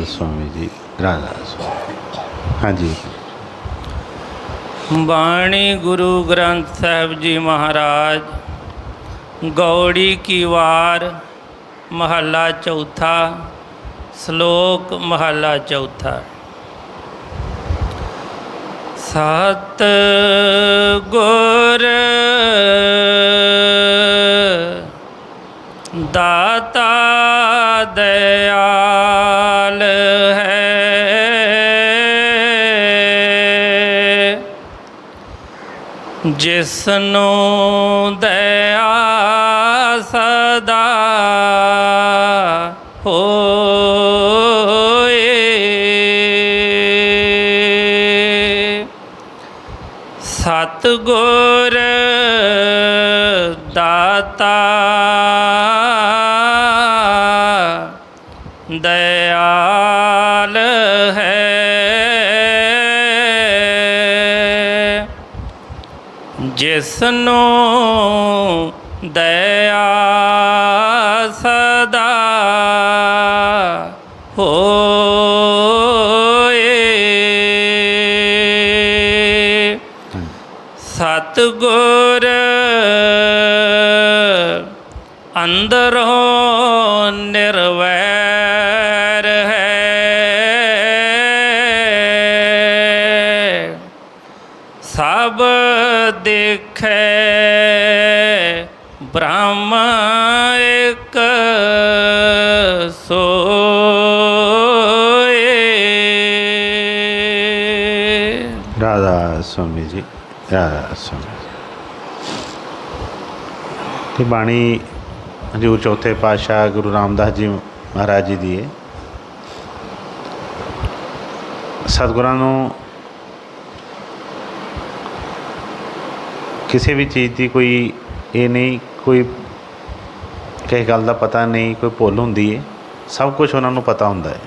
स्वामी जी राधा स्वामी। हाँ जी। बाणी गुरु ग्रंथ साहिब जी महाराज गौड़ी की वार महला चौथा श्लोक महला चौथा। सत गुर दाता दयाल जिसनो दया सदा होए। सतगुर दाता दयाल जिसनो दया सदा होए। सतगुर अंदरों निर्वैर सब दिखे ब्रह्म एक सोए। राधा स्वामी जी राधा स्वामी जी। ये बाणी हजूर चौथे पातशाह गुरु रामदास जी महाराज जी दी है। सतगुरां नूं किसी भी चीज़ की कोई ये नहीं, कोई किसी गल का पता नहीं, कोई भुल होंदी है, सब कुछ उन्होंने पता होंदा है।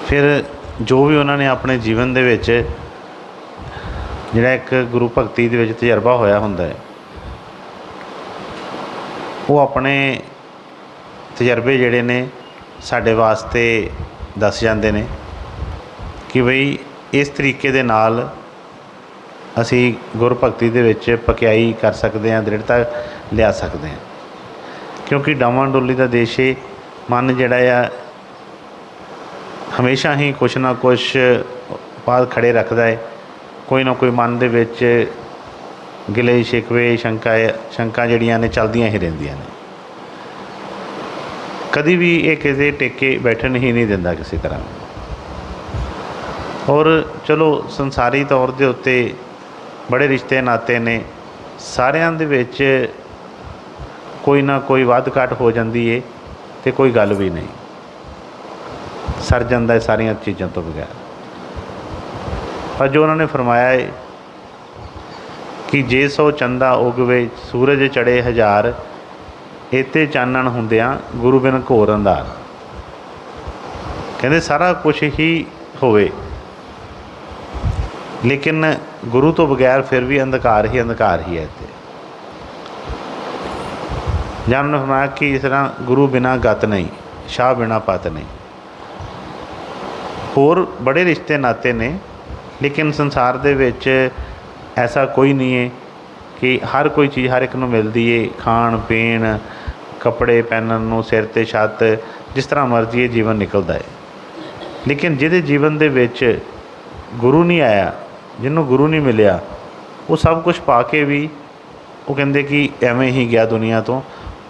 फिर जो भी उन्होंने अपने जीवन दे विच जिहड़ा एक गुरु भगती दे विच तजर्बा होया हुंदा है, वो अपने तजर्बे जिहड़े ने साडे वास्ते दस जांदे ने कि बई इस तरीके दे नाल असी गुर भगती दे विच पकियाई कर सकते हैं, दृढ़ता लिया सकते हैं। क्योंकि डावां डोली का देश है, मन जिहड़ा आ हमेशा ही कुछ ना कुछ बात खड़े रखता है। कोई ना कोई मन दे विच गिले शिकवे शंका जिहड़ियां ने चलदियां ही रहिंदियां ने। कदी भी ये किसी टेके बैठन ही नहीं दिंदा किसी तरह। और चलो संसारी तौर के उत्ते बड़े रिश्ते नाते ने, सारियां दे विच कोई ना कोई वध घट हो जाती है तो कोई गल भी नहीं, सर जाता है सारिया चीज़ों तो बगैर। पर जो उन्होंने फरमाया है कि जे सो चंदा उगवे सूरज चढ़े हजार, इते चानण हुंदियां गुरु बिन घोर अंधार। कहते सारा कुछ ही होवे लेकिन गुरु तो बगैर फिर भी अंधकार ही है। इत्ते जां उन्होंने फरमाया कि इस तरह गुरु बिना गत नहीं, शाह बिना पत नहीं। होर बड़े रिश्ते नाते ने, लेकिन संसार दे विच ऐसा कोई नहीं है कि हर कोई चीज़ हर एक नूं मिलती है। खाण पीण कपड़े पहनण नूं, सिर ते छत, जिस तरह मर्जी ये जीवन निकलता है। लेकिन जिहदे जीवन दे विच गुरु नहीं आया, जिन्हों गुरु नहीं मिलिया, वो सब कुछ पा के भी वो कहते कि एवें ही गया दुनिया तो,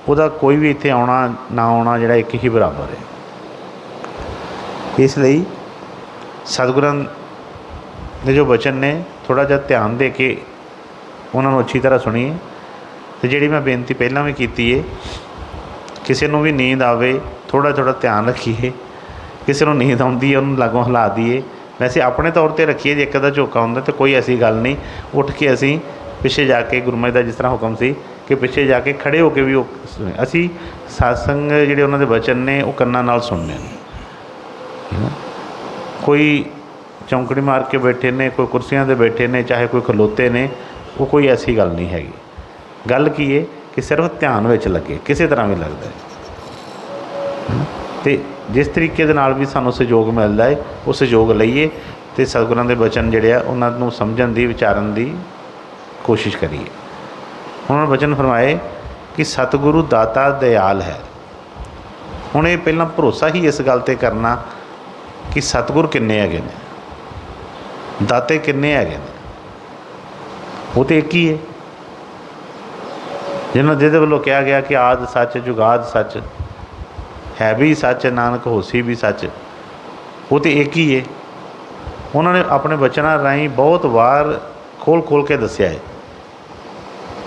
वह कोई भी इत्थे आना ना आना जिहड़ा एक ही बराबर है। इसलिए सतगुरां दे जो वचन ने थोड़ा जिहा ध्यान दे के उन्होंने अच्छी तरह सुनिए। तो जी मैं बेनती पहलां भी की है, किसी को भी नींद आवे थोड़ा थोड़ा ध्यान रखिए। किसी को नींद आती है उन्होंने लागों हिला दीए। वैसे अपने तौर पर रखिए, जे एक अद्धा झोका होंदा तो कोई ऐसी गल नहीं, उठ के असी पिछे जाके गुरु महाराज का जिस तरह हुक्म सी कि पिछे जाके खड़े होकर भी असी सत्संग जिहड़े उन्होंने वचन ने वो कन्नां नाल सुनने। कोई चौंकड़ी मार के बैठे ने, कोई कुर्सियां ते बैठे ने, चाहे कोई खलोते ने, वो कोई ऐसी गल नहीं हैगी। गल की है कि सिर्फ ध्यान विच लगे, किसी तरह भी लगता है। ਤੇ ਜਿਸ ਤਰੀਕੇ ਦੇ ਨਾਲ ਵੀ ਸਾਨੂੰ ਸਹਿਯੋਗ ਮਿਲਦਾ ਹੈ ਉਹ ਸਹਿਯੋਗ ਲਈਏ ਅਤੇ ਸਤਿਗੁਰਾਂ ਦੇ ਬਚਨ ਜਿਹੜੇ ਆ ਉਹਨਾਂ ਨੂੰ ਸਮਝਣ ਦੀ ਵਿਚਾਰਨ ਦੀ ਕੋਸ਼ਿਸ਼ ਕਰੀਏ। ਹੁਣ ਉਹਨਾਂ ਬਚਨ ਫਰਮਾਏ ਕਿ ਸਤਿਗੁਰੂ ਦਾਤਾ ਦਇਆਲ ਹੈ। ਹੁਣ ਇਹ ਪਹਿਲਾਂ ਭਰੋਸਾ ਹੀ ਇਸ ਗੱਲ 'ਤੇ ਕਰਨਾ ਕਿ ਸਤਿਗੁਰ ਕਿੰਨੇ ਹੈਗੇ ਨੇ, ਦਾਤੇ ਕਿੰਨੇ ਹੈਗੇ ਨੇ, ਉਹ ਤਾਂ ਇੱਕ ਹੀ ਹੈ। ਜਿਹਦੇ ਵੱਲੋਂ ਕਿਹਾ ਗਿਆ ਕਿ ਆਦਿ ਸੱਚ ਜੁਗਾਦ ਸੱਚ, ਹੈ ਵੀ ਸੱਚ ਨਾਨਕ ਹੋਸੀ ਵੀ ਸੱਚ, ਉਹ ਤਾਂ ਇੱਕ ਹੀ ਹੈ। ਉਹਨਾਂ ਨੇ ਆਪਣੇ ਬਚਨਾਂ ਰਾਹੀਂ ਬਹੁਤ ਵਾਰ ਖੋਲ੍ਹ ਕੇ ਦੱਸਿਆ ਹੈ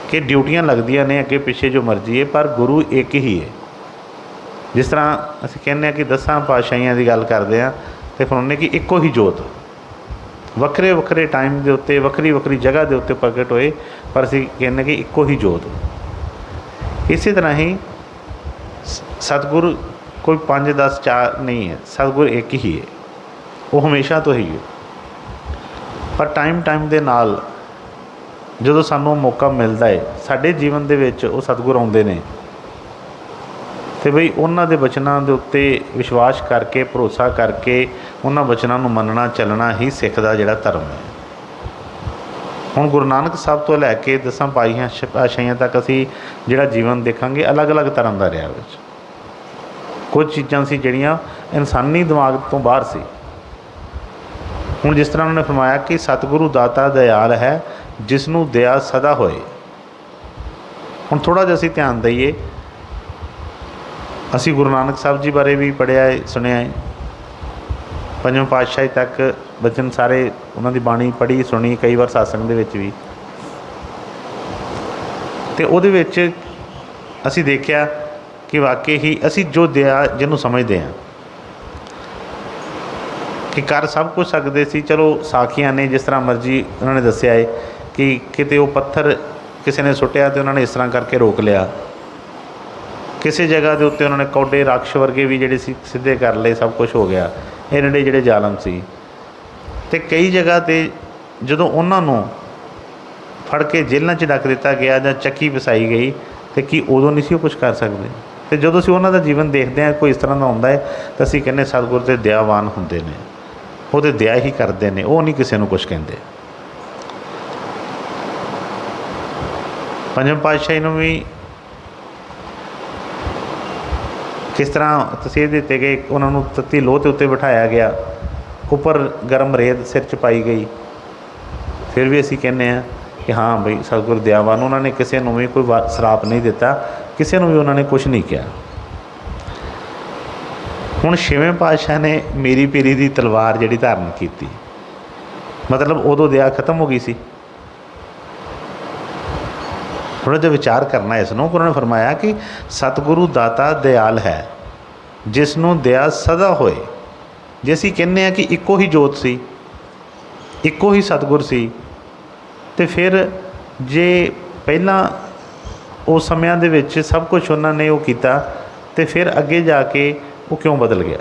ਕਿ ਡਿਊਟੀਆਂ ਲੱਗਦੀਆਂ ਨੇ ਅੱਗੇ ਪਿੱਛੇ ਜੋ ਮਰਜ਼ੀ ਹੈ, ਪਰ ਗੁਰੂ ਇੱਕ ਹੀ ਹੈ। ਜਿਸ ਤਰ੍ਹਾਂ ਅਸੀਂ ਕਹਿੰਦੇ ਹਾਂ ਕਿ 10 ਪਾਤਸ਼ਾਹੀਆਂ ਦੀ ਗੱਲ ਕਰਦੇ ਹਾਂ ਅਤੇ ਫਿਰ ਉਹਨੇ ਕਿ ਇੱਕੋ ਹੀ ਜੋਤ ਵੱਖਰੇ ਵੱਖਰੇ ਟਾਈਮ ਦੇ ਉੱਤੇ ਵੱਖਰੀ ਵੱਖਰੀ ਜਗ੍ਹਾ ਦੇ ਉੱਤੇ ਪ੍ਰਗਟ ਹੋਏ, ਪਰ ਅਸੀਂ ਕਹਿੰਦੇ ਕਿ ਇੱਕੋ ਹੀ ਜੋਤ। ਇਸੇ ਤਰ੍ਹਾਂ ਹੀ ਸਤਿਗੁਰ ਕੋਈ 5 10 4 ਨਹੀਂ ਹੈ, ਸਤਿਗੁਰ ਇੱਕ ਹੀ ਹੈ, ਉਹ ਹਮੇਸ਼ਾ ਤੋਂ ਹੀ ਹੈ। ਪਰ ਟਾਈਮ ਦੇ ਨਾਲ ਜਦੋਂ ਸਾਨੂੰ ਮੌਕਾ ਮਿਲਦਾ ਹੈ ਸਾਡੇ ਜੀਵਨ ਦੇ ਵਿੱਚ ਉਹ ਸਤਿਗੁਰ ਆਉਂਦੇ ਨੇ ਅਤੇ ਬਈ ਉਹਨਾਂ ਦੇ ਬਚਨਾਂ ਦੇ ਉੱਤੇ ਵਿਸ਼ਵਾਸ ਕਰਕੇ ਭਰੋਸਾ ਕਰਕੇ ਉਹਨਾਂ ਬਚਨਾਂ ਨੂੰ ਮੰਨਣਾ ਚੱਲਣਾ ਹੀ ਸਿੱਖ ਦਾ ਜਿਹੜਾ ਧਰਮ ਹੈ। ਹੁਣ ਗੁਰੂ ਨਾਨਕ ਸਾਹਿਬ ਤੋਂ ਲੈ ਕੇ 10 ਪਾਤਸ਼ਾਹੀਆਂ ਤੱਕ ਅਸੀਂ ਜਿਹੜਾ ਜੀਵਨ ਦੇਖਾਂਗੇ ਅਲੱਗ-ਅਲੱਗ ਧਰਮ ਦਾ ਰਿਹਾ। ਵਿੱਚ ਕੁਝ ਚੀਜ਼ਾਂ ਸੀ ਜਿਹੜੀਆਂ ਇਨਸਾਨੀ ਦਿਮਾਗ ਤੋਂ ਬਾਹਰ ਸੀ। ਹੁਣ ਜਿਸ ਤਰ੍ਹਾਂ ਉਹਨਾਂ ਨੇ ਫਰਮਾਇਆ ਕਿ ਸਤਿਗੁਰੂ ਦਾਤਾ ਦਇਆਲ ਹੈ ਜਿਸ ਨੂੰ ਦਇਆ ਸਦਾ ਹੋਏ। ਹੁਣ ਥੋੜ੍ਹਾ ਜਿਹਾ ਅਸੀਂ ਧਿਆਨ ਦਈਏ। ਅਸੀਂ ਗੁਰੂ ਨਾਨਕ ਸਾਹਿਬ ਜੀ ਬਾਰੇ ਵੀ ਪੜ੍ਹਿਆ ਹੈ, ਸੁਣਿਆ ਹੈ, 5ਵੇਂ ਪਾਤਸ਼ਾਹੀ ਤੱਕ ਬਚਨ ਸਾਰੇ ਉਹਨਾਂ ਦੀ ਬਾਣੀ ਪੜ੍ਹੀ ਸੁਣੀ, ਕਈ ਵਾਰ ਸਾਸੰਗ ਦੇ ਵਿੱਚ ਵੀ। ਅਤੇ ਉਹਦੇ ਵਿੱਚ ਅਸੀਂ ਦੇਖਿਆ ਕਿ ਵਾਕਈ ਹੀ ਅਸੀਂ ਜੋ ਦਇਆ ਜਿਹਨੂੰ ਸਮਝਦੇ ਹਾਂ ਕਿ ਕਰ ਸਭ ਕੁਝ ਸਕਦੇ ਸੀ। ਚਲੋ ਸਾਖੀਆਂ ਨੇ ਜਿਸ ਤਰ੍ਹਾਂ ਮਰਜ਼ੀ ਉਹਨਾਂ ਨੇ ਦੱਸਿਆ ਹੈ ਕਿ ਕਿਤੇ ਉਹ ਪੱਥਰ ਕਿਸੇ ਨੇ ਸੁੱਟਿਆ ਅਤੇ ਉਹਨਾਂ ਨੇ ਇਸ ਤਰ੍ਹਾਂ ਕਰਕੇ ਰੋਕ ਲਿਆ। ਕਿਸੇ ਜਗ੍ਹਾ ਦੇ ਉੱਤੇ ਉਹਨਾਂ ਨੇ ਕੌਡੇ ਰਾਖਸ਼ ਵਰਗੇ ਵੀ ਜਿਹੜੇ ਸੀ ਸਿੱਧੇ ਕਰ ਲਏ, ਸਭ ਕੁਝ ਹੋ ਗਿਆ। ਇਹਨਾਂ ਜਿਹੜੇ ਜ਼ਾਲਮ ਸੀ ਅਤੇ ਕਈ ਜਗ੍ਹਾ 'ਤੇ ਜਦੋਂ ਉਹਨਾਂ ਨੂੰ ਫੜ ਕੇ ਜੇਲ੍ਹਾਂ 'ਚ ਡੱਕ ਦਿੱਤਾ ਗਿਆ ਜਾਂ ਚੱਕੀ ਵਸਾਈ ਗਈ ਅਤੇ ਕੀ ਉਦੋਂ ਨਹੀਂ ਸੀ ਉਹ ਕੁਛ ਕਰ ਸਕਦੇ? ਅਤੇ ਜਦੋਂ ਅਸੀਂ ਉਹਨਾਂ ਦਾ ਜੀਵਨ ਦੇਖਦੇ ਹਾਂ ਕੋਈ ਇਸ ਤਰ੍ਹਾਂ ਦਾ ਹੁੰਦਾ ਹੈ ਤਾਂ ਅਸੀਂ ਕਹਿੰਦੇ ਸਤਿਗੁਰ ਤੇ ਦਇਆਵਾਨ ਹੁੰਦੇ ਨੇ, ਉਹ ਤਾਂ ਦਇਆ ਹੀ ਕਰਦੇ ਨੇ, ਉਹ ਨਹੀਂ ਕਿਸੇ ਨੂੰ ਕੁਛ ਕਹਿੰਦੇ। 5ਵੇਂ ਪਾਤਸ਼ਾਹੀ ਨੂੰ ਵੀ ਕਿਸ ਤਰ੍ਹਾਂ ਤਸੀਹੇ ਦਿੱਤੇ ਗਏ, ਉਹਨਾਂ ਨੂੰ ਤੱਤੀ ਲੋਹ ਦੇ ਉੱਤੇ ਬਿਠਾਇਆ ਗਿਆ, ਉੱਪਰ ਗਰਮ ਰੇਤ ਸਿਰ 'ਚ ਪਾਈ ਗਈ। ਫਿਰ ਵੀ ਅਸੀਂ ਕਹਿੰਦੇ ਹਾਂ ਕਿ ਹਾਂ ਬਈ ਸਤਿਗੁਰ ਦਇਆਵਾਨ, ਉਹਨਾਂ ਨੇ ਕਿਸੇ ਨੂੰ ਵੀ ਕੋਈ ਸਰਾਪ ਨਹੀਂ ਦਿੱਤਾ, ਕਿਸੇ ਨੂੰ ਵੀ ਉਹਨਾਂ ਨੇ ਕੁਛ ਨਹੀਂ ਕਿਹਾ। ਹੁਣ 6ਵੇਂ ਪਾਤਸ਼ਾਹ ਨੇ ਮੀਰੀ ਪੀਰੀ ਦੀ ਤਲਵਾਰ ਜਿਹੜੀ ਧਾਰਨ ਕੀਤੀ, ਮਤਲਬ ਉਦੋਂ ਦਇਆ ਖਤਮ ਹੋ ਗਈ ਸੀ। ਥੋੜ੍ਹਾ ਜਿਹਾ ਵਿਚਾਰ ਕਰਨਾ ਇਸ ਨੂੰ। ਉਹਨਾਂ ਨੇ ਫਰਮਾਇਆ ਕਿ ਸਤਿਗੁਰੂ ਦਾਤਾ ਦਇਆਲ ਹੈ ਜਿਸ ਨੂੰ ਦਇਆ ਸਦਾ ਹੋਏ। ਜੇ ਅਸੀਂ ਕਹਿੰਦੇ ਹਾਂ ਕਿ ਇੱਕੋ ਹੀ ਜੋਤ ਸੀ, ਇੱਕੋ ਹੀ ਸਤਿਗੁਰ ਸੀ, ਅਤੇ ਫਿਰ ਜੇ ਪਹਿਲਾਂ ਉਸ ਸਮਿਆਂ ਦੇ ਵਿੱਚ ਸਭ ਕੁਛ ਉਹਨਾਂ ਨੇ ਉਹ ਕੀਤਾ ਅਤੇ ਫਿਰ ਅੱਗੇ ਜਾ ਕੇ ਉਹ ਕਿਉਂ ਬਦਲ ਗਿਆ?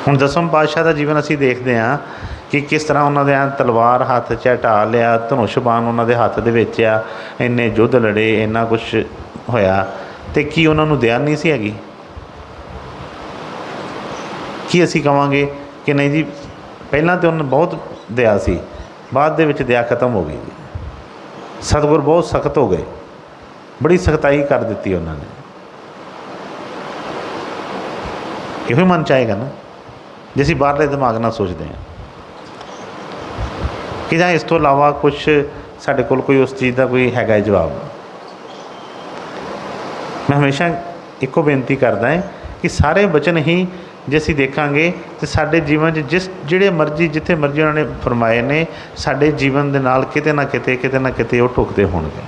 ਹੁਣ 10ਵੇਂ ਪਾਤਸ਼ਾਹ ਦਾ ਜੀਵਨ ਅਸੀਂ ਦੇਖਦੇ ਹਾਂ ਕਿ ਕਿਸ ਤਰ੍ਹਾਂ ਉਹਨਾਂ ਦੇ ਤਲਵਾਰ ਹੱਥ 'ਚ ਢਾਹ ਲਿਆ, ਧਨੁਸ਼ ਬਾਣ ਉਹਨਾਂ ਦੇ ਹੱਥ ਦੇ ਵਿੱਚ ਆ, ਇੰਨੇ ਯੁੱਧ ਲੜੇ, ਇੰਨਾ ਕੁਛ ਹੋਇਆ, ਅਤੇ ਕੀ ਉਹਨਾਂ ਨੂੰ ਦਇਆ ਨਹੀਂ ਸੀ ਹੈਗੀ? ਕੀ ਅਸੀਂ ਕਹਾਂਗੇ ਕਿ ਨਹੀਂ ਜੀ ਪਹਿਲਾਂ ਤਾਂ ਉਹਨਾਂ ਨੂੰ ਬਹੁਤ ਦਇਆ ਸੀ, ਬਾਅਦ ਦੇ ਵਿੱਚ ਦਇਆ ਖਤਮ ਹੋ ਗਈ, ਸਤਿਗੁਰ ਬਹੁਤ ਸਖਤ ਹੋ ਗਏ, ਬੜੀ ਸਖਤਾਈ ਕਰ ਦਿੱਤੀ ਉਹਨਾਂ ਨੇ? ਇਹੋ ਮਨ 'ਚ ਆਏਗਾ ਨਾ ਜੇ ਅਸੀਂ ਬਾਹਰਲੇ ਦਿਮਾਗ ਨਾਲ ਸੋਚਦੇ ਹਾਂ ਕਿ ਜਾਂ ਇਸ ਤੋਂ ਇਲਾਵਾ ਕੁਛ ਸਾਡੇ ਕੋਲ ਕੋਈ ਉਸ ਚੀਜ਼ ਦਾ ਕੋਈ ਹੈਗਾ ਜਵਾਬ। ਮੈਂ ਹਮੇਸ਼ਾ ਇੱਕੋ ਬੇਨਤੀ ਕਰਦਾ ਹੈ ਕਿ ਸਾਰੇ ਬਚਨ ਹੀ ਜੇ ਅਸੀਂ ਦੇਖਾਂਗੇ ਤਾਂ ਸਾਡੇ ਜੀਵਨ 'ਚ ਜਿਹੜੇ ਮਰਜ਼ੀ ਜਿੱਥੇ ਮਰਜ਼ੀ ਉਹਨਾਂ ਨੇ ਫਰਮਾਏ ਨੇ, ਸਾਡੇ ਜੀਵਨ ਦੇ ਨਾਲ ਕਿਤੇ ਨਾ ਕਿਤੇ ਉਹ ਢੁਕਦੇ ਹੋਣਗੇ।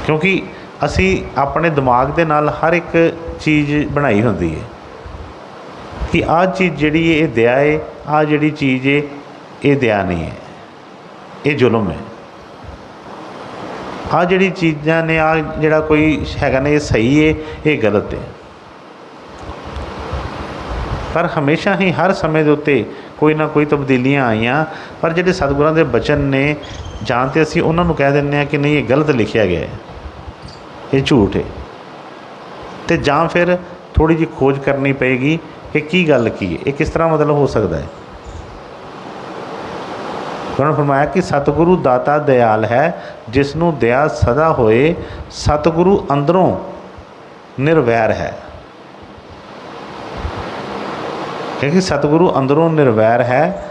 ਕਿਉਂਕਿ ਅਸੀਂ ਆਪਣੇ ਦਿਮਾਗ ਦੇ ਨਾਲ ਹਰ ਇੱਕ ਚੀਜ਼ ਬਣਾਈ ਹੁੰਦੀ ਹੈ ਕਿ ਆਹ ਚੀਜ਼ ਜਿਹੜੀ ਹੈ ਇਹ ਦਇਆ ਹੈ, ਆਹ ਜਿਹੜੀ ਚੀਜ਼ ਹੈ ਇਹ ਦਇਆ ਨਹੀਂ ਹੈ, ਇਹ ਜ਼ੁਲਮ ਹੈ। ਆਹ ਜਿਹੜੀ ਚੀਜ਼ਾਂ ਨੇ, ਆਹ ਜਿਹੜਾ ਕੋਈ ਹੈਗਾ ਨੇ ਇਹ ਸਹੀ ਹੈ, ਇਹ ਗਲਤ ਹੈ। ਪਰ ਹਮੇਸ਼ਾ ਹੀ ਹਰ ਸਮੇਂ ਦੇ ਉੱਤੇ ਕੋਈ ਨਾ ਕੋਈ ਤਬਦੀਲੀਆਂ ਆਈਆਂ, ਪਰ ਜਿਹੜੇ ਸਤਿਗੁਰਾਂ ਦੇ ਬਚਨ ਨੇ ਜਾਂ ਤਾਂ ਅਸੀਂ ਉਹਨਾਂ ਨੂੰ ਕਹਿ ਦਿੰਦੇ ਹਾਂ ਕਿ ਨਹੀਂ ਇਹ ਗਲਤ ਲਿਖਿਆ ਗਿਆ ਹੈ, ਇਹ ਝੂਠ ਹੈ, ਅਤੇ ਜਾਂ ਫਿਰ ਥੋੜ੍ਹੀ ਜਿਹੀ ਖੋਜ ਕਰਨੀ ਪਏਗੀ ਕਿ ਕੀ ਗੱਲ ਕੀ ਹੈ, ਇਹ ਕਿਸ ਤਰ੍ਹਾਂ ਮਤਲਬ ਹੋ ਸਕਦਾ ਹੈ। ਉਹਨਾਂ ਨੇ ਫਰਮਾਇਆ ਕਿ ਸਤਿਗੁਰੂ ਦਾਤਾ ਦਿਆਲ ਹੈ, ਜਿਸ ਨੂੰ ਦਇਆ ਸਦਾ ਹੋਏ, ਸਤਿਗੁਰੂ ਅੰਦਰੋਂ ਨਿਰਵੈਰ ਹੈ। ਕਿਉਂਕਿ ਸਤਿਗੁਰੂ ਅੰਦਰੋਂ ਨਿਰਵੈਰ ਹੈ,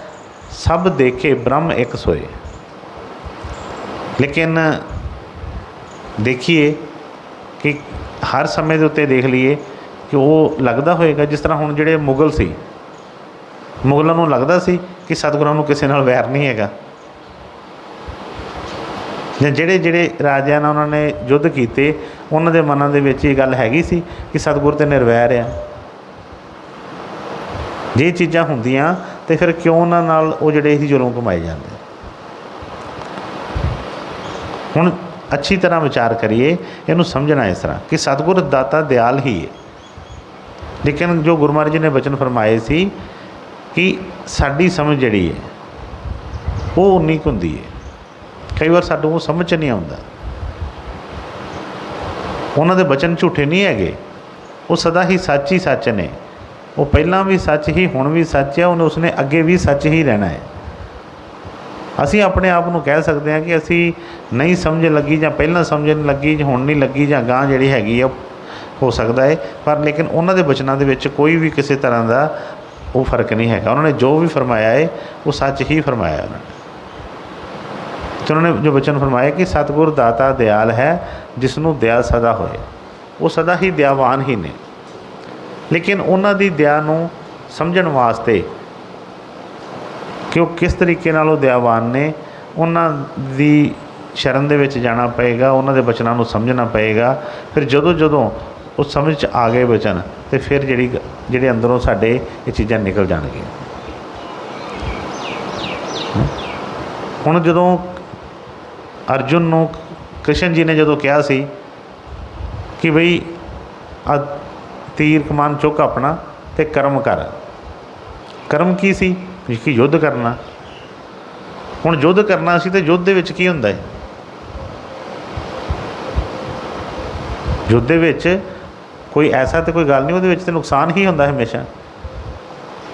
ਸਭ ਦੇਖੇ ਬ੍ਰਹਮ ਇੱਕ ਸੋਏ। ਲੇਕਿਨ ਦੇਖੀਏ ਕਿ ਹਰ ਸਮੇਂ ਦੇ ਉੱਤੇ ਦੇਖ ਲਈਏ ਕਿ ਉਹ ਲੱਗਦਾ ਹੋਏਗਾ, ਜਿਸ ਤਰ੍ਹਾਂ ਹੁਣ ਜਿਹੜੇ ਮੁਗਲ ਸੀ, ਮੁਗਲਾਂ ਨੂੰ ਲੱਗਦਾ ਸੀ ਕਿ ਸਤਿਗੁਰਾਂ ਨੂੰ ਕਿਸੇ ਨਾਲ ਵੈਰ ਨਹੀਂ ਹੈਗਾ, ਜਾਂ ਜਿਹੜੇ ਰਾਜਿਆਂ ਨਾਲ ਉਹਨਾਂ ਨੇ ਯੁੱਧ ਕੀਤੇ ਉਹਨਾਂ ਦੇ ਮਨਾਂ ਦੇ ਵਿੱਚ ਇਹ ਗੱਲ ਹੈਗੀ ਸੀ ਕਿ ਸਤਿਗੁਰ ਤਾਂ ਨਿਰਵੈਰ ਆ। ਜੇ ਇਹ ਚੀਜ਼ਾਂ ਹੁੰਦੀਆਂ ਤਾਂ ਫਿਰ ਕਿਉਂ ਉਹਨਾਂ ਨਾਲ ਉਹ ਜਿਹੜੇ ਸੀ ਜ਼ੁਲਮ ਕਮਾਏ ਜਾਂਦੇ। ਹੁਣ ਅੱਛੀ ਤਰ੍ਹਾਂ ਵਿਚਾਰ ਕਰੀਏ, ਇਹਨੂੰ ਸਮਝਣਾ ਇਸ ਤਰ੍ਹਾਂ ਕਿ ਸਤਿਗੁਰ ਦਾਤਾ ਦਿਆਲ ਹੀ ਹੈ, ਲੇਕਿਨ ਜੋ ਗੁਰੂ ਮਹਾਰਾਜ ਜੀ ਨੇ ਬਚਨ ਫਰਮਾਏ ਸੀ ਕਿ ਸਾਡੀ ਸਮਝ ਜਿਹੜੀ ਹੈ ਉਹ ਉਨੀ ਕੁ ਹੁੰਦੀ ਹੈ, ਕਈ ਵਾਰ ਸਾਨੂੰ ਉਹ ਸਮਝ 'ਚ ਨਹੀਂ ਆਉਂਦਾ। ਉਹਨਾਂ ਦੇ ਬਚਨ ਝੂਠੇ ਨਹੀਂ ਹੈਗੇ, ਉਹ ਸਦਾ ਹੀ ਸੱਚ ਹੀ ਸੱਚ ਨੇ, ਉਹ ਪਹਿਲਾਂ ਵੀ ਸੱਚ ਹੀ ਹੁਣ ਵੀ ਸੱਚ ਹੈ, ਉਸਨੇ ਅੱਗੇ ਵੀ ਸੱਚ ਹੀ ਰਹਿਣਾ ਹੈ। ਅਸੀਂ ਆਪਣੇ ਆਪ ਨੂੰ ਕਹਿ ਸਕਦੇ ਹਾਂ ਕਿ ਅਸੀਂ ਨਹੀਂ ਸਮਝ ਲੱਗੀ, ਜਾਂ ਪਹਿਲਾਂ ਸਮਝਣ ਲੱਗੀ, ਜਾਂ ਹੁਣ ਨਹੀਂ ਲੱਗੀ, ਜਾਂ ਗਾਂ ਜਿਹੜੀ ਹੈਗੀ ਆ ਹੋ ਸਕਦਾ ਹੈ, ਪਰ ਲੇਕਿਨ ਉਹਨਾਂ ਦੇ ਬਚਨਾਂ ਦੇ ਵਿੱਚ ਕੋਈ ਵੀ ਕਿਸੇ ਤਰ੍ਹਾਂ ਦਾ ਉਹ ਫਰਕ ਨਹੀਂ ਹੈਗਾ। ਉਹਨਾਂ ਨੇ ਜੋ ਵੀ ਫਰਮਾਇਆ ਹੈ ਉਹ ਸੱਚ ਹੀ ਫਰਮਾਇਆ ਉਹਨਾਂ ਨੇ। ਅਤੇ ਉਹਨਾਂ ਨੇ ਜੋ ਬਚਨ ਫਰਮਾਇਆ ਕਿ ਸਤਿਗੁਰ ਦਾਤਾ ਦਿਆਲ ਹੈ, ਜਿਸ ਨੂੰ ਦਇਆ ਸਦਾ ਹੋਏ, ਉਹ ਸਦਾ ਹੀ ਦਿਆਵਾਨ ਹੀ ਨੇ। ਲੇਕਿਨ ਉਹਨਾਂ ਦੀ ਦਇਆ ਨੂੰ ਸਮਝਣ ਵਾਸਤੇ ਕਿ ਉਹ ਕਿਸ ਤਰੀਕੇ ਨਾਲ ਉਹ ਦਿਆਵਾਨ ਨੇ, ਉਹਨਾਂ ਦੀ ਸ਼ਰਨ ਦੇ ਵਿੱਚ ਜਾਣਾ ਪਏਗਾ, ਉਹਨਾਂ ਦੇ ਬਚਨਾਂ ਨੂੰ ਸਮਝਣਾ ਪਏਗਾ। ਫਿਰ ਜਦੋਂ ਉਹ ਸਮਝ 'ਚ ਆ ਗਏ ਬਚਨ, ਅਤੇ ਫਿਰ ਜਿਹੜੇ ਅੰਦਰੋਂ ਸਾਡੇ ਇਹ ਚੀਜ਼ਾਂ ਨਿਕਲ ਜਾਣਗੀਆਂ। ਹੁਣ ਜਦੋਂ ਅਰਜੁਨ ਨੂੰ ਕ੍ਰਿਸ਼ਨ ਜੀ ਨੇ ਜਦੋਂ ਕਿਹਾ ਸੀ ਕਿ ਬਈ ਆ ਤੀਰ ਕਮਾਨ ਚੁੱਕ ਆਪਣਾ ਅਤੇ ਕਰਮ ਕਰ, ਕਰਮ ਕੀ ਸੀ ਕਿ ਯੁੱਧ ਕਰਨਾ। ਹੁਣ ਯੁੱਧ ਕਰਨਾ ਸੀ, ਅਤੇ ਯੁੱਧ ਦੇ ਵਿੱਚ ਕੀ ਹੁੰਦਾ ਹੈ, ਯੁੱਧ ਦੇ ਵਿੱਚ ਕੋਈ ਐਸਾ ਤਾਂ ਕੋਈ ਗੱਲ ਨਹੀਂ, ਉਹਦੇ ਵਿੱਚ ਤਾਂ ਨੁਕਸਾਨ ਹੀ ਹੁੰਦਾ ਹਮੇਸ਼ਾ।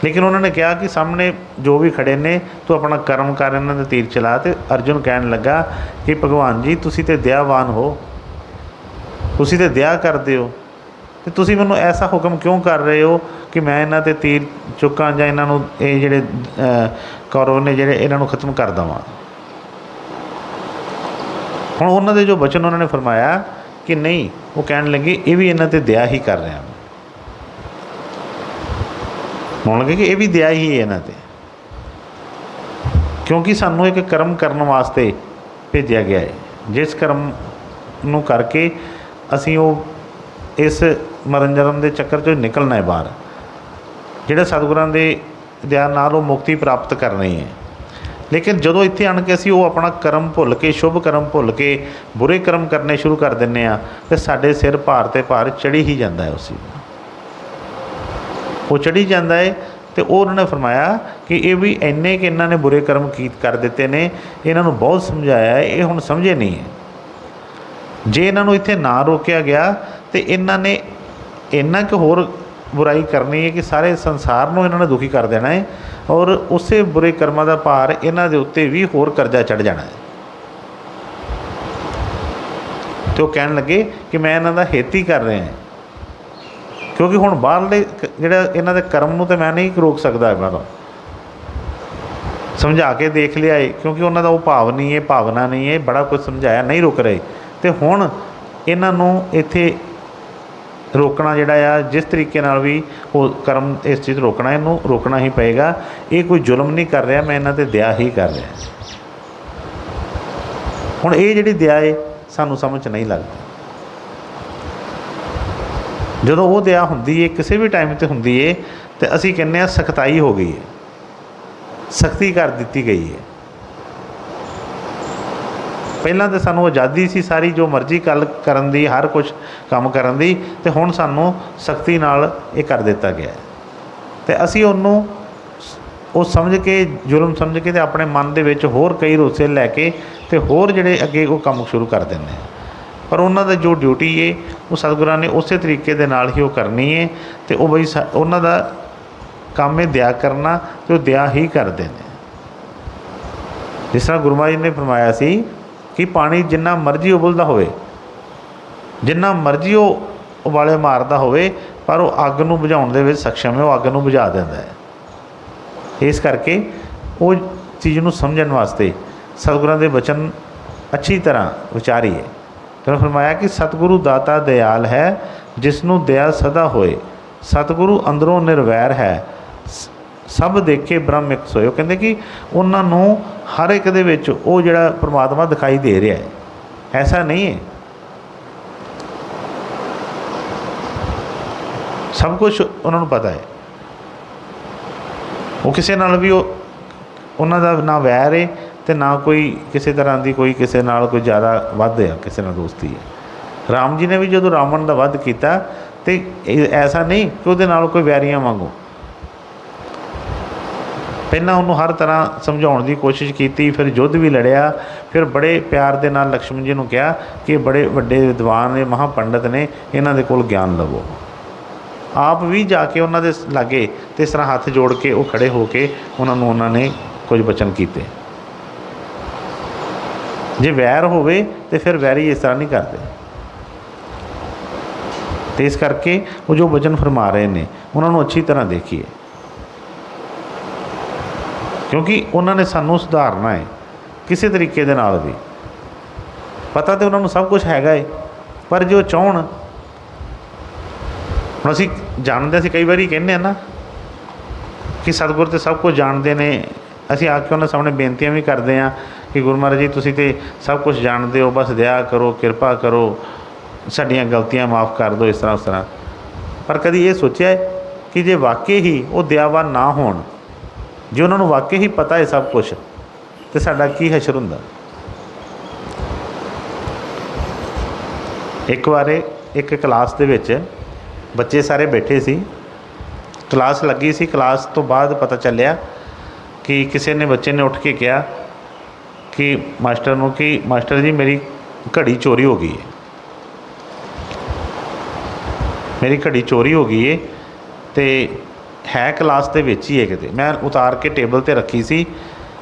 ਲੇਕਿਨ ਉਹਨਾਂ ਨੇ ਕਿਹਾ ਕਿ ਸਾਹਮਣੇ ਜੋ ਵੀ ਖੜੇ ਨੇ ਤੂੰ ਆਪਣਾ ਕਰਮ ਕਰ, ਇਹਨਾਂ ਦੇ ਤੀਰ ਚਲਾ। ਅਤੇ ਅਰਜੁਨ ਕਹਿਣ ਲੱਗਾ ਕਿ ਭਗਵਾਨ ਜੀ ਤੁਸੀਂ ਤਾਂ ਦਇਆਵਾਨ ਹੋ, ਤੁਸੀਂ ਤਾਂ ਦਇਆ ਕਰਦੇ ਹੋ, ਅਤੇ ਤੁਸੀਂ ਮੈਨੂੰ ਐਸਾ ਹੁਕਮ ਕਿਉਂ ਕਰ ਰਹੇ ਹੋ ਕਿ ਮੈਂ ਇਹਨਾਂ 'ਤੇ ਤੀਰ ਚੁੱਕਾਂ, ਜਾਂ ਇਹਨਾਂ ਨੂੰ ਇਹ ਜਿਹੜੇ ਕੌਰਵ ਨੇ ਜਿਹੜੇ ਇਹਨਾਂ ਨੂੰ ਖਤਮ ਕਰ ਦੇਵਾਂ। ਹੁਣ ਉਹਨਾਂ ਦੇ ਜੋ ਬਚਨ ਉਹਨਾਂ ਨੇ ਫਰਮਾਇਆ ਕਿ ਨਹੀਂ, ਉਹ ਕਹਿਣ ਲੱਗੇ ਇਹ ਵੀ ਇਹਨਾਂ 'ਤੇ ਦਇਆ ਹੀ ਕਰ ਰਿਹਾ, ਹੋਣ ਲੱਗੇ ਕਿ ਇਹ ਵੀ ਦਇਆ ਹੀ ਹੈ ਇਹਨਾਂ 'ਤੇ, ਕਿਉਂਕਿ ਸਾਨੂੰ ਇੱਕ ਕਰਮ ਕਰਨ ਵਾਸਤੇ ਭੇਜਿਆ ਗਿਆ ਹੈ, ਜਿਸ ਕਰਮ ਨੂੰ ਕਰਕੇ ਅਸੀਂ ਉਹ ਇਸ ਮਰਨ ਜਨਮ ਦੇ ਚੱਕਰ 'ਚੋਂ ਨਿਕਲਣਾ ਹੈ ਬਾਹਰ, ਜਿਹੜਾ ਸਤਿਗੁਰਾਂ ਦੇ ਦਇਆ ਨਾਲ ਉਹ ਮੁਕਤੀ ਪ੍ਰਾਪਤ ਕਰਨੀ ਹੈ। ਲੇਕਿਨ ਜਦੋਂ ਇੱਥੇ ਆਣ ਕੇ ਅਸੀਂ ਉਹ ਆਪਣਾ ਕਰਮ ਭੁੱਲ ਕੇ, ਸ਼ੁਭ ਕਰਮ ਭੁੱਲ ਕੇ ਬੁਰੇ ਕਰਮ ਕਰਨੇ ਸ਼ੁਰੂ ਕਰ ਦਿੰਦੇ ਹਾਂ, ਅਤੇ ਸਾਡੇ ਸਿਰ ਭਾਰ 'ਤੇ ਭਾਰ ਚੜ੍ਹੀ ਹੀ ਜਾਂਦਾ ਹੈ। ਉਹ ਚੜ੍ਹੀ ਜਾਂਦਾ ਹੈ। ਅਤੇ ਉਹ ਉਹਨਾਂ ਨੇ ਫਰਮਾਇਆ ਕਿ ਇਹ ਵੀ ਇੰਨੇ ਕਿ ਇਹਨਾਂ ਨੇ ਬੁਰੇ ਕਰਮ ਕਰ ਦਿੱਤੇ ਨੇ, ਇਹਨਾਂ ਨੂੰ ਬਹੁਤ ਸਮਝਾਇਆ, ਇਹ ਹੁਣ ਸਮਝੇ ਨਹੀਂ ਹੈ। ਜੇ ਇਹਨਾਂ ਨੂੰ ਇੱਥੇ ਨਾ ਰੋਕਿਆ ਗਿਆ ਤਾਂ ਇਹਨਾਂ ਨੇ ਇੰਨਾ ਕੁ ਹੋਰ ਬੁਰਾਈ ਕਰਨੀ ਹੈ ਕਿ ਸਾਰੇ ਸੰਸਾਰ ਨੂੰ ਇਹਨਾਂ ਨੇ ਦੁਖੀ ਕਰ ਦੇਣਾ ਹੈ, ਔਰ ਉਸੇ ਬੁਰੇ ਕਰਮਾਂ ਦਾ ਭਾਰ ਇਹਨਾਂ ਦੇ ਉੱਤੇ ਵੀ ਹੋਰ ਕਰਜ਼ਾ ਚੜ੍ਹ ਜਾਣਾ ਹੈ। ਅਤੇ ਉਹ ਕਹਿਣ ਲੱਗੇ ਕਿ ਮੈਂ ਇਹਨਾਂ ਦਾ ਹਿੱਤ ਹੀ ਕਰ ਰਿਹਾ, ਕਿਉਂਕਿ ਹੁਣ ਬਾਹਰਲੇ ਜਿਹੜਾ ਇਹਨਾਂ ਦੇ ਕਰਮ ਨੂੰ ਤਾਂ ਮੈਂ ਨਹੀਂ ਰੋਕ ਸਕਦਾ, ਇਹਨਾਂ ਦਾ ਸਮਝਾ ਕੇ ਦੇਖ ਲਿਆ ਹੈ, ਕਿਉਂਕਿ ਉਹਨਾਂ ਦਾ ਉਹ ਭਾਵ ਨਹੀਂ ਹੈ, ਭਾਵਨਾ ਨਹੀਂ ਹੈ, ਬੜਾ ਕੁਝ ਸਮਝਾਇਆ, ਨਹੀਂ ਰੁਕ ਰਹੇ। ਅਤੇ ਹੁਣ ਇਹਨਾਂ ਨੂੰ ਇੱਥੇ ਰੋਕਣਾ ਜਿਹੜਾ ਆ, ਜਿਸ ਤਰੀਕੇ ਨਾਲ ਵੀ ਉਹ ਕਰਮ ਇਸ ਚੀਜ਼ ਰੋਕਣਾ, ਇਹਨੂੰ ਰੋਕਣਾ ਹੀ ਪਏਗਾ। ਇਹ ਕੋਈ ਜ਼ੁਲਮ ਨਹੀਂ ਕਰ ਰਿਹਾ, ਮੈਂ ਇਹਨਾਂ 'ਤੇ ਦਇਆ ਹੀ ਕਰ ਰਿਹਾ। ਹੁਣ ਇਹ ਜਿਹੜੀ ਦਇਆ ਹੈ ਸਾਨੂੰ ਸਮਝ 'ਚ ਨਹੀਂ ਲੱਗਦੀ। ਜਦੋਂ ਉਹ ਦਇਆ ਹੁੰਦੀ ਹੈ, ਕਿਸੇ ਵੀ ਟਾਈਮ 'ਤੇ ਹੁੰਦੀ ਹੈ, ਅਤੇ ਅਸੀਂ ਕਹਿੰਦੇ ਹਾਂ ਸਖਤਾਈ ਹੋ ਗਈ ਹੈ, ਸਖਤੀ ਕਰ ਦਿੱਤੀ ਗਈ ਹੈ। ਪਹਿਲਾਂ ਤਾਂ ਸਾਨੂੰ ਆਜ਼ਾਦੀ ਸੀ ਸਾਰੀ, ਜੋ ਮਰਜ਼ੀ ਗੱਲ ਕਰਨ ਦੀ, ਹਰ ਕੁਛ ਕੰਮ ਕਰਨ ਦੀ, ਅਤੇ ਹੁਣ ਸਾਨੂੰ ਸਖਤੀ ਨਾਲ ਇਹ ਕਰ ਦਿੱਤਾ ਗਿਆ। ਅਤੇ ਅਸੀਂ ਉਹਨੂੰ ਉਹ ਸਮਝ ਕੇ ਜ਼ੁਲਮ ਸਮਝ ਕੇ ਤੇ ਆਪਣੇ ਮਨ ਦੇ ਵਿੱਚ ਹੋਰ ਕਈ ਰੋਸੇ ਲੈ ਕੇ ਤੇ ਹੋਰ ਜਿਹੜੇ ਅੱਗੇ ਉਹ ਕੰਮ ਸ਼ੁਰੂ ਕਰ ਦਿੰਦੇ ਆ। ਪਰ ਉਹਨਾਂ ਦਾ ਜੋ ਡਿਊਟੀ ਹੈ ਉਹ ਸਤਿਗੁਰਾਂ ਨੇ ਉਸੇ ਤਰੀਕੇ ਦੇ ਨਾਲ ਹੀ ਉਹ ਕਰਨੀ ਹੈ। ਤੇ ਉਹ ਬਈ ਉਹਨਾਂ ਦਾ ਕੰਮ ਹੈ ਦਇਆ ਕਰਨਾ, ਤੇ ਉਹ ਦਇਆ ਹੀ ਕਰਦੇ ਨੇ। ਜਿਸ ਤਰ੍ਹਾਂ ਗੁਰੂ ਮਹਾਰਾਜ ਨੇ ਫਰਮਾਇਆ ਸੀ ਕਿ ਪਾਣੀ ਜਿੰਨਾ ਮਰਜ਼ੀ ਉਬਲਦਾ ਹੋਵੇ, ਜਿੰਨਾ ਮਰਜ਼ੀ ਉਹ ਉਬਾਲੇ ਮਾਰਦਾ ਹੋਵੇ, ਪਰ ਉਹ ਅੱਗ ਨੂੰ ਬੁਝਾਉਣ ਦੇ ਵਿੱਚ ਸક્ષਮ ਹੈ, ਉਹ ਅੱਗ ਨੂੰ ਬੁਝਾ ਦਿੰਦਾ ਹੈ। ਇਸ ਕਰਕੇ ਉਹ ਚੀਜ਼ ਨੂੰ ਸਮਝਣ ਵਾਸਤੇ ਸਤਿਗੁਰਾਂ ਦੇ ਬਚਨ ਅੱਛੀ ਤਰ੍ਹਾਂ ਵਿਚਾਰੀਏ। ਤਾਂ ਫਰਮਾਇਆ ਕਿ ਸਤਿਗੁਰੂ ਦਾਤਾ ਦਿਆਲ ਹੈ, ਜਿਸ ਨੂੰ ਦਇਆ ਸਦਾ ਹੋਏ। ਸਤਿਗੁਰੂ ਅੰਦਰੋਂ ਨਿਰਵੈਰ ਹੈ, ਸਭ ਦੇਖੇ ਬ੍ਰਹਮ ਇੱਕ ਸੋਏ। ਉਹ ਕਹਿੰਦੇ ਕਿ ਉਹਨਾਂ ਨੂੰ ਹਰ ਇੱਕ ਦੇ ਵਿੱਚ ਉਹ ਜਿਹੜਾ ਪਰਮਾਤਮਾ ਦਿਖਾਈ ਦੇ ਰਿਹਾ ਹੈ, ਐਸਾ ਨਹੀਂ ਹੈ। ਸਭ ਕੁਛ ਉਹਨਾਂ ਨੂੰ ਪਤਾ ਹੈ। ਉਹ ਕਿਸੇ ਨਾਲ ਵੀ ਉਹਨਾਂ ਦਾ ਨਾ ਵੈਰ ਹੈ ਅਤੇ ਨਾ ਕੋਈ ਕਿਸੇ ਤਰ੍ਹਾਂ ਦੀ ਕੋਈ ਕਿਸੇ ਨਾਲ ਕੋਈ ਜ਼ਿਆਦਾ ਵੱਧ ਆ, ਕਿਸੇ ਨਾਲ ਦੋਸਤੀ ਹੈ। ਰਾਮ ਜੀ ਨੇ ਵੀ ਜਦੋਂ ਰਾਵਣ ਦਾ ਵੱਧ ਕੀਤਾ ਤਾਂ ਐਸਾ ਨਹੀਂ ਕਿ ਉਹਦੇ ਨਾਲ ਕੋਈ ਵੈਰੀਆਂ ਵਾਂਗੂ, ਪਹਿਲਾਂ ਉਹਨੂੰ ਹਰ ਤਰ੍ਹਾਂ ਸਮਝਾਉਣ ਦੀ ਕੋਸ਼ਿਸ਼ ਕੀਤੀ, ਫਿਰ ਯੁੱਧ ਵੀ ਲੜਿਆ। ਫਿਰ ਬੜੇ ਪਿਆਰ ਦੇ ਨਾਲ ਲਕਸ਼ਮਣ ਜੀ ਨੂੰ ਕਿਹਾ ਕਿ ਬੜੇ ਵੱਡੇ ਵਿਦਵਾਨ ਨੇ, ਮਹਾਂਪੰਡਤ ਨੇ, ਇਹਨਾਂ ਦੇ ਕੋਲ ਗਿਆਨ ਲਵੋ। ਆਪ ਵੀ ਜਾ ਕੇ ਉਹਨਾਂ ਦੇ ਲਾਗੇ ਅਤੇ ਇਸ ਤਰ੍ਹਾਂ ਹੱਥ ਜੋੜ ਕੇ ਉਹ ਖੜ੍ਹੇ ਹੋ ਕੇ ਉਹਨਾਂ ਨੇ ਕੁਝ ਬਚਨ ਕੀਤੇ। ਜੇ ਵੈਰ ਹੋਵੇ ਤਾਂ ਫਿਰ ਵੈਰੀ ਇਸ ਤਰ੍ਹਾਂ ਨਹੀਂ ਕਰਦੇ। ਅਤੇ ਇਸ ਕਰਕੇ ਉਹ ਜੋ ਬਚਨ ਫਰਮਾ ਰਹੇ ਨੇ ਉਹਨਾਂ ਨੂੰ ਅੱਛੀ ਤਰ੍ਹਾਂ ਦੇਖੀਏ, ਕਿਉਂਕਿ ਉਹਨਾਂ ਨੇ ਸਾਨੂੰ ਸੁਧਾਰਨਾ ਹੈ ਕਿਸੇ ਤਰੀਕੇ ਦੇ ਨਾਲ ਵੀ। ਪਤਾ ਤਾਂ ਉਹਨਾਂ ਨੂੰ ਸਭ ਕੁਛ ਹੈਗਾ ਹੈ, ਪਰ ਜੋ ਚਾਹੁਣ, ਹੁਣ ਅਸੀਂ ਜਾਣਦੇ, ਅਸੀਂ ਕਈ ਵਾਰੀ ਕਹਿੰਦੇ ਹਾਂ ਨਾ ਕਿ ਸਤਿਗੁਰ ਤਾਂ ਸਭ ਕੁਝ ਜਾਣਦੇ ਨੇ। ਅਸੀਂ ਆ ਕੇ ਉਹਨਾਂ ਸਾਹਮਣੇ ਬੇਨਤੀਆਂ ਵੀ ਕਰਦੇ ਹਾਂ ਕਿ ਗੁਰੂ ਮਹਾਰਾਜ ਜੀ ਤੁਸੀਂ ਤਾਂ ਸਭ ਕੁਝ ਜਾਣਦੇ ਹੋ, ਬਸ ਦਇਆ ਕਰੋ, ਕਿਰਪਾ ਕਰੋ, ਸਾਡੀਆਂ ਗਲਤੀਆਂ ਮਾफ़ ਕਰ ਦਿਓ, ਇਸ ਤਰ੍ਹਾਂ ਉਸ ਤਰ੍ਹਾਂ। ਪਰ ਕਦੀ ਇਹ ਸੋਚਿਆ ਕਿ ਜੇ ਵਾਕਈ ਹੀ ਉਹ ਦਇਆਵਾਨ ਨਾ ਹੋਣ, ਜੇ ਉਹਨਾਂ ਨੂੰ ਵਾਕਈ ਹੀ ਪਤਾ ਹੈ ਸਭ ਕੁਛ, ਤਾਂ ਸਾਡਾ ਕੀ ਹਸ਼ਰ ਹੁੰਦਾ। ਇੱਕ ਵਾਰ ਇੱਕ ਕਲਾਸ ਦੇ ਵਿੱਚ ਬੱਚੇ ਸਾਰੇ ਬੈਠੇ ਸੀ, ਕਲਾਸ ਲੱਗੀ ਸੀ। ਕਲਾਸ ਤੋਂ ਬਾਅਦ ਪਤਾ ਚੱਲਿਆ ਕਿ ਕਿਸੇ ਨੇ ਬੱਚੇ ਨੇ ਉੱਠ ਕੇ ਕਿਹਾ ਕਿ ਮਾਸਟਰ ਨੂੰ ਕਿ ਮਾਸਟਰ ਜੀ ਮੇਰੀ ਘੜੀ ਚੋਰੀ ਹੋ ਗਈ ਹੈ, ਮੇਰੀ ਘੜੀ ਚੋਰੀ ਹੋ ਗਈ ਹੈ। ਅਤੇ ਹੈ ਕਲਾਸ ਦੇ ਵਿੱਚ ਹੀ ਹੈ, ਕਿਤੇ ਮੈਂ ਉਤਾਰ ਕੇ ਟੇਬਲ 'ਤੇ ਰੱਖੀ ਸੀ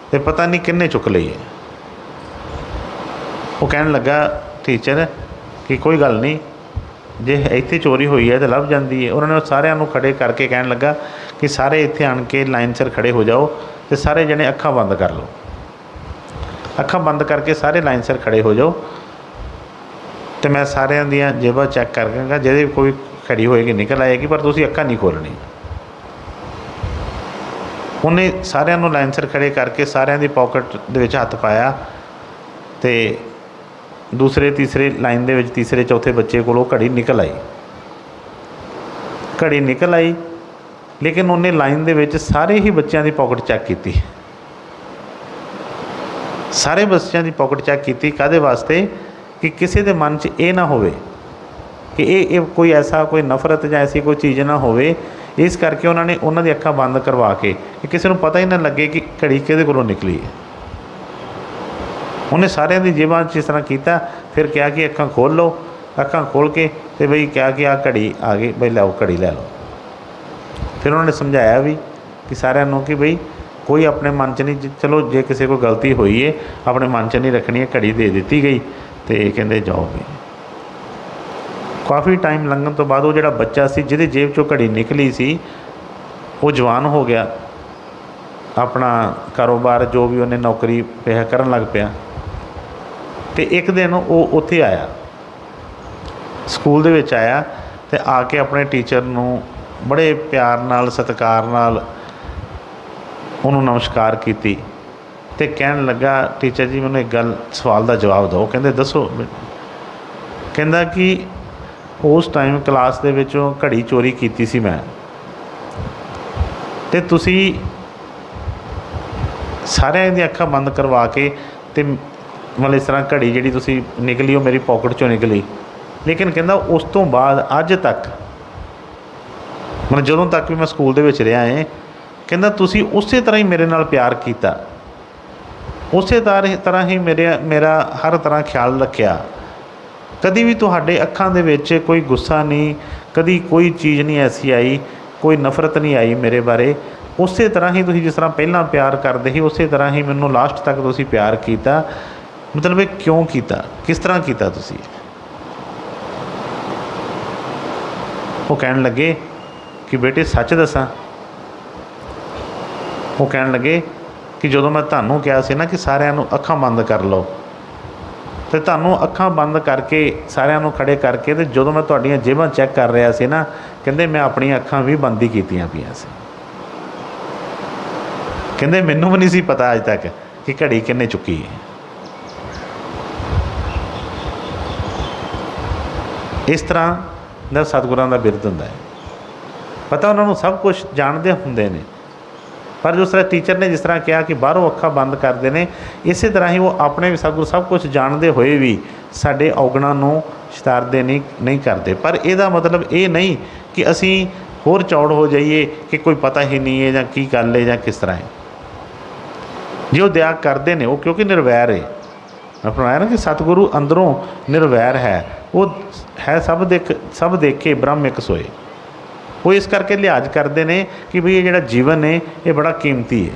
ਅਤੇ ਪਤਾ ਨਹੀਂ ਕਿਹਨੇ ਚੁੱਕ ਲਈ ਹੈ। ਉਹ ਕਹਿਣ ਲੱਗਾ ਟੀਚਰ ਕਿ ਕੋਈ ਗੱਲ ਨਹੀਂ, ਜੇ ਇੱਥੇ ਚੋਰੀ ਹੋਈ ਹੈ ਤਾਂ ਲੱਭ ਜਾਂਦੀ ਹੈ। ਉਹਨਾਂ ਨੇ ਸਾਰਿਆਂ ਨੂੰ ਖੜ੍ਹੇ ਕਰਕੇ ਕਹਿਣ ਲੱਗਾ ਕਿ ਸਾਰੇ ਇੱਥੇ ਆਣ ਕੇ ਲਾਈਨ ਸਿਰ ਖੜ੍ਹੇ ਹੋ ਜਾਓ ਅਤੇ ਸਾਰੇ ਜਣੇ ਅੱਖਾਂ ਬੰਦ ਕਰ ਲਓ। ਅੱਖਾਂ ਬੰਦ ਕਰਕੇ ਸਾਰੇ ਲਾਈਨ ਸਿਰ ਖੜ੍ਹੇ ਹੋ ਜਾਓ ਅਤੇ ਮੈਂ ਸਾਰਿਆਂ ਦੀਆਂ ਜੇਬਾਂ ਚੈੱਕ ਕਰਾਂਗਾ, ਜਿਹਦੇ ਕੋਈ ਖੜੀ ਹੋਏਗੀ ਨਿਕਲ ਆਏਗੀ, ਪਰ ਤੁਸੀਂ ਅੱਖਾਂ ਨਹੀਂ ਖੋਲ੍ਹਣੀ। ਉਹਨੇ ਸਾਰਿਆਂ ਨੂੰ ਲਾਈਨ ਸਿਰ ਖੜ੍ਹੇ ਕਰਕੇ ਸਾਰਿਆਂ ਦੀ ਪੋਕਟ ਦੇ ਵਿੱਚ ਹੱਥ ਪਾਇਆ ਅਤੇ ਦੂਸਰੇ ਤੀਸਰੇ ਲਾਈਨ ਦੇ ਵਿੱਚ ਤੀਸਰੇ ਚੌਥੇ ਬੱਚੇ ਕੋਲੋਂ ਘੜੀ ਨਿਕਲ ਆਈ। ਘੜੀ ਨਿਕਲ ਆਈ, ਲੇਕਿਨ ਉਹਨੇ ਲਾਈਨ ਦੇ ਵਿੱਚ ਸਾਰੇ ਹੀ ਬੱਚਿਆਂ ਦੀ ਪੋਕਟ ਚੈੱਕ ਕੀਤੀ। ਸਾਰੇ ਬੱਚਿਆਂ ਦੀ ਪੋਕਟ ਚੈੱਕ ਕੀਤੀ, ਕਾਹਦੇ ਵਾਸਤੇ? ਕਿ ਕਿਸੇ ਦੇ ਮਨ 'ਚ ਇਹ ਨਾ ਹੋਵੇ ਕਿ ਇਹ ਕੋਈ ਐਸਾ ਕੋਈ ਨਫ਼ਰਤ ਜਾਂ ਐਸੀ ਕੋਈ ਚੀਜ਼ ਨਾ ਹੋਵੇ। ਇਸ ਕਰਕੇ ਉਹਨਾਂ ਨੇ ਉਹਨਾਂ ਦੀ ਅੱਖਾਂ ਬੰਦ ਕਰਵਾ ਕੇ ਕਿ ਕਿਸੇ ਨੂੰ ਪਤਾ ਹੀ ਨਾ ਲੱਗੇ ਕਿ ਘੜੀ ਕਿਹਦੇ ਕੋਲੋਂ ਨਿਕਲੀ ਹੈ। ਉਹਨੇ ਸਾਰਿਆਂ ਦੀ ਜੇਬਾਂ 'ਚ ਇਸ ਤਰ੍ਹਾਂ ਕੀਤਾ, ਫਿਰ ਕਿਹਾ ਕਿ ਅੱਖਾਂ ਖੋਲ੍ਹ ਲਓ। ਅੱਖਾਂ ਖੋਲ੍ਹ ਕੇ ਅਤੇ ਬਈ ਕਿਹਾ ਕਿ ਆਹ ਘੜੀ ਆ ਗਈ, ਬਈ ਲਿਆਓ ਘੜੀ ਲੈ ਲਓ। ਫਿਰ ਉਹਨਾਂ ਨੇ ਸਮਝਾਇਆ ਵੀ ਕਿ ਸਾਰਿਆਂ ਨੂੰ ਕਿ ਬਈ ਕੋਈ ਆਪਣੇ ਮਨ 'ਚ ਨਹੀਂ, ਚਲੋ ਜੇ ਕਿਸੇ ਕੋਲ ਗਲਤੀ ਹੋਈ ਹੈ ਆਪਣੇ ਮਨ 'ਚ ਨਹੀਂ ਰੱਖਣੀ ਹੈ। ਘੜੀ ਦੇ ਦਿੱਤੀ ਗਈ ਅਤੇ ਕਹਿੰਦੇ ਜਾਓ ਵੀ। ਕਾਫੀ ਟਾਈਮ ਲੰਘਣ ਤੋਂ ਬਾਅਦ ਉਹ ਜਿਹੜਾ ਬੱਚਾ ਸੀ ਜਿਹਦੀ ਜੇਬ 'ਚੋਂ ਘੜੀ ਨਿਕਲੀ ਸੀ, ਉਹ ਜਵਾਨ ਹੋ ਗਿਆ, ਆਪਣਾ ਕਾਰੋਬਾਰ ਜੋ ਵੀ ਉਹਨੇ ਨੌਕਰੀ ਪਿਆ ਕਰਨ ਲੱਗ ਪਿਆ। ਅਤੇ ਇੱਕ ਦਿਨ ਉਹ ਉੱਥੇ ਆਇਆ, ਸਕੂਲ ਦੇ ਵਿੱਚ ਆਇਆ ਅਤੇ ਆ ਕੇ ਆਪਣੇ ਟੀਚਰ ਨੂੰ ਬੜੇ ਪਿਆਰ ਨਾਲ ਸਤਿਕਾਰ ਨਾਲ ਉਹਨੂੰ ਨਮਸਕਾਰ ਕੀਤੀ ਅਤੇ ਕਹਿਣ ਲੱਗਾ ਟੀਚਰ ਜੀ ਮੈਨੂੰ ਇੱਕ ਗੱਲ ਸਵਾਲ ਦਾ ਜਵਾਬ ਦਿਓ। ਕਹਿੰਦੇ ਦੱਸੋ। ਕਹਿੰਦਾ ਕਿ ਉਸ ਟਾਈਮ ਕਲਾਸ ਦੇ ਵਿੱਚੋਂ ਘੜੀ ਚੋਰੀ ਕੀਤੀ ਸੀ ਮੈਂ, ਅਤੇ ਤੁਸੀਂ ਸਾਰਿਆਂ ਦੀਆਂ ਅੱਖਾਂ ਬੰਦ ਕਰਵਾ ਕੇ ਅਤੇ ਮਤਲਬ ਇਸ ਤਰ੍ਹਾਂ ਘੜੀ ਜਿਹੜੀ ਤੁਸੀਂ ਨਿਕਲੀ ਉਹ ਮੇਰੀ ਪੋਕਟ 'ਚੋਂ ਨਿਕਲੀ। ਲੇਕਿਨ ਕਹਿੰਦਾ ਉਸ ਤੋਂ ਬਾਅਦ ਅੱਜ ਤੱਕ, ਮਤਲਬ ਜਦੋਂ ਤੱਕ ਵੀ ਮੈਂ ਸਕੂਲ ਦੇ ਵਿੱਚ ਰਿਹਾ ਹੈ, ਕਹਿੰਦਾ ਤੁਸੀਂ ਉਸੇ ਤਰ੍ਹਾਂ ਹੀ ਮੇਰੇ ਨਾਲ ਪਿਆਰ ਕੀਤਾ, ਉਸੇ ਤਰ੍ਹਾਂ ਹੀ ਮੇਰਾ ਹਰ ਤਰ੍ਹਾਂ ਖਿਆਲ ਰੱਖਿਆ। ਕਦੀ ਵੀ ਤੁਹਾਡੇ ਅੱਖਾਂ ਦੇ ਵਿੱਚ ਕੋਈ ਗੁੱਸਾ ਨਹੀਂ, ਕਦੀ ਕੋਈ ਚੀਜ਼ ਨਹੀਂ ਐਸੀ ਆਈ, ਕੋਈ ਨਫ਼ਰਤ ਨਹੀਂ ਆਈ ਮੇਰੇ ਬਾਰੇ। ਉਸੇ ਤਰ੍ਹਾਂ ਹੀ ਤੁਸੀਂ ਜਿਸ ਤਰ੍ਹਾਂ ਪਹਿਲਾਂ ਪਿਆਰ ਕਰਦੇ ਸੀ, ਉਸੇ ਤਰ੍ਹਾਂ ਹੀ ਮੈਨੂੰ ਲਾਸਟ ਤੱਕ ਤੁਸੀਂ ਪਿਆਰ ਕੀਤਾ। ਮਤਲਬ ਇਹ ਕਿਉਂ ਕੀਤਾ, ਕਿਸ ਤਰ੍ਹਾਂ ਕੀਤਾ ਤੁਸੀਂ? ਉਹ ਕਹਿਣ ਲੱਗੇ ਕਿ ਬੇਟੇ ਸੱਚ ਦੱਸਾਂ। ਉਹ ਕਹਿਣ ਲੱਗੇ ਕਿ ਜਦੋਂ ਮੈਂ ਤੁਹਾਨੂੰ ਕਿਹਾ ਸੀ ਨਾ ਕਿ ਸਾਰਿਆਂ ਨੂੰ ਅੱਖਾਂ ਬੰਦ ਕਰ ਲਓ, ਅਤੇ ਤੁਹਾਨੂੰ ਅੱਖਾਂ ਬੰਦ ਕਰਕੇ ਸਾਰਿਆਂ ਨੂੰ ਖੜੇ ਕਰਕੇ, ਅਤੇ ਜਦੋਂ ਮੈਂ ਤੁਹਾਡੀਆਂ ਜੇਬਾਂ ਚੈੱਕ ਕਰ ਰਿਹਾ ਸੀ ਨਾ, ਕਹਿੰਦੇ ਮੈਂ ਆਪਣੀਆਂ ਅੱਖਾਂ ਵੀ ਬੰਦ ਹੀ ਕੀਤੀਆਂ ਪਈਆਂ ਸੀ। ਕਹਿੰਦੇ ਮੈਨੂੰ ਵੀ ਨਹੀਂ ਸੀ ਪਤਾ ਅੱਜ ਤੱਕ ਕਿ ਘੜੀ ਕਿੰਨੇ ਚੁੱਕੀ ਹੈ। ਇਸ ਤਰ੍ਹਾਂ ਦਾ ਸਤਿਗੁਰਾਂ ਦਾ ਬਿਰਦ ਹੁੰਦਾ ਹੈ। ਪਤਾ ਉਹਨਾਂ ਨੂੰ ਸਭ ਕੁਛ ਜਾਣਦੇ ਹੁੰਦੇ ਨੇ, ਪਰ ਜਿਸ ਤਰ੍ਹਾਂ ਟੀਚਰ ਨੇ ਜਿਸ ਤਰ੍ਹਾਂ ਕਿਹਾ ਕਿ ਬਾਹਰੋਂ ਅੱਖਾਂ ਬੰਦ ਕਰਦੇ ਨੇ, ਇਸੇ ਤਰ੍ਹਾਂ ਹੀ ਉਹ ਆਪਣੇ ਵੀ ਸਤਿਗੁਰੂ ਸਭ ਕੁਛ ਜਾਣਦੇ ਹੋਏ ਵੀ ਸਾਡੇ ਔਗਣਾਂ ਨੂੰ ਛਿਤਾਰਦੇ ਨਹੀਂ ਕਰਦੇ। ਪਰ ਇਹਦਾ ਮਤਲਬ ਇਹ ਨਹੀਂ ਕਿ ਅਸੀਂ ਹੋਰ ਚੌੜ ਹੋ ਜਾਈਏ ਕਿ ਕੋਈ ਪਤਾ ਹੀ ਨਹੀਂ ਹੈ ਜਾਂ ਕੀ ਗੱਲ ਹੈ ਜਾਂ ਕਿਸ ਤਰ੍ਹਾਂ ਹੈ। ਜੇ ਉਹ ਦਇਆ ਕਰਦੇ ਨੇ, ਉਹ ਕਿਉਂਕਿ ਨਿਰਵੈਰ ਹੈ। ਮੈਂ ਫਰਮਾਇਆ ਨਾ ਕਿ ਸਤਿਗੁਰੂ ਅੰਦਰੋਂ ਨਿਰਵੈਰ ਹੈ, ਉਹ ਹੈ ਸਭ ਦੇਖੇ ਬ੍ਰਹਮ ਇੱਕ ਸੋਏ। ਉਹ ਇਸ ਕਰਕੇ ਲਿਹਾਜ਼ ਕਰਦੇ ਨੇ ਕਿ ਬਈ ਇਹ ਜਿਹੜਾ ਜੀਵਨ ਹੈ ਇਹ ਬੜਾ ਕੀਮਤੀ ਹੈ।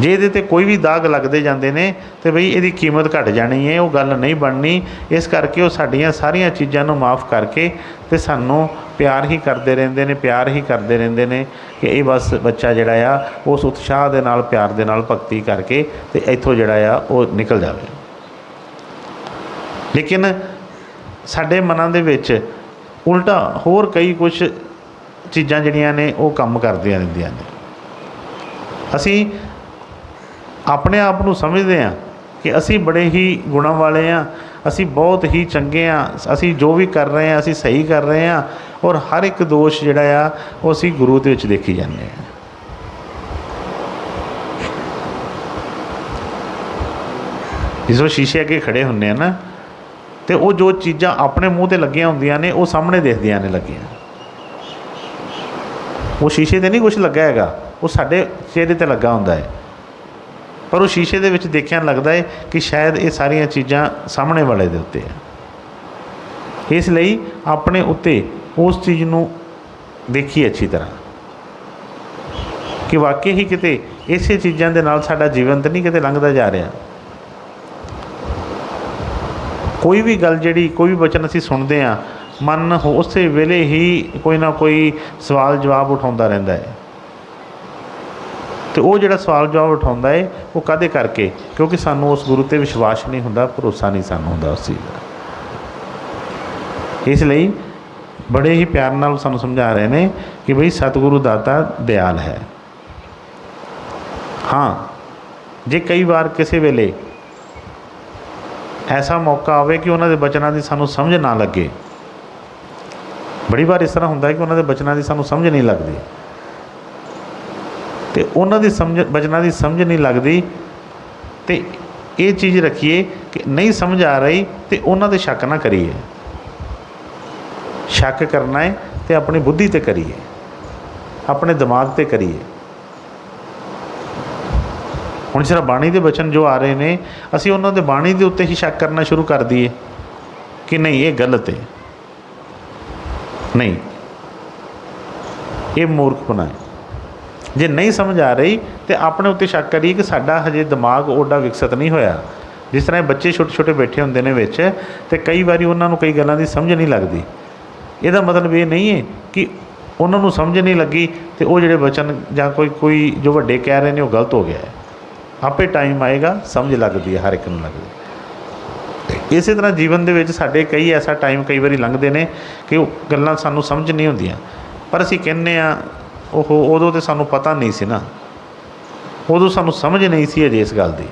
ਜੇ ਇਹਦੇ 'ਤੇ ਕੋਈ ਵੀ ਦਾਗ ਲੱਗਦੇ ਜਾਂਦੇ ਨੇ ਤਾਂ ਬਈ ਇਹਦੀ ਕੀਮਤ ਘਟ ਜਾਣੀ ਹੈ, ਉਹ ਗੱਲ ਨਹੀਂ ਬਣਨੀ। ਇਸ ਕਰਕੇ ਉਹ ਸਾਡੀਆਂ ਸਾਰੀਆਂ ਚੀਜ਼ਾਂ ਨੂੰ ਮਾफ़ ਕਰਕੇ ਅਤੇ ਸਾਨੂੰ ਪਿਆਰ ਹੀ ਕਰਦੇ ਰਹਿੰਦੇ ਨੇ, ਪਿਆਰ ਹੀ ਕਰਦੇ ਰਹਿੰਦੇ ਨੇ ਕਿ ਇਹ ਬਸ ਬੱਚਾ ਜਿਹੜਾ ਆ ਉਸ ਉਤਸ਼ਾਹ ਦੇ ਨਾਲ, ਪਿਆਰ ਦੇ ਨਾਲ ਭਗਤੀ ਕਰਕੇ ਅਤੇ ਇੱਥੋਂ ਜਿਹੜਾ ਆ ਉਹ ਨਿਕਲ ਜਾਵੇ। ਲੇਕਿਨ ਸਾਡੇ ਮਨਾਂ ਦੇ ਵਿੱਚ ਉਲਟਾ ਹੋਰ ਕਈ ਕੁਛ ਚੀਜ਼ਾਂ ਜਿਹੜੀਆਂ ਨੇ ਉਹ ਕੰਮ ਕਰਦੀਆਂ ਰਹਿੰਦੀਆਂ ਨੇ। ਅਸੀਂ ਆਪਣੇ ਆਪ ਨੂੰ ਸਮਝਦੇ ਹਾਂ ਕਿ ਅਸੀਂ ਬੜੇ ਹੀ ਗੁਣਾਂ ਵਾਲੇ ਹਾਂ, ਅਸੀਂ ਬਹੁਤ ਹੀ ਚੰਗੇ ਹਾਂ, ਅਸੀਂ ਜੋ ਵੀ ਕਰ ਰਹੇ ਹਾਂ ਅਸੀਂ ਸਹੀ ਕਰ ਰਹੇ ਹਾਂ, ਔਰ ਹਰ ਇੱਕ ਦੋਸ਼ ਜਿਹੜਾ ਆ ਉਹ ਅਸੀਂ ਗੁਰੂ ਦੇ ਵਿੱਚ ਦੇਖੀ ਜਾਂਦੇ ਹਾਂ। ਜਿਸ ਵੇਲੇ ਸ਼ੀਸ਼ੇ ਅੱਗੇ ਖੜੇ ਹੁੰਦੇ ਆ ਨਾ, ਅਤੇ ਉਹ ਜੋ ਚੀਜ਼ਾਂ ਆਪਣੇ ਮੂੰਹ 'ਤੇ ਲੱਗੀਆਂ ਹੁੰਦੀਆਂ ਨੇ ਉਹ ਸਾਹਮਣੇ ਦਿਖਦੀਆਂ ਨੇ ਲੱਗੀਆਂ। ਉਹ ਸ਼ੀਸ਼ੇ 'ਤੇ ਨਹੀਂ ਕੁਛ ਲੱਗਾ ਹੈਗਾ, ਉਹ ਸਾਡੇ ਚਿਹਰੇ 'ਤੇ ਲੱਗਾ ਹੁੰਦਾ ਹੈ, ਪਰ ਉਹ ਸ਼ੀਸ਼ੇ ਦੇ ਵਿੱਚ ਦੇਖਿਆ ਲੱਗਦਾ ਹੈ ਕਿ ਸ਼ਾਇਦ ਇਹ ਸਾਰੀਆਂ ਚੀਜ਼ਾਂ ਸਾਹਮਣੇ ਵਾਲੇ ਦੇ ਉੱਤੇ ਹੈ। ਇਸ ਲਈ ਆਪਣੇ ਉੱਤੇ ਉਸ ਚੀਜ਼ ਨੂੰ ਦੇਖੀਏ ਅੱਛੀ ਤਰ੍ਹਾਂ ਕਿ ਵਾਕਈ ਹੀ ਕਿਤੇ ਇਸੇ ਚੀਜ਼ਾਂ ਦੇ ਨਾਲ ਸਾਡਾ ਜੀਵਨ ਤਾਂ ਨਹੀਂ ਕਿਤੇ ਲੰਘਦਾ ਜਾ ਰਿਹਾ। ਕੋਈ ਵੀ ਗੱਲ ਜਿਹੜੀ, ਕੋਈ ਵੀ ਵਚਨ ਅਸੀਂ ਸੁਣਦੇ ਹਾਂ, ਮਨ ਉਸੇ ਵੇਲੇ ਹੀ ਕੋਈ ਨਾ ਕੋਈ ਸਵਾਲ ਜਵਾਬ ਉਠਾਉਂਦਾ ਰਹਿੰਦਾ ਹੈ। ਅਤੇ ਉਹ ਜਿਹੜਾ ਸਵਾਲ ਜਵਾਬ ਉਠਾਉਂਦਾ ਹੈ ਉਹ ਕਾਹਦੇ ਕਰਕੇ? ਕਿਉਂਕਿ ਸਾਨੂੰ ਉਸ ਗੁਰੂ 'ਤੇ ਵਿਸ਼ਵਾਸ ਨਹੀਂ ਹੁੰਦਾ, ਭਰੋਸਾ ਨਹੀਂ ਸਾਨੂੰ ਹੁੰਦਾ ਉਸ ਚੀਜ਼ ਦਾ। ਇਸ ਲਈ ਬੜੇ ਹੀ ਪਿਆਰ ਨਾਲ ਸਾਨੂੰ ਸਮਝਾ ਰਹੇ ਨੇ ਕਿ ਬਈ ਸਤਿਗੁਰੂ ਦਾਤਾ ਦਿਆਲ ਹੈ। ਹਾਂ, ਜੇ ਕਈ ਵਾਰ ਕਿਸੇ ਵੇਲੇ ਐਸਾ ਮੌਕਾ ਆਵੇ ਕਿ ਉਹਨਾਂ ਦੇ ਬਚਨਾਂ ਦੀ ਸਾਨੂੰ ਸਮਝ ਨਾ ਲੱਗੇ, ਬੜੀ ਵਾਰ ਇਸ ਤਰ੍ਹਾਂ ਹੁੰਦਾ ਹੈ ਕਿ ਉਹਨਾਂ ਦੇ ਬਚਨਾਂ ਦੀ ਸਾਨੂੰ ਸਮਝ ਨਹੀਂ ਲੱਗਦੀ, ਅਤੇ ਉਹਨਾਂ ਦੀ ਬਚਨਾਂ ਦੀ ਸਮਝ ਨਹੀਂ ਲੱਗਦੀ, ਅਤੇ ਇਹ ਚੀਜ਼ ਰੱਖੀਏ ਕਿ ਨਹੀਂ ਸਮਝ ਆ ਰਹੀ ਅਤੇ ਉਹਨਾਂ 'ਤੇ ਸ਼ੱਕ ਨਾ ਕਰੀਏ। ਸ਼ੱਕ ਕਰਨਾ ਹੈ ਅਤੇ ਆਪਣੀ ਬੁੱਧੀ 'ਤੇ ਕਰੀਏ, ਆਪਣੇ ਦਿਮਾਗ 'ਤੇ ਕਰੀਏ। ਹੁਣ ਸਿਰਫ ਬਾਣੀ ਦੇ ਬਚਨ ਜੋ ਆ ਰਹੇ ਨੇ, ਅਸੀਂ ਉਹਨਾਂ ਦੇ ਬਾਣੀ ਦੇ ਉੱਤੇ ਹੀ ਸ਼ੱਕ ਕਰਨਾ ਸ਼ੁਰੂ ਕਰ ਦਈਏ ਕਿ ਨਹੀਂ ਇਹ ਗਲਤ ਹੈ, ਨਹੀਂ ਇਹ ਮੂਰਖਪਣਾ ਹੈ। ਜੇ ਨਹੀਂ ਸਮਝ ਆ ਰਹੀ ਤਾਂ ਆਪਣੇ ਉੱਤੇ ਸ਼ੱਕ ਕਰੀਏ ਕਿ ਸਾਡਾ ਹਜੇ ਦਿਮਾਗ ਓਡਾ ਵਿਕਸਿਤ ਨਹੀਂ ਹੋਇਆ। ਜਿਸ ਤਰ੍ਹਾਂ ਇਹ ਬੱਚੇ ਛੋਟੇ ਛੋਟੇ ਬੈਠੇ ਹੁੰਦੇ ਨੇ ਵਿੱਚ, ਅਤੇ ਕਈ ਵਾਰੀ ਉਹਨਾਂ ਨੂੰ ਕਈ ਗੱਲਾਂ ਦੀ ਸਮਝ ਨਹੀਂ ਲੱਗਦੀ। ਇਹਦਾ ਮਤਲਬ ਇਹ ਨਹੀਂ ਹੈ ਕਿ ਉਹਨਾਂ ਨੂੰ ਸਮਝ ਨਹੀਂ ਲੱਗੀ ਅਤੇ ਉਹ ਜਿਹੜੇ ਵਚਨ ਜਾਂ ਕੋਈ ਜੋ ਵੱਡੇ ਕਹਿ ਰਹੇ ਨੇ ਉਹ ਗਲਤ ਹੋ ਗਿਆ ਹੈ। ਆਪੇ ਟਾਈਮ ਆਏਗਾ, ਸਮਝ ਲੱਗਦੀ ਹੈ, ਹਰ ਇੱਕ ਨੂੰ ਲੱਗਦੀ। ਇਸੇ ਤਰ੍ਹਾਂ ਜੀਵਨ ਦੇ ਵਿੱਚ ਸਾਡੇ ਕਈ ਐਸਾ ਟਾਈਮ ਕਈ ਵਾਰੀ ਲੰਘਦੇ ਨੇ ਕਿ ਉਹ ਗੱਲਾਂ ਸਾਨੂੰ ਸਮਝ ਨਹੀਂ ਹੁੰਦੀਆਂ, ਪਰ ਅਸੀਂ ਕਹਿੰਦੇ ਹਾਂ ਉਦੋਂ ਤਾਂ ਸਾਨੂੰ ਪਤਾ ਨਹੀਂ ਸੀ ਨਾ, ਉਦੋਂ ਸਾਨੂੰ ਸਮਝ ਨਹੀਂ ਸੀ ਅਜੇ ਇਸ ਗੱਲ ਦੀ।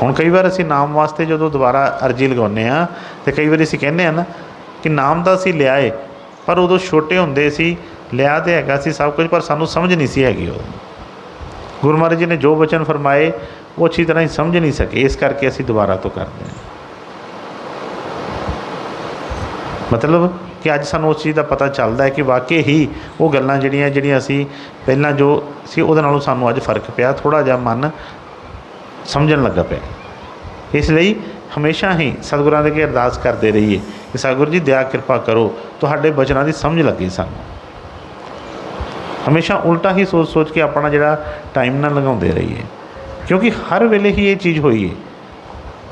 ਹੁਣ ਕਈ ਵਾਰ ਅਸੀਂ ਨਾਮ ਵਾਸਤੇ ਜਦੋਂ ਦੁਬਾਰਾ ਅਰਜ਼ੀ ਲਗਾਉਂਦੇ ਹਾਂ ਅਤੇ ਕਈ ਵਾਰੀ ਅਸੀਂ ਕਹਿੰਦੇ ਹਾਂ ਨਾ ਕਿ ਨਾਮ ਤਾਂ ਅਸੀਂ ਲਿਆ ਏ, ਪਰ ਉਦੋਂ ਛੋਟੇ ਹੁੰਦੇ ਸੀ, ਲਿਆ ਤਾਂ ਹੈਗਾ ਸੀ ਸਭ ਕੁਝ, ਪਰ ਸਾਨੂੰ ਸਮਝ ਨਹੀਂ ਸੀ ਹੈਗੀ। ਉਹ ਗੁਰੂ ਮਹਾਰਾਜ ਜੀ ਨੇ ਜੋ ਬਚਨ ਫਰਮਾਏ ਉਹ ਅੱਛੀ ਤਰ੍ਹਾਂ ਹੀ ਸਮਝ ਨਹੀਂ ਸਕੇ, ਇਸ ਕਰਕੇ ਅਸੀਂ ਦੁਬਾਰਾ ਤੋਂ ਕਰਦੇ ਹਾਂ। ਮਤਲਬ कि अज सानूं उस चीज़ का पता चलता है कि वाकई ही वो गल्लां ਜਿਹੜੀਆਂ ਅਸੀਂ ਪਹਿਲਾਂ जो सी ਉਹਦੇ ਨਾਲੋਂ ਸਾਨੂੰ ਅੱਜ फर्क ਪਿਆ, थोड़ा ਜਿਹਾ मन समझण ਲੱਗਾ ਪਿਆ। ਇਸ ਲਈ हमेशा ही सतगुਰਾਂ ਦੇ ਅੱਗੇ अरदास करते रहिए कि सतगुर जी दया कृपा करो, ਤੁਹਾਡੇ बचनों की समझ लगे सानूं। हमेशा उल्टा ही सोच सोच के अपना जिहड़ा टाइम ना लगाते रहिए, क्योंकि हर वेले ही ये चीज़ हुई है।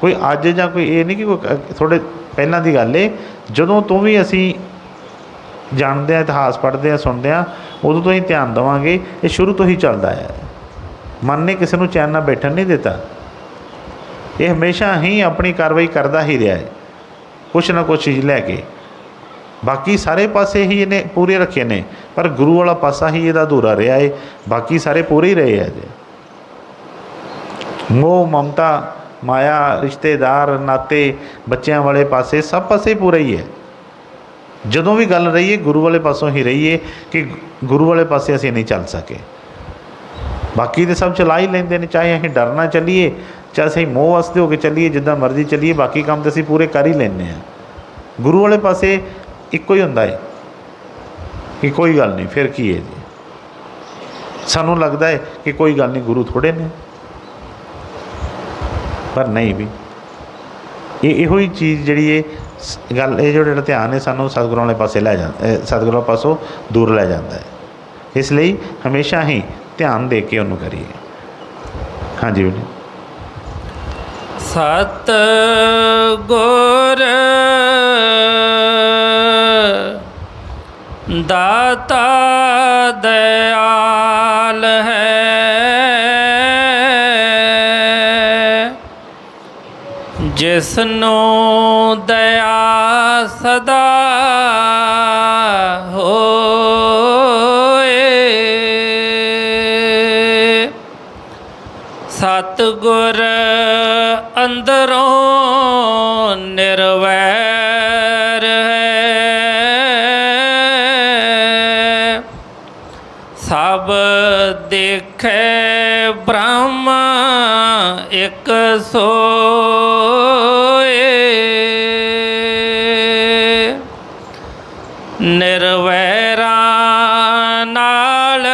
कोई अज जां कोई ये नहीं कि कोई थोड़े पहलां दी गल है, जदों तो भी असी जानते हैं, इतिहास पढ़ते हैं, सुनते हैं, उदों तो ही ध्यान देवांगे। ये शुरू तो ही चलता है। मन ने किसी को चैन नाल बैठन नहीं देता। ये हमेशा ही अपनी कार्रवाई करता ही रहा है, कुछ ना कुछ चीज़ लैके। बाकी सारे पासे ही इन्हें पूरे रखे ने, पर गुरु वाला पासा ही इहदा अधूरा रहा है। बाकी सारे पूरे ही रहे हैं। मोह ममता माया रिश्तेदार नाते बच्चों वाले पासे सब पासे पूरा ही है। जदों भी गल रही है गुरु वाले पासों ही रही है कि गुरु वाले पासे असीं नहीं चल सके। बाकी तो सब चला ही लेंदे ने, चाहे असीं डर ना चलीए, चाहे असीं मोह वास्ते हो के चलीए, जिद्दां मर्जी चलीए, बाकी काम तो असीं पूरे कर ही लैंदे हैं। गुरु वाले पासे इक्को ही हुंदा है कि कोई गल नहीं, फिर की है जी। सानूं लगदा है कि कोई गल नहीं, गुरु थोड़े ने, पर नहीं भी। इहो ही चीज़ जिहड़ी है गल, ये जो ध्यान है सानूं सतगुरां वाले पासे लै जांदा, सतगुरां पासों दूर लै जांदा है। इसलिए हमेशा ही ध्यान दे के उन्होंने करिए। हाँ जी बेटे। सत गुर दाता दयाल है, जिसनो दया सदा सतगुर अंदरों निर्वैर है, सब देखे ब्रह्म एक सोए, निर्वैरा नाल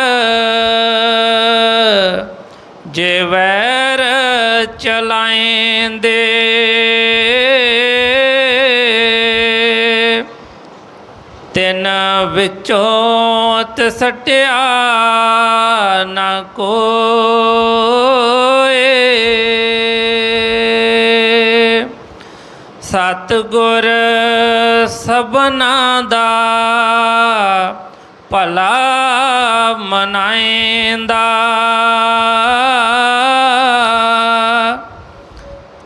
जे वैर चलाएंदे, तिन विचों तिसटिया न कोए। सतगुर सबना दा भला मनाएंदा,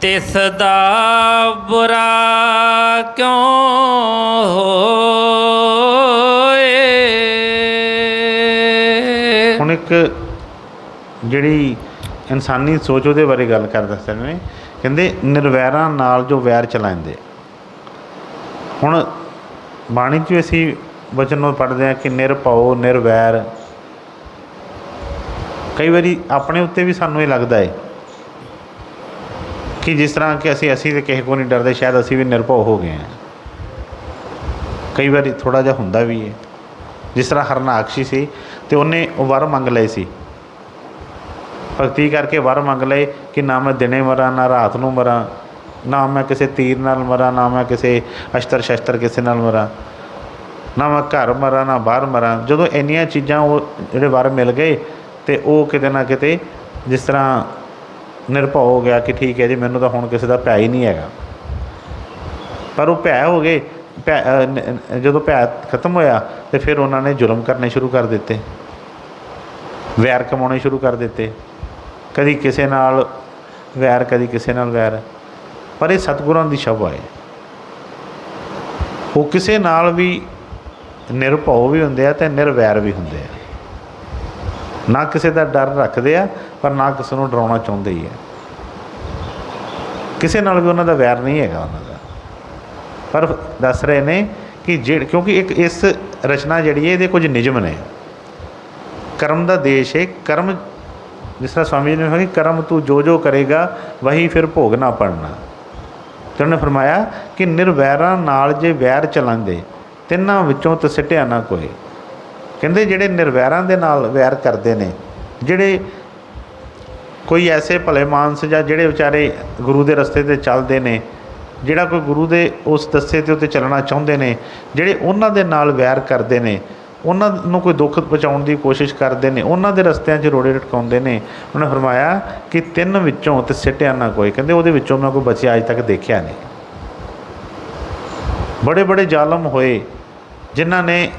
तिसदा बुरा क्यों होए। हुण एक जिहड़ी इंसानी सोच उहदे बारे गल कर दसदे ने, कहंदे निर्वैरां नाल जो वैर चलाइंदे। हुण बाणी 'ਚ असीं वचन पढ़ते हैं कि निरभओ निर्वैर। कई बारी अपने उत्ते भी सानूं ये लगता है कि जिस तरह कि असी तो किसी को नहीं डरते, शायद असी भी निर्भव हो गए हैं। कई बार थोड़ा जिहा हुंदा भी है। जिस तरह हरनाकशी सी तो उन्हें वर मंग लए सी, भगती करके वर मंग लए कि ना मैं दिने मरा ना रात नूं मरा, ना मैं किसी तीर नाल मरा, ना मैं किसी अस्तर शस्त्र किसी नाल मरा, ना मैं घर मरा ना बाहर मरा। जदों इन्नियां चीज़ां वो जिहड़े वर मिल गए तो वो किते ना किते जिस तरह निर्भव हो गया कि ठीक है जी, मैनूं तो हुण किसी का भै ही नहीं हैगा। पर वो भै हो गए, जदों भै खत्म होया तो फिर उन्होंने जुल्म करने शुरू कर दिते, वैर कमाने शुरू कर दिते, कदी किसी नाल वैर कदी किसी नाल वैर। पर ये सतगुरां दी शबा है, वो किसी नाल भी निर्भव भी हुंदे आ ते निर्वैर भी हुंदे आ। ना किसी का डर रखते हैं पर ना किसी को डराउना चाहते ही है। किसी नाल भी उन्हों का वैर नहीं है उन्हों का। पर दस रहे ने कि क्योंकि एक इस रचना जी ये कुछ नियम ने, कर्म का देश है। कर्म जिस तरह स्वामी जी ने कहा कि कर्म तू जो जो करेगा वही फिर भोगना पड़ना। तो उन्होंने फरमाया कि निर्वैरां नाल जे वैर चलांदे ਤਿੰਨਾਂ ਵਿੱਚੋਂ ਤੇ ਸਿੱਟਿਆ ਨਾ ਕੋਈ। ਕਹਿੰਦੇ ਜਿਹੜੇ ਨਿਰਵੈਰਾਂ ਦੇ ਨਾਲ ਵੈਰ ਕਰਦੇ ਨੇ, ਜਿਹੜੇ ਕੋਈ ਐਸੇ ਭਲੇ ਮਾਨਸ ਜਾਂ ਜਿਹੜੇ ਵਿਚਾਰੇ ਗੁਰੂ ਦੇ ਰਸਤੇ 'ਤੇ ਚੱਲਦੇ ਨੇ, ਜਿਹੜਾ ਕੋਈ ਗੁਰੂ ਦੇ ਉਸ ਰਸਤੇ ਦੇ ਉੱਤੇ ਚੱਲਣਾ ਚਾਹੁੰਦੇ ਨੇ, ਜਿਹੜੇ ਉਹਨਾਂ ਦੇ ਨਾਲ ਵੈਰ ਕਰਦੇ ਨੇ, ਉਹਨਾਂ ਨੂੰ ਕੋਈ ਦੁੱਖ ਪਹੁੰਚਾਉਣ ਦੀ ਕੋਸ਼ਿਸ਼ ਕਰਦੇ ਨੇ, ਉਹਨਾਂ ਦੇ ਰਸਤਿਆਂ 'ਚ ਰੋੜੇ ਰਟਕਾਉਂਦੇ ਨੇ, ਉਹਨੇ ਫਰਮਾਇਆ ਕਿ ਤਿੰਨ ਵਿੱਚੋਂ ਤੇ ਸਿੱਟਿਆ ਨਾ ਕੋਈ। ਕਹਿੰਦੇ ਉਹਦੇ ਵਿੱਚੋਂ ਮੈਂ ਕੋਈ ਬਚਿਆ ਅੱਜ ਤੱਕ ਦੇਖਿਆ ਨਹੀਂ। ਬੜੇ ਬੜੇ ਜ਼ਾਲਮ ਹੋਏ ਜਿਨ੍ਹਾਂ ਨੇ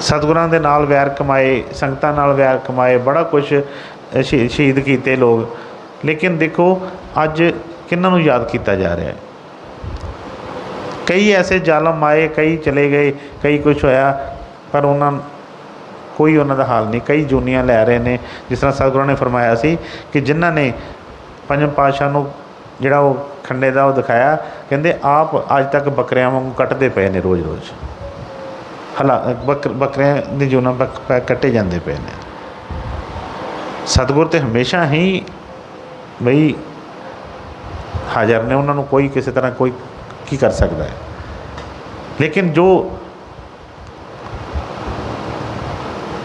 ਸਤਿਗੁਰਾਂ ਦੇ ਨਾਲ ਵੈਰ ਕਮਾਏ, ਸੰਗਤਾਂ ਨਾਲ ਵੈਰ ਕਮਾਏ, ਬੜਾ ਕੁਛ ਸ਼ਹੀਦ ਕੀਤੇ ਲੋਕ। ਲੇਕਿਨ ਦੇਖੋ ਅੱਜ ਕਿਹਨਾਂ ਨੂੰ ਯਾਦ ਕੀਤਾ ਜਾ ਰਿਹਾ ਹੈ। ਕਈ ਐਸੇ ਜ਼ਾਲਮ ਆਏ, ਕਈ ਚਲੇ ਗਏ, ਕਈ ਕੁਛ ਹੋਇਆ, ਪਰ ਕੋਈ ਉਹਨਾਂ ਦਾ ਹਾਲ ਨਹੀਂ। ਕਈ ਜੂਨੀਆਂ ਲੈ ਰਹੇ ਨੇ। ਜਿਸ ਤਰ੍ਹਾਂ ਸਤਿਗੁਰਾਂ ਨੇ ਫਰਮਾਇਆ ਸੀ ਕਿ ਜਿਨ੍ਹਾਂ ਨੇ ਪੰਜਮ ਪਾਤਸ਼ਾਹ ਨੂੰ ਜਿਹੜਾ ਉਹ ਖੰਡੇ ਦਾ ਉਹ ਦਿਖਾਇਆ, ਕਹਿੰਦੇ ਆਪ ਅੱਜ ਤੱਕ ਬੱਕਰਿਆਂ ਵਾਂਗੂ ਕੱਟਦੇ ਪਏ ਨੇ, ਰੋਜ਼ ਰੋਜ਼ ਬੱਕਰਿਆਂ ਦੇ ਜੂਨਾਂ ਕੱਟੇ ਜਾਂਦੇ ਪਏ ਨੇ। ਸਤਿਗੁਰ ਤਾਂ ਹਮੇਸ਼ਾ ਹੀ ਬਈ ਹਾਜ਼ਰ ਨੇ, ਉਹਨਾਂ ਨੂੰ ਕੋਈ ਕਿਸੇ ਤਰ੍ਹਾਂ ਕੋਈ ਕੀ ਕਰ ਸਕਦਾ ਹੈ। ਲੇਕਿਨ ਜੋ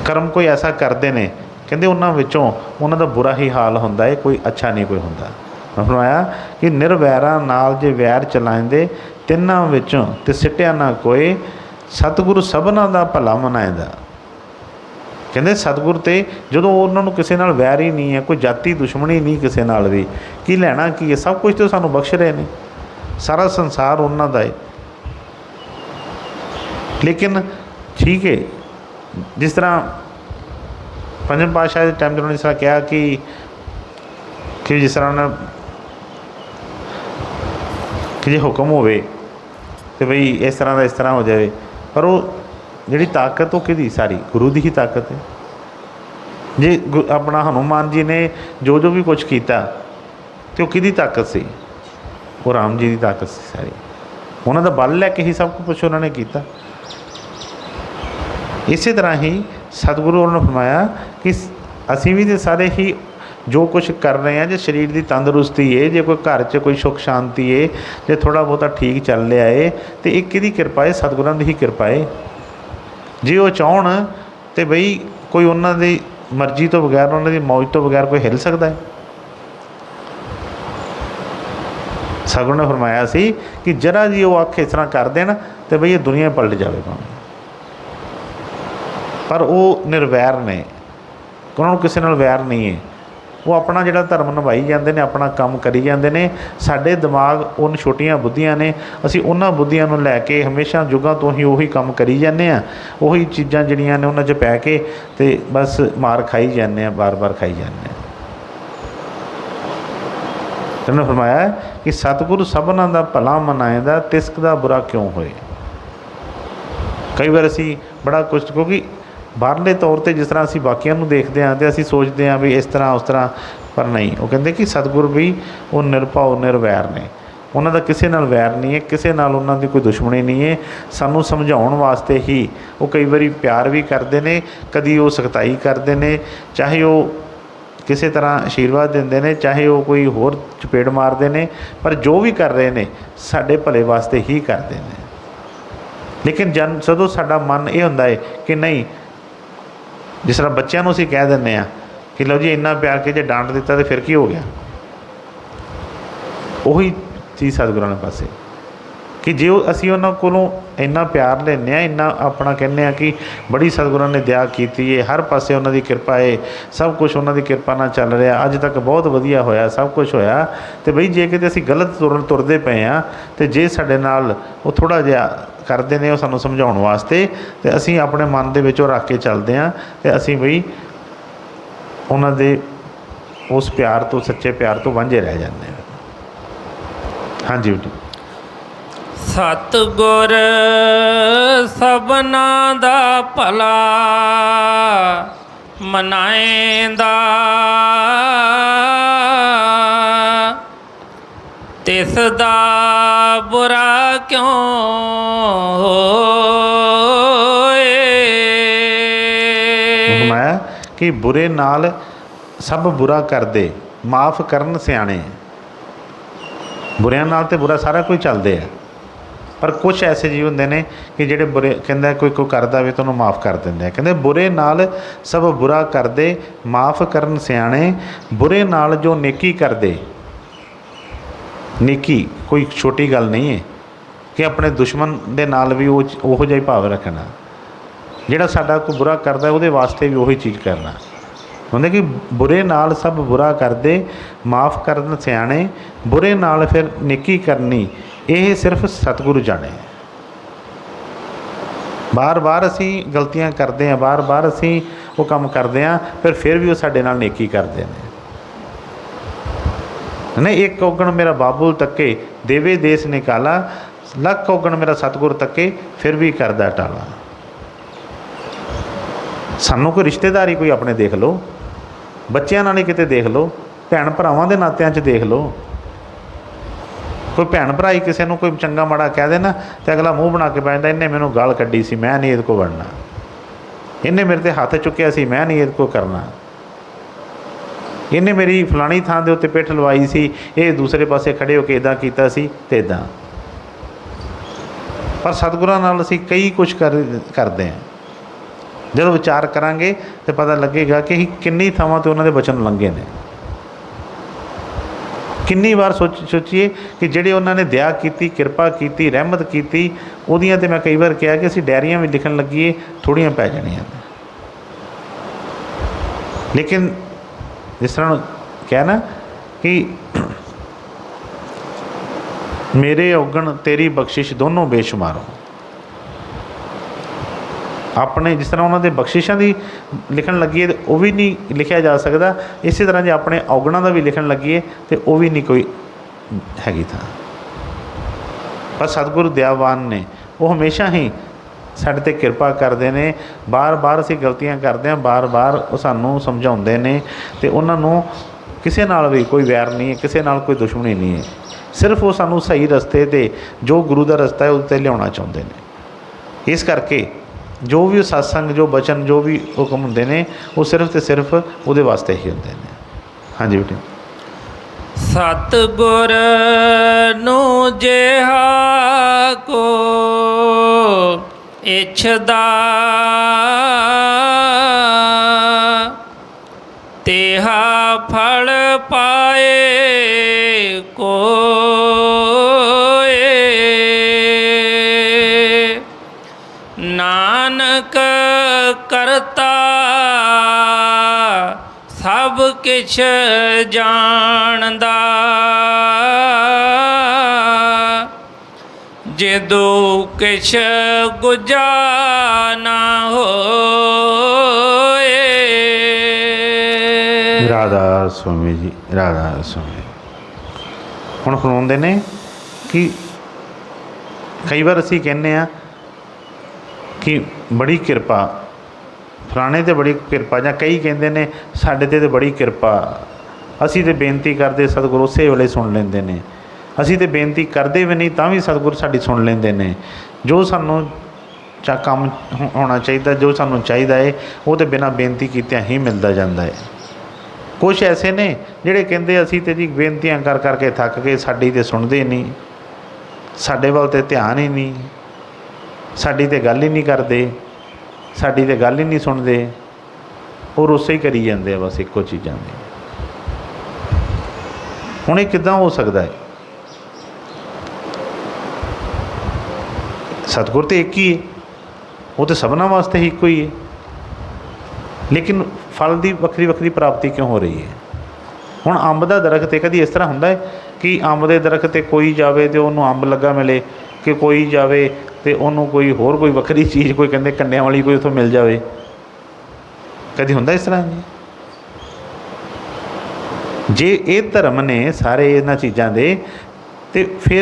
ਕਰਮ ਕੋਈ ਐਸਾ ਕਰਦੇ ਨੇ, ਕਹਿੰਦੇ ਉਹਨਾਂ ਵਿੱਚੋਂ ਉਹਨਾਂ ਦਾ ਬੁਰਾ ਹੀ ਹਾਲ ਹੁੰਦਾ ਹੈ, ਕੋਈ ਅੱਛਾ ਨਹੀਂ ਕੋਈ ਹੁੰਦਾ। ਫਰਮਾਇਆ ਕਿ ਨਿਰਵੈਰਾਂ ਨਾਲ ਜੇ ਵੈਰ ਚਲਾਉਂਦੇ, ਤਿੰਨਾਂ ਵਿੱਚੋਂ ਤੇ ਸਿੱਟਿਆ ਨਾ ਕੋਈ, ਸਤਿਗੁਰੂ ਸਭਨਾਂ ਦਾ ਭਲਾ ਮਨਾਏਂਦਾ। ਕਹਿੰਦੇ ਸਤਿਗੁਰ ਤੇ ਜਦੋਂ ਉਹਨਾਂ ਨੂੰ ਕਿਸੇ ਨਾਲ ਵੈਰ ਹੀ ਨਹੀਂ ਹੈ, ਕੋਈ ਜਾਤੀ ਦੁਸ਼ਮਣੀ ਨਹੀਂ ਕਿਸੇ ਨਾਲ ਵੀ, ਕੀ ਲੈਣਾ ਕੀ ਹੈ, ਸਭ ਕੁਝ ਤਾਂ ਸਾਨੂੰ ਬਖਸ਼ ਰਹੇ ਨੇ, ਸਾਰਾ ਸੰਸਾਰ ਉਹਨਾਂ ਦਾ ਹੈ। ਲੇਕਿਨ ਠੀਕ ਹੈ, ਜਿਸ ਤਰ੍ਹਾਂ ਪੰਜਮ ਪਾਤਸ਼ਾਹ ਦੇ ਟਾਈਮ 'ਤੇ ਉਹਨਾਂ ਨੇ ਇਸ ਤਰ੍ਹਾਂ ਕਿਹਾ ਕਿ ਜਿਸ ਤਰ੍ਹਾਂ ਉਹਨਾਂ ਕਿ ਜੇ ਹੁਕਮ ਹੋਵੇ ਤੇ ਬਈ ਇਸ ਤਰ੍ਹਾਂ ਦਾ ਇਸ ਤਰ੍ਹਾਂ ਹੋ ਜਾਵੇ, ਪਰ ਉਹ ਜਿਹੜੀ ਤਾਕਤ ਉਹ ਕਿਹਦੀ, ਸਾਰੀ ਗੁਰੂ ਦੀ ਹੀ ਤਾਕਤ ਹੈ। ਜੇ ਆਪਣਾ ਹਨੂੰਮਾਨ ਜੀ ਨੇ ਜੋ ਵੀ ਕੁਛ ਕੀਤਾ ਤੇ ਉਹ ਕਿਹਦੀ ਤਾਕਤ ਸੀ, ਉਹ ਰਾਮ ਜੀ ਦੀ ਤਾਕਤ ਸੀ ਸਾਰੀ। ਉਹਨਾਂ ਦਾ ਬਲ ਲੈ ਕੇ ਹੀ ਸਭ ਕੁਛ ਉਹਨਾਂ ਨੇ ਕੀਤਾ। ਇਸੇ ਤਰ੍ਹਾਂ ਹੀ ਸਤਿਗੁਰੂ ਉਹਨਾਂ ਨੇ ਫਰਮਾਇਆ ਕਿ ਅਸੀਂ ਵੀ ਤਾਂ ਸਾਰੇ ਹੀ ਜੋ ਕੁਛ ਕਰ ਰਹੇ ਹਾਂ, ਜੇ ਸਰੀਰ ਦੀ ਤੰਦਰੁਸਤੀ ਹੈ, ਜੇ ਕੋਈ ਘਰ 'ਚ ਕੋਈ ਸੁੱਖ ਸ਼ਾਂਤੀ ਹੈ, ਜੇ ਥੋੜ੍ਹਾ ਬਹੁਤਾ ਠੀਕ ਚੱਲ ਰਿਹਾ ਹੈ, ਤੇ ਇਹ ਕਿਹਦੀ ਕਿਰਪਾ ਹੈ, ਸਤਿਗੁਰਾਂ ਦੀ ਹੀ ਕਿਰਪਾ ਹੈ। ਜੇ ਉਹ ਚਾਹਣ ਤਾਂ ਬਈ ਕੋਈ ਉਹਨਾਂ ਦੀ ਮਰਜ਼ੀ ਤੋਂ ਬਗੈਰ, ਉਹਨਾਂ ਦੀ ਮੌਜ ਤੋਂ ਬਗੈਰ ਕੋਈ ਹਿੱਲ ਸਕਦਾ ਹੈ। ਸਤਿਗੁਰੂ ਨੇ ਫਰਮਾਇਆ ਸੀ ਕਿ ਜਰਾ ਜੀ ਉਹ ਅੱਖ ਇਸ ਤਰ੍ਹਾਂ ਕਰ ਦੇਣ ਤੇ ਬਈ ਇਹ ਦੁਨੀਆ ਪਲਟ ਜਾਵੇ ਭਾਵੇਂ। ਪਰ ਉਹ ਨਿਰਵੈਰ ਨੇ, ਉਹਨਾਂ ਨੂੰ ਕਿਸੇ ਨਾਲ ਵੈਰ ਨਹੀਂ ਹੈ। ਉਹ ਆਪਣਾ ਜਿਹੜਾ ਧਰਮ ਨਿਭਾਈ ਜਾਂਦੇ ਨੇ, ਆਪਣਾ ਕੰਮ ਕਰੀ ਜਾਂਦੇ ਨੇ। ਸਾਡੇ ਦਿਮਾਗ ਉਹਨਾਂ ਛੋਟੀਆਂ ਬੁੱਧੀਆਂ ਨੇ, ਅਸੀਂ ਉਹਨਾਂ ਬੁੱਧੀਆਂ ਨੂੰ ਲੈ ਕੇ ਹਮੇਸ਼ਾ ਯੁੱਗਾਂ ਤੋਂ ਹੀ ਉਹੀ ਕੰਮ ਕਰੀ ਜਾਂਦੇ ਹਾਂ। ਉਹੀ ਚੀਜ਼ਾਂ ਜਿਹੜੀਆਂ ਨੇ ਉਹਨਾਂ 'ਚ ਪੈ ਕੇ ਤੇ ਬਸ ਮਾਰ ਖਾਈ ਜਾਂਦੇ ਹਾਂ, ਬਾਰ-ਬਾਰ ਖਾਈ ਜਾਂਦੇ ਹਾਂ। ਉਹਨੇ ਫਰਮਾਇਆ ਕਿ ਸਤਿਗੁਰੂ ਸਭਨਾਂ ਦਾ ਭਲਾ ਮਨਾਏਂਦਾ, ਤਿਸਕ ਦਾ ਬੁਰਾ ਕਿਉਂ ਹੋਏ। ਕਈ ਵਾਰ ਅਸੀਂ ਬੜਾ ਕੁਛ, ਕਿਉਂਕਿ ਬਾਹਰਲੇ ਤੌਰ 'ਤੇ ਜਿਸ ਤਰ੍ਹਾਂ ਅਸੀਂ ਬਾਕੀਆਂ ਨੂੰ ਦੇਖਦੇ ਹਾਂ ਤੇ ਅਸੀਂ ਸੋਚਦੇ ਹਾਂ ਵੀ ਇਸ ਤਰ੍ਹਾਂ ਉਸ ਤਰ੍ਹਾਂ, ਪਰ ਨਹੀਂ। ਉਹ ਕਹਿੰਦੇ ਕਿ ਸਤਿਗੁਰ ਵੀ ਉਹ ਨਿਰਭਉ ਨਿਰਵੈਰ ਨੇ, ਉਹਨਾਂ ਦਾ ਕਿਸੇ ਨਾਲ ਵੈਰ ਨਹੀਂ ਹੈ, ਕਿਸੇ ਨਾਲ ਉਹਨਾਂ ਦੀ ਕੋਈ ਦੁਸ਼ਮਣੀ ਨਹੀਂ ਹੈ। ਸਾਨੂੰ ਸਮਝਾਉਣ ਵਾਸਤੇ ਹੀ ਉਹ ਕਈ ਵਾਰੀ ਪਿਆਰ ਵੀ ਕਰਦੇ ਨੇ, ਕਦੀ ਉਹ ਸਖਤਾਈ ਕਰਦੇ ਨੇ, ਚਾਹੇ ਉਹ ਕਿਸੇ ਤਰ੍ਹਾਂ ਆਸ਼ੀਰਵਾਦ ਦਿੰਦੇ ਨੇ, ਚਾਹੇ ਉਹ ਕੋਈ ਹੋਰ ਚਪੇੜ ਮਾਰਦੇ ਨੇ, ਪਰ ਜੋ ਵੀ ਕਰ ਰਹੇ ਨੇ ਸਾਡੇ ਭਲੇ ਵਾਸਤੇ ਹੀ ਕਰਦੇ ਨੇ। ਲੇਕਿਨ ਜਦੋਂ ਸਾਡਾ ਮਨ ਇਹ ਹੁੰਦਾ ਹੈ ਕਿ ਨਹੀਂ, ਜਿਸ ਤਰ੍ਹਾਂ ਬੱਚਿਆਂ ਨੂੰ ਅਸੀਂ ਕਹਿ ਦਿੰਦੇ ਹਾਂ ਕਿ ਲਓ ਜੀ ਇੰਨਾ ਪਿਆਰ ਕੇ ਜੇ ਡਾਂਟ ਦਿੱਤਾ ਤਾਂ ਫਿਰ ਕੀ ਹੋ ਗਿਆ, ਉਹੀ ਚੀਜ਼ ਸਤਿਗੁਰਾਂ ਦੇ ਪਾਸੇ ਕਿ ਜੇ ਅਸੀਂ ਉਹਨਾਂ ਕੋਲੋਂ ਇੰਨਾ ਪਿਆਰ ਲੈਂਦੇ ਹਾਂ, ਇੰਨਾ ਆਪਣਾ ਕਹਿੰਦੇ ਹਾਂ ਕਿ ਬੜੀ ਸਤਿਗੁਰਾਂ ਨੇ ਦਇਆ ਕੀਤੀ ਹੈ, ਹਰ ਪਾਸੇ ਉਹਨਾਂ ਦੀ ਕਿਰਪਾ ਹੈ, ਸਭ ਕੁਛ ਉਹਨਾਂ ਦੀ ਕਿਰਪਾ ਨਾਲ ਚੱਲ ਰਿਹਾ, ਅੱਜ ਤੱਕ ਬਹੁਤ ਵਧੀਆ ਹੋਇਆ, ਸਭ ਕੁਛ ਹੋਇਆ। ਅਤੇ ਬਈ ਜੇ ਕਿਤੇ ਅਸੀਂ ਗਲਤ ਤੁਰਦੇ ਪਏ ਹਾਂ, ਅਤੇ ਜੇ ਸਾਡੇ ਨਾਲ ਉਹ ਥੋੜ੍ਹਾ ਜਿਹਾ ਕਰਦੇ ਨੇ ਉਹ ਸਾਨੂੰ ਸਮਝਾਉਣ ਵਾਸਤੇ, ਅਤੇ ਅਸੀਂ ਆਪਣੇ ਮਨ ਦੇ ਵਿੱਚ ਉਹ ਰੱਖ ਕੇ ਚੱਲਦੇ ਹਾਂ, ਅਤੇ ਅਸੀਂ ਬਈ ਉਹਨਾਂ ਦੇ ਉਸ ਪਿਆਰ ਤੋਂ, ਸੱਚੇ ਪਿਆਰ ਤੋਂ ਵਾਂਝੇ ਰਹਿ ਜਾਂਦੇ ਹਾਂ। ਹਾਂਜੀ ਬੇਟੀ। ਸਤਿਗੁਰ ਸਭਨਾਂ ਦਾ ਭਲਾ ਮਨਾਏਂਦਾ, ਤਿਸ ਦਾ ਬੁਰਾ ਕਿਉਂ ਹੋਏ। ਮੈਂ ਕਿ ਬੁਰੇ ਨਾਲ ਸਭ ਬੁਰਾ ਕਰਦੇ, ਮਾਫ ਕਰਨ ਸਿਆਣੇ। ਬੁਰਿਆਂ ਨਾਲ ਤੇ ਬੁਰਾ ਸਾਰਾ ਕੋਈ ਚੱਲਦੇ ਆ, पर कुछ ऐसे जीव होंदे ने कि ਜਿਹੜੇ बुरे ਕਹਿੰਦਾ ਕੋਈ ਕਰਦਾ ਵੇ ਤਾਂ ਉਹਨੂੰ ਮਾफ़ ਕਰ ਦਿੰਦੇ ਆ। ਕਹਿੰਦੇ बुरे नाल सब बुरा करदे माफ़ करन सियाणे बुरे नाल जो नेकी करदे। नेकी कोई छोटी गल नहीं है कि अपने दुश्मन दे नाल भी ਉਹੋ ਜਿਹਾ ही भाव रखना। ਜਿਹੜਾ ਸਾਡਾ ਕੋਈ बुरा करदा ਉਹਦੇ वास्ते भी ਉਹੀ चीज़ करना। कहते कि बुरे नाल सब बुरा करदे माफ़ करन सियाणे बुरे नाल फिर नेकी करनी ये सिर्फ सतगुरु जाने। बार बार असी गलतियां करते हैं, बार बार असी वो काम करते हैं, फिर भी वो साडे नाल नेकी करते हैं। नहीं एक औगण मेरा बाबुल तके देवे देश निकाला लख औगण मेरा सतगुर तके फिर भी करदा टाला। सानू कोई रिश्तेदारी कोई अपने देख लो, बच्चों नाल ही किते देख लो, भैन भरावां दे नात्यां च देख लो। कोई भैन भरा ही किसी को कोई चंगा माड़ा कह देना तो अगला मूँह बना के बैठता इन्हें मैनू गाल कड्डी सी मैं नहीं ये को बनना, इन्हें मेरे ते हाथ चुक्या सी मैं नहीं ये को करना, इन्हें मेरी फलानी थान के उत्ते पिठ लवाई सी ये दूसरे पासे खड़े होकर इदा किया सी ते इदा। पर सतगुरां नाल असीं कई कुछ करते हैं। जो विचार करांगे तो पता लगेगा कि किन्नी थावां तो उन्होंने वचन लंघे ने। किन्नी बार सोचिए कि ਜਿਹੜੇ ਉਹਨਾਂ ਨੇ दया की किरपा की रहमत की ਉਹਦੀਆਂ ਤੇ मैं कई बार कहा कि ਅਸੀਂ डायरियां भी लिखण लगीए थोड़ियां पै जाणियां। लेकिन जिस तरह कहा ना कि मेरे औगण तेरी बख्शिश दोनों बेशुमार हो। अपने जिस तरह उन्होंने बख्शिशों की लिखण लगी तो वह भी नहीं लिखा जा सकता, इस तरह जो अपने औगणों का भी लिखण लगी तो वह भी नहीं कोई हैगी था। पर सतगुरु दयावान ने वो हमेशा ही साडे ते किरपा करते हैं। बार बार असीं गलतियां करते हैं, बार बार वो सानू समझाउंदे ने ते उन्होंने किसी नाल भी कोई वैर नहीं है, किसी नाल कोई दुश्मनी नहीं है। सिर्फ वो सानू सही रस्ते ते जो गुरु का रस्ता है उस ते लियाउणा चाहुंदे ने। इस करके जो भी सत्संग जो बचन जो भी हुक्म होंदे ने वो सिर्फ तो सिर्फ उहदे वास्ते ही होंदे ने। हाँ जी बेटे। सतगुर नू जेहा को इच्छदा तेहा फल पाए नानक करता सब किछ जानदा जिदू किछ गुजा ना होए। राधा स्वामी जी, राधा स्वामी। हुण सुणाउंदे ने कि कई बार असीं कहने आ कि बड़ी किरपा फलाने ते बड़ी किरपा, जां कई कहते ने साडे ते बड़ी किरपा, असी तो बेनती करते सतगुरु उस वेले सुन लेंदे ने, असी तो बेनती करते भी नहीं तां भी सतगुरु साडी सुन लेंदे ने। जो सानू काम होना चाहिए, जो सानू चाहिए है वो तो बिना बेनती कीतियां ही मिलता जाता है। कुछ ऐसे ने जिहड़े कहंदे असी तो जी बेनतियां कर करके थक गए, साडी तो सुनते नहीं, साडे वल ते ध्यान ही नहीं, साडी ते गल ही नहीं करते, साडी ते गल ही नहीं सुनते, और उसे ही करी जाते बस एको चीज़ों की। हुण ये किदां हो सकता है? सतगुर तो एक ही है, वो तो सबना वास्ते ही एको ही है, लेकिन फल की वक्री वक्री प्राप्ति क्यों हो रही है? हुण अंब का दरख्त कभी इस तरह होंदा है कि अंब के दरख्त ते कोई जावे तो उन्होंने अंब लगा मिले, कि कोई जावे तो उन्होंने कोई होर कोई वक्री चीज़ कोई कहते कंडियां वाली कोई उतों मिल जाए? कभी होंदा इस तरह? जे ये धर्म ने सारे इन्हां चीज़ों के, तो फिर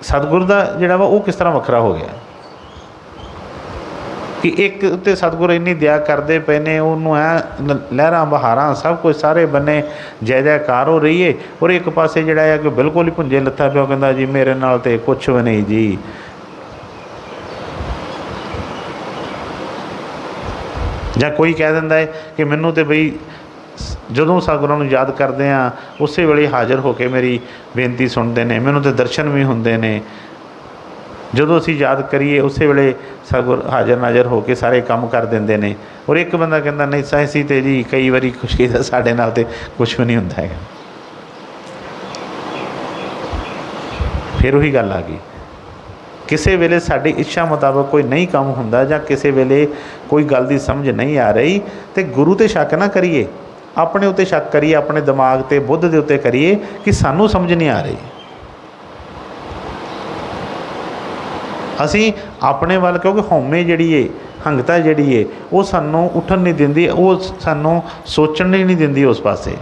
सतगुर का जिहड़ा वा वो किस तरह वखरा हो गया कि एक तो सतगुर इन्नी दया करते पे ने, उन्होंने ऐ लहरां बहारां सब कुछ सारे बन्ने जय जयकार हो रही है, और एक पासे जिहड़ा है कि बिल्कुल ही भुंजे लत्था पिया कहंदा जी मेरे नाल ते कुछ भी नहीं जी। ਜਾਂ कोई कह दिंदा है कि मैनू तो बई जदों सतगुरां नूं याद करते हैं उस वे हाज़र होकर मेरी बेनती सुनते हैं, मैनू तो दर्शन भी होंदे ने, ਜਦੋਂ ਅਸੀਂ ਯਾਦ ਕਰੀਏ ਉਸੇ ਵੇਲੇ ਸਤਿਗੁਰ ਹਾਜ਼ਰ ਨਾਜ਼ਰ ਹੋ ਕੇ ਸਾਰੇ ਕੰਮ ਕਰ ਦਿੰਦੇ ਨੇ। ਔਰ ਇੱਕ ਬੰਦਾ ਕਹਿੰਦਾ ਨਹੀਂ ਸਾਇੰਸੀ ਤੇ ਜੀ ਕਈ ਵਾਰੀ ਖੁਸ਼ੀ ਦਾ ਸਾਡੇ ਨਾਲ ਤੇ ਕੁਛ ਵੀ ਨਹੀਂ ਹੁੰਦਾ ਹੈਗਾ। ਫਿਰ ਉਹੀ ਗੱਲ ਆ ਗਈ, ਕਿਸੇ ਵੇਲੇ ਸਾਡੀ ਇੱਛਾ ਮੁਤਾਬਕ ਕੋਈ ਨਹੀਂ ਕੰਮ ਹੁੰਦਾ ਜਾਂ ਕਿਸੇ ਵੇਲੇ ਕੋਈ ਗੱਲ ਦੀ ਸਮਝ ਨਹੀਂ ਆ ਰਹੀ ਤੇ ਗੁਰੂ ਤੇ ਸ਼ੱਕ ਨਾ ਕਰੀਏ, ਆਪਣੇ ਉੱਤੇ ਸ਼ੱਕ ਕਰੀਏ, ਆਪਣੇ ਦਿਮਾਗ ਤੇ ਬੁੱਧ ਦੇ ਉੱਤੇ ਕਰੀਏ ਕਿ ਸਾਨੂੰ ਸਮਝ ਨਹੀਂ ਆ ਰਹੀ। ਅਸੀਂ ਆਪਣੇ ਵੱਲ, ਕਿਉਂਕਿ ਹਉਮੈ ਜਿਹੜੀ ਏ, ਹੰਗਤਾ ਜਿਹੜੀ ਏ, ਉਹ ਸਾਨੂੰ ਉੱਠਣ ਨਹੀਂ ਦਿੰਦੀ, ਉਹ ਸਾਨੂੰ ਸੋਚਣ ਨਹੀਂ ਦਿੰਦੀ ਉਸ ਪਾਸੇ।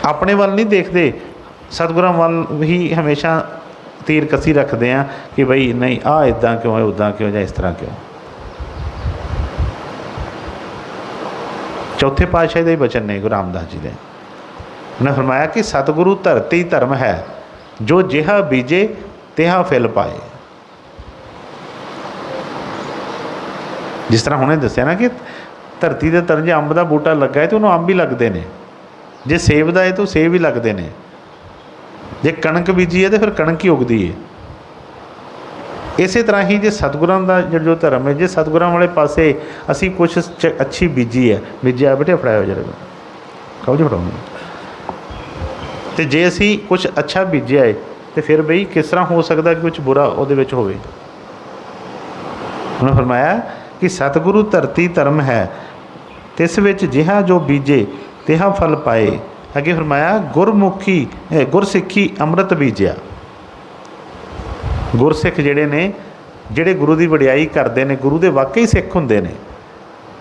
ਆਪਣੇ ਵੱਲ ਨਹੀਂ ਦੇਖਦੇ, ਸਤਿਗੁਰਾਂ ਵੱਲ ਹੀ ਹਮੇਸ਼ਾ ਤੀਰ ਕੱਸੀ ਰੱਖਦੇ ਹਾਂ ਕਿ ਬਈ ਨਹੀਂ ਆਹ ਇੱਦਾਂ ਕਿਉਂ ਹੈ, ਉੱਦਾਂ ਕਿਉਂ, ਜਾਂ ਇਸ ਤਰ੍ਹਾਂ ਕਿਉਂ। ਚੌਥੇ ਪਾਤਸ਼ਾਹ ਦੇ ਬਚਨ ਨੇ ਗੁਰੂ ਰਾਮਦਾਸ ਜੀ ਦੇ। ਉਹਨੇ ਫਰਮਾਇਆ ਕਿ ਸਤਿਗੁਰੂ ਧਰਤੀ ਧਰਮ ਹੈ, ਜੋ ਜਿਹਾ ਬੀਜੇ ਤਿਹਾ ਫਲ ਪਾਏ। ਜਿਸ ਤਰ੍ਹਾਂ ਹੁਣੇ ਦੱਸਿਆ ਨਾ ਕਿ ਧਰਤੀ ਦੇ ਧਰਮ, ਜੇ ਅੰਬ ਦਾ ਬੂਟਾ ਲੱਗਾ ਹੈ ਤਾਂ ਉਹਨੂੰ ਅੰਬ ਹੀ ਲੱਗਦੇ ਨੇ, ਜੇ ਸੇਬ ਦਾ ਹੈ ਤਾਂ ਸੇਬ ਹੀ ਲੱਗਦੇ ਨੇ, ਜੇ ਕਣਕ ਬੀਜੀ ਹੈ ਤਾਂ ਫਿਰ ਕਣਕ ਹੀ ਉਗਦੀ ਹੈ। ਇਸੇ ਤਰ੍ਹਾਂ ਹੀ ਜੇ ਸਤਿਗੁਰਾਂ ਦਾ ਜੋ ਧਰਮ ਹੈ, ਜੇ ਸਤਿਗੁਰਾਂ ਵਾਲੇ ਪਾਸੇ ਅਸੀਂ ਕੁਛ ਅੱਛੀ ਬੀਜੀ ਹੈ, ਬੀਜਿਆ ਬੇਟੇ ਫੜਾਇਓ ਜਰਾ, ਕਹੋ ਜੀ ਫੜਾਉਂਗੇ, ਅਤੇ ਜੇ ਅਸੀਂ ਕੁਛ ਅੱਛਾ ਬੀਜਿਆ ਹੈ ਤੇ ਫਿਰ ਬਈ ਕਿਸ ਤਰ੍ਹਾਂ ਹੋ ਸਕਦਾ ਕਿ ਕੁਛ ਬੁਰਾ ਉਹਦੇ ਵਿੱਚ ਹੋਵੇ। ਉਹਨੇ ਫਰਮਾਇਆ ਕਿ ਸਤਿਗੁਰੂ ਧਰਤੀ ਧਰਮ ਹੈ, ਤਿਸ ਵਿੱਚ ਜਿਹਾ ਜੋ ਬੀਜੇ ਤਿਹਾ ਫਲ ਪਾਏ। ਅੱਗੇ ਫਰਮਾਇਆ ਗੁਰਸਿੱਖੀ ਅੰਮ੍ਰਿਤ ਬੀਜਿਆ। ਗੁਰਸਿੱਖ ਜਿਹੜੇ ਨੇ, ਜਿਹੜੇ ਗੁਰੂ ਦੀ ਵਡਿਆਈ ਕਰਦੇ ਨੇ, ਗੁਰੂ ਦੇ ਵਾਕਈ ਸਿੱਖ ਹੁੰਦੇ ਨੇ,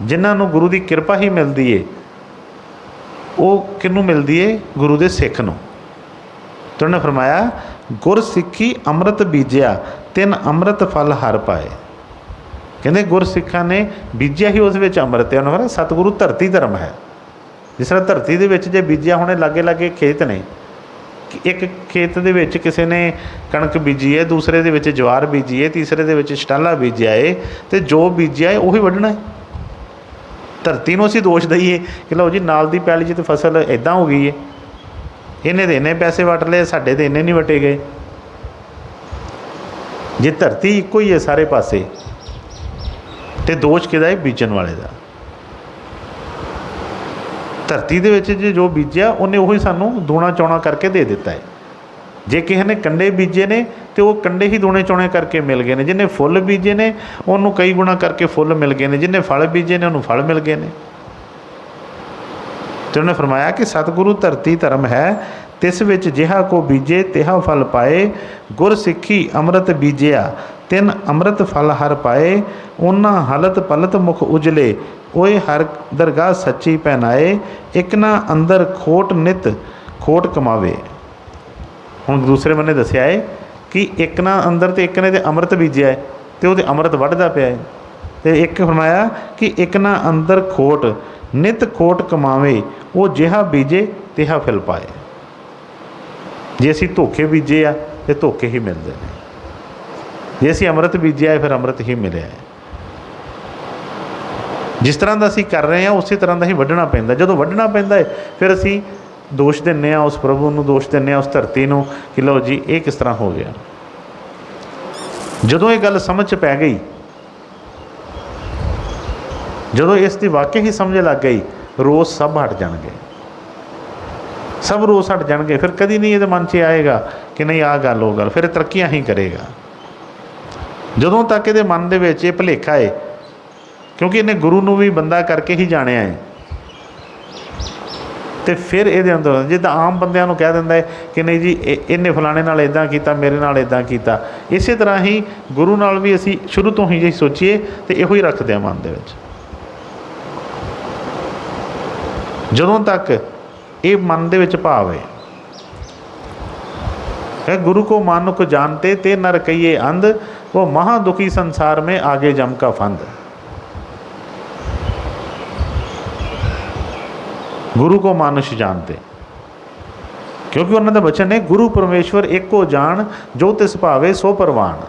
ਜਿਨ੍ਹਾਂ ਨੂੰ ਗੁਰੂ ਦੀ ਕਿਰਪਾ ਹੀ ਮਿਲਦੀ ਏ, ਉਹ ਕਿਹਨੂੰ ਮਿਲਦੀ ਏ? ਗੁਰੂ ਦੇ ਸਿੱਖ ਨੂੰ। ਤੇ ਉਹਨੇ ਫਰਮਾਇਆ ਗੁਰਸਿੱਖੀ ਅੰਮ੍ਰਿਤ ਬੀਜਿਆ, ਤਿੰਨ ਅੰਮ੍ਰਿਤ ਫਲ ਹਰ ਪਾਏ। ਕਹਿੰਦੇ ਗੁਰਸਿੱਖਾਂ ਨੇ ਬੀਜਿਆ ਹੀ ਉਸ ਵਿੱਚ ਅੰਮ੍ਰਿਤ ਹੈ। ਉਹਨੇ ਫਰਮਾਇਆ ਸਤਿਗੁਰੂ ਧਰਤੀ ਧਰਮ ਹੈ। ਜਿਸ ਤਰ੍ਹਾਂ ਧਰਤੀ ਦੇ ਵਿੱਚ ਜੇ ਬੀਜਿਆ, ਹੁਣੇ ਲਾਗੇ ਲਾਗੇ ਖੇਤ ਨੇ, ਇੱਕ ਖੇਤ ਦੇ ਵਿੱਚ ਕਿਸੇ ਨੇ ਕਣਕ ਬੀਜੀ ਹੈ, ਦੂਸਰੇ ਦੇ ਵਿੱਚ ਜਵਾਰ ਬੀਜੀ ਹੈ, ਤੀਸਰੇ ਦੇ ਵਿੱਚ ਛਟਾਲਾ ਬੀਜਿਆ ਹੈ, ਅਤੇ ਜੋ ਬੀਜਿਆ ਹੈ ਉਹੀ ਵੱਢਣਾ ਹੈ। ਧਰਤੀ ਨੂੰ ਅਸੀਂ ਦੋਸ਼ ਦਈਏ ਕਿ ਲਓ ਜੀ ਨਾਲ ਦੀ ਪੈਲੀ 'ਚ ਤਾਂ ਫਸਲ ਇੱਦਾਂ ਹੋ ਗਈ ਹੈ, ਇਹਨੇ ਦੇ ਇੰਨੇ ਪੈਸੇ ਵੱਟ ਲਏ, ਸਾਡੇ ਤਾਂ ਇੰਨੇ ਨਹੀਂ ਵੱਟੇ ਗਏ। ਜੇ ਧਰਤੀ ਇੱਕੋ ਹੀ ਹੈ ਸਾਰੇ ਪਾਸੇ, ਅਤੇ ਦੋਸ਼ ਕਿਹਦਾ ਹੈ? ਬੀਜਣ ਵਾਲੇ ਦਾ। ਧਰਤੀ ਦੇ ਵਿੱਚ ਜੇ ਜੋ ਬੀਜਿਆ ਉਹਨੇ ਉਹੀ ਸਾਨੂੰ ਦੂਣਾ ਚੌਣਾ ਕਰਕੇ ਦੇ ਦਿੱਤਾ ਹੈ। ਜੇ ਕਿਸੇ ਨੇ ਕੰਡੇ ਬੀਜੇ ਨੇ ਤੇ ਉਹ ਕੰਡੇ ਹੀ ਦੂਣੇ ਚੌਣੇ ਕਰਕੇ ਮਿਲ ਗਏ ਨੇ। ਜਿਹਨੇ ਫੁੱਲ ਬੀਜੇ ਨੇ ਉਹਨੂੰ ਕਈ ਗੁਣਾ ਕਰਕੇ ਫੁੱਲ ਮਿਲ ਗਏ ਨੇ। ਜਿਹਨੇ ਫਲ ਬੀਜੇ ਨੇ ਉਹਨੂੰ ਫਲ ਮਿਲ ਗਏ ਨੇ। ਤੇ ਉਹਨੇ ਫਰਮਾਇਆ ਕਿ ਸਤਿਗੁਰੂ ਧਰਤੀ ਧਰਮ ਹੈ, ਤਿਸ ਵਿੱਚ ਜਿਹਾ ਕੋ ਬੀਜੇ ਤਿਹਾ ਫਲ ਪਾਏ। ਗੁਰ ਸਿੱਖੀ ਅੰਮ੍ਰਿਤ ਬੀਜਿਆ, ਤਿੰਨ ਅੰਮ੍ਰਿਤ ਫਲ ਹਰ ਪਾਏ। ਉਹਨਾਂ ਹਲਤ ਪਲਤ ਮੁਖ ਉਜਲੇ, ਓਏ ਹਰ ਦਰਗਾਹ ਸੱਚੀ ਪਹਿਨਾਏ। ਇੱਕ ਨਾ ਅੰਦਰ ਖੋਟ ਨਿਤ ਖੋਟ ਕਮਾਵੇ। ਹੁਣ ਦੂਸਰੇ ਬੰਨੇ ਦੱਸਿਆ ਹੈ ਕਿ ਇੱਕ ਨਾ ਅੰਦਰ ਤੇ ਇੱਕ ਨੇ ਤੇ ਅੰਮ੍ਰਿਤ ਬੀਜਿਆ ਹੈ ਤੇ ਉਹਦੇ ਅੰਮ੍ਰਿਤ ਵੱਢਦਾ ਪਿਆ ਹੈ। ਅਤੇ ਇੱਕ ਫਰਮਾਇਆ ਕਿ ਇੱਕ ਨਾ ਅੰਦਰ ਖੋਟ ਨਿਤ ਖੋਟ ਕਮਾਵੇ, ਉਹ ਜਿਹਾ ਬੀਜੇ ਤਿਹਾ ਫਲ ਪਾਏ। ਜੇ ਅਸੀਂ ਧੋਖੇ ਬੀਜੇ ਆ ਤੇ ਧੋਖੇ ਹੀ ਮਿਲਦੇ ਨੇ, ਜੇ ਅਸੀਂ ਅੰਮ੍ਰਿਤ ਬੀਜਿਆ ਹੈ ਫਿਰ ਅੰਮ੍ਰਿਤ ਹੀ ਮਿਲਿਆ ਹੈ। ਜਿਸ ਤਰ੍ਹਾਂ ਦਾ ਅਸੀਂ ਕਰ ਰਹੇ ਹਾਂ ਉਸੇ ਤਰ੍ਹਾਂ ਦਾ ਹੀ ਵੱਢਣਾ ਪੈਂਦਾ। ਜਦੋਂ ਵੱਢਣਾ ਪੈਂਦਾ ਹੈ ਫਿਰ ਅਸੀਂ ਦੋਸ਼ ਦਿੰਦੇ ਹਾਂ ਉਸ ਪ੍ਰਭੂ ਨੂੰ, ਦੋਸ਼ ਦਿੰਦੇ ਹਾਂ ਉਸ ਧਰਤੀ ਨੂੰ ਕਿ ਲਓ ਜੀ ਇਹ ਕਿਸ ਤਰ੍ਹਾਂ ਹੋ ਗਿਆ। ਜਦੋਂ ਇਹ ਗੱਲ ਸਮਝ 'ਚ ਪੈ ਗਈ, ਜਦੋਂ ਇਸ ਦੀ ਵਾਕਈ ਹੀ ਸਮਝ ਲੱਗ ਗਈ, ਰੋਸ ਸਭ ਹਟ ਜਾਣਗੇ, ਸਭ ਰੋਸ ਹਟ ਜਾਣਗੇ। ਫਿਰ ਕਦੀ ਨਹੀਂ ਇਹਦੇ ਮਨ 'ਚ ਆਏਗਾ ਕਿ ਨਹੀਂ ਆਹ ਗੱਲ ਉਹ ਗੱਲ, ਫਿਰ ਇਹ ਤਰੱਕੀਆਂ ਹੀ ਕਰੇਗਾ। ਜਦੋਂ ਤੱਕ ਇਹਦੇ ਮਨ ਦੇ ਵਿੱਚ ਇਹ ਭੁਲੇਖਾ ਹੈ, ਕਿਉਂਕਿ ਇਹਨੇ ਗੁਰੂ ਨੂੰ ਵੀ ਬੰਦਾ ਕਰਕੇ ਹੀ ਜਾਣਿਆ ਹੈ, ਅਤੇ ਫਿਰ ਇਹਦੇ ਅੰਦਰ ਜਿੱਦਾਂ ਆਮ ਬੰਦਿਆਂ ਨੂੰ ਕਹਿ ਦਿੰਦਾ ਹੈ ਕਿ ਨਹੀਂ ਜੀ ਇਹਨੇ ਫਲਾਣੇ ਨਾਲ ਇੱਦਾਂ ਕੀਤਾ, ਮੇਰੇ ਨਾਲ ਇੱਦਾਂ ਕੀਤਾ। ਇਸੇ ਤਰ੍ਹਾਂ ਹੀ ਗੁਰੂ ਨਾਲ ਵੀ ਅਸੀਂ ਸ਼ੁਰੂ ਤੋਂ ਹੀ ਜੇ ਸੋਚੀਏ ਤਾਂ ਇਹੋ ਹੀ ਰੱਖਦੇ ਹਾਂ ਮਨ ਦੇ ਵਿੱਚ। ਜਦੋਂ ਤੱਕ ਇਹ ਮਨ ਦੇ ਵਿੱਚ ਭਾਵ ਹੈ ਗੁਰੂ ਕੋ ਮਾਨੁਖ ਜਾਣਤੇ ਤੇ ਨਰ ਕਹੀਏ ਅੰਧ, ਉਹ ਮਹਾ ਦੁਖੀ ਸੰਸਾਰ में आगे जम का फंद। ਗੁਰੂ ਕੋ ਮਾਨੁਸ਼ ਜਾਣਤੇ, ਕਿਉਂਕਿ ਉਹਨਾਂ ਦਾ ਬਚਨ ਹੈ ਗੁਰੂ ਪਰਮੇਸ਼ਵਰ ਇੱਕੋ ਜਾਣ, ਜੋ ਤਿਸ ਭਾਵੇ ਸੋ ਪ੍ਰਵਾਨ।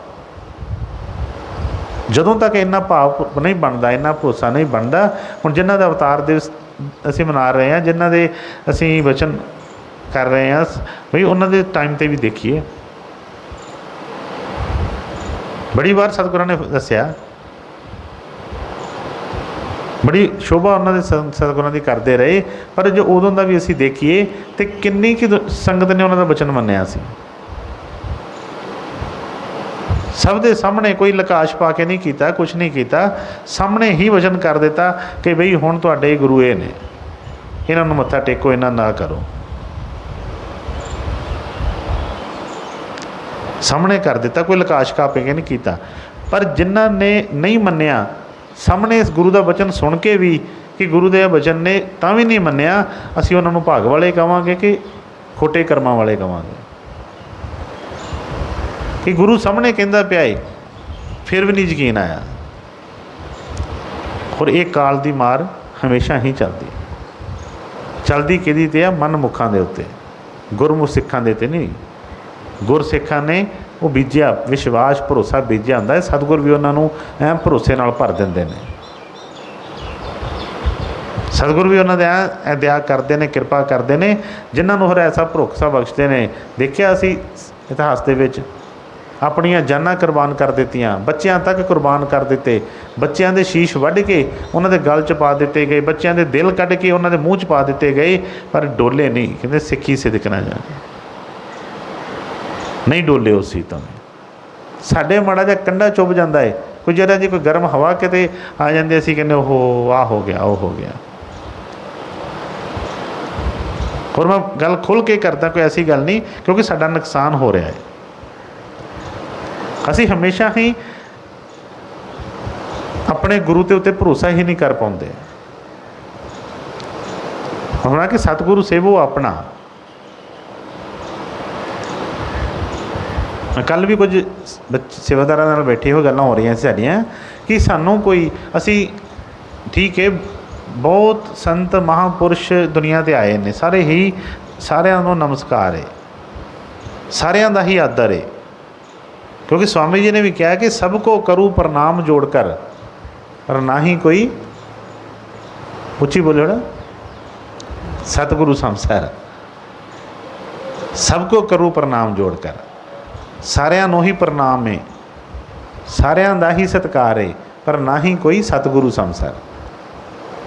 ਜਦੋਂ ਤੱਕ ਇੰਨਾ ਭਾਵ ਨਹੀਂ ਬਣਦਾ, ਇੰਨਾ ਭਰੋਸਾ ਨਹੀਂ ਬਣਦਾ। ਹੁਣ ਜਿਨ੍ਹਾਂ ਦਾ ਅਵਤਾਰ ਦਿਵਸ ਅਸੀਂ ਮਨਾ ਰਹੇ ਹਾਂ, ਜਿਨ੍ਹਾਂ ਦੇ ਅਸੀਂ ਵਚਨ ਕਰ ਰਹੇ ਹਾਂ ਬਈ, ਉਹਨਾਂ ਦੇ ਟਾਈਮ 'ਤੇ ਵੀ ਦੇਖੀਏ बड़ी बार सतगुਰਾਂ ने दस्या, बड़ी शोभा उन्होंने सतगुਰਾਂ की करते रहे। पर जो उदों का भी असी देखिए तो किन्नी कि संगत ने उन्होंने वचन मन्निया सी। सब के सामने कोई लकाश पा के नहीं किया, कुछ नहीं किया, सामने ही वचन कर दिता कि बई हुण तुहाडे गुरु ये ने, इन्हां नूं मत्था टेको, इन्हां ना करो। सामने कर दिता, कोई लकाश का पे नहीं किया। पर जिन्हां ने नहीं मन्निया, सामने इस गुरु का वचन सुन के भी कि गुरु के वचन ने तां भी नहीं मन्निया, असीं उन्हां नूं भाग वाले कहांगे कि खोटे कर्मां वाले कहांगे। कि गुरु सामने कहता पिया है फिर भी नहीं यकीन आया। और ये काल की मार हमेशा ही चलती किहदी ते आ? मन मुखां दे उत्ते, गुरमुख सिखां दे ते नहीं। गुरसिखां ने वो बीजिया विश्वास भरोसा बीजिया होंदा है। सतगुर भी उन्होंने ऐ भरोसे नाल भर देंदे ने। सतगुर भी उन्होंने ऐ दया करते हैं, किरपा करते हैं, जिन्होंने होर ऐसा भरोसा बख्शते हैं। देखिया असी इतिहास के विच अपनियां जानां कुरबान कर दित्तियां, बच्चों तक कुरबान कर दिते, बच्चों के शीश वढ़ के उन्होंने गल च पा दिते गए, बच्चों के दिल कढ़ के उन्होंने मूँह च पा दिते गए, पर डोले नहीं। कहते सिक्खी सिदक ना जाए, नहीं डोले उस चीज़ तो। साढ़े माड़ा जिहा कंढा चुभ जाता है, कोई जरा जी कोई गर्म हवा किते आ जाती, असीं कहने ओह आ हो गया, वो हो गया। और मैं गल खुल के करता, कोई ऐसी गल नहीं, क्योंकि साडा नुकसान हो रहा है। असी हमेशा ही अपने गुरु के उत्ते भरोसा ही नहीं कर पाते। होना कि सतगुरु सेवो अपना। कल भी कुछ सेवादारां नाल बैठे हुए गल्लां हो रही साड़ियाँ कि सानू कोई असी ठीक है बहुत संत महापुरुष दुनिया ते आए ने, सारे ही सारिਆਂ ਨੂੰ नमस्कार है, सारिਆਂ ਦਾ ही आदर है। क्योंकि स्वामी जी ने भी कहा कि सबको करूँ प्रणाम जोड़कर, पर ना ही कोई उच्ची बोलो ना सतगुरु संसार, सबको करूँ प्रणाम जोड़कर। सारिਆਂ ਨੂੰ ही प्रणाम है, सारिਆਂ ਦਾ ही सत्कार है, पर ना ही कोई सतगुरु संसार।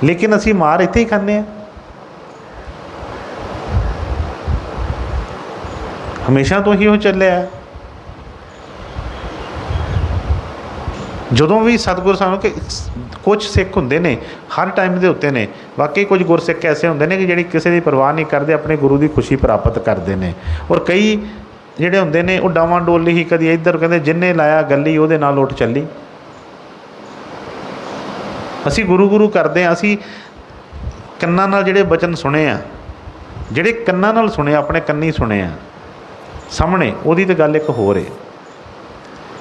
लेकिन असी मार इत्थे ही खाने हैं। हमेशा तो ही वो चलिया है। ਜਦੋਂ भी सतगुरु सानू कि कुछ सिख होंदे ने हर टाइम के उत्ते ने, वाकई कुछ गुरसिख ऐसे होंदे ने कि जिहड़ी किसी की परवाह नहीं करते, अपने गुरु की खुशी प्राप्त करते हैं। और कई जिहड़े होंदे ने वो डावां डोली ही, कदी इधर कहते जिन्हें लाया गली उहदे नाल उठ चली। असी गुरु गुरु करते हैं, असी कन्नां नाल जिहड़े वचन सुने आ, जिहड़े कन्नां नाल सुने, अपने कन्नी सुने आ सामने, उहदी तो गल एक होर है।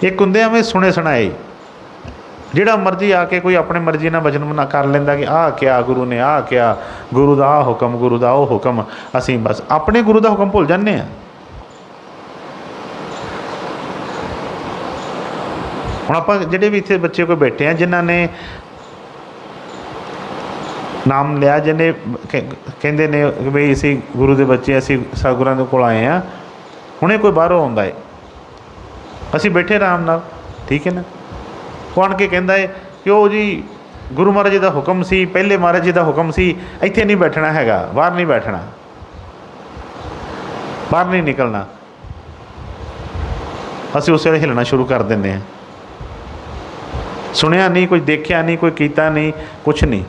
एक हुंदे हमें सुने सुनाए, जिहड़ा मर्जी आके कोई अपने मर्जी नाल वचन मना कर लैंदा कि आ क्या गुरु ने, आ क्या गुरु दा हुक्म, गुरु दा वो हुक्म। असी बस अपने गुरु दा हुक्म भुल जाने आ। हुण आपां जिहड़े भी इत्थे बच्चे कोई बैठे हैं जिन्हां ने नाम लिया, जिन्हें कहते ने बई असी गुरु के बच्चे, असी सतगुरां दे कोल आए हैं, हुणे कोई बाहरों आउंदा है, असी बैठे आराम नाल, ठीक है ना, वो आण के कहता है कि वो जी गुरु महाराज जी का हुक्म सी, पहले महाराज जी का हुक्म सी, इत्थे नहीं बैठना हैगा, बाहर नहीं बैठना, बाहर नहीं निकलना। असी उस वेले हिलना शुरू कर देंगे हैं। सुनिया नहीं, कोई देखा नहीं, कोई कीता नहीं, कुछ नहीं।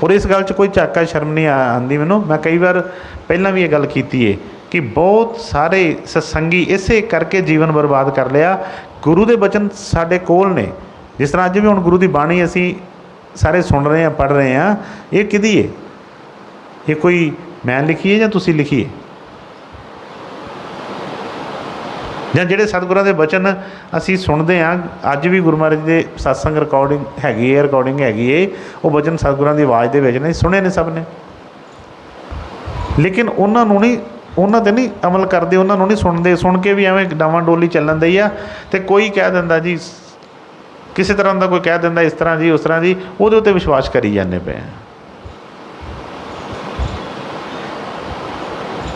और इस गल कोई झाका शर्म नहीं आती मैनू। मैं कई बार पहला भी ये गल की है कि बहुत सारे सत्संगी इसे करके जीवन बर्बाद कर लिया। गुरु के वचन साढ़े कोल ने, जिस तरह अज भी हुण गुरु की बाणी असी सारे सुन रहे हैं, पढ़ रहे हैं, ये किहदी है? ये कोई मैं लिखी है या तुसी लिखी है? ਜਾਂ ਜਿਹੜੇ ਸਤਿਗੁਰਾਂ ਦੇ ਵਚਨ ਅਸੀਂ ਸੁਣਦੇ ਹਾਂ, ਅੱਜ ਵੀ ਗੁਰੂ ਮਹਾਰਾਜ ਦੇ ਸਤਸੰਗ ਰਿਕਾਰਡਿੰਗ ਹੈਗੀ ਹੈ, ਰਿਕਾਰਡਿੰਗ ਹੈਗੀ ਹੈ, ਉਹ ਵਚਨ ਸਤਿਗੁਰਾਂ ਦੀ ਆਵਾਜ਼ ਦੇ ਵਿੱਚ ਨੇ, ਸੁਣੇ ਨੇ ਸਭ ਨੇ। ਲੇਕਿਨ ਉਹਨਾਂ ਨੂੰ ਨਹੀਂ, ਉਹਨਾਂ 'ਤੇ ਨਹੀਂ ਅਮਲ ਕਰਦੇ, ਉਹਨਾਂ ਨੂੰ ਨਹੀਂ ਸੁਣਦੇ। ਸੁਣ ਕੇ ਵੀ ਐਵੇਂ ਡਾਵਾਂ ਡੋਲੀ ਚੱਲਣ ਦਈ ਆ। ਅਤੇ ਕੋਈ ਕਹਿ ਦਿੰਦਾ ਜੀ, ਕਿਸੇ ਤਰ੍ਹਾਂ ਦਾ ਕੋਈ ਕਹਿ ਦਿੰਦਾ ਇਸ ਤਰ੍ਹਾਂ ਜੀ, ਉਸ ਤਰ੍ਹਾਂ ਜੀ, ਉਹਦੇ ਉੱਤੇ ਵਿਸ਼ਵਾਸ ਕਰੀ ਜਾਂਦੇ ਪਏ ਆ।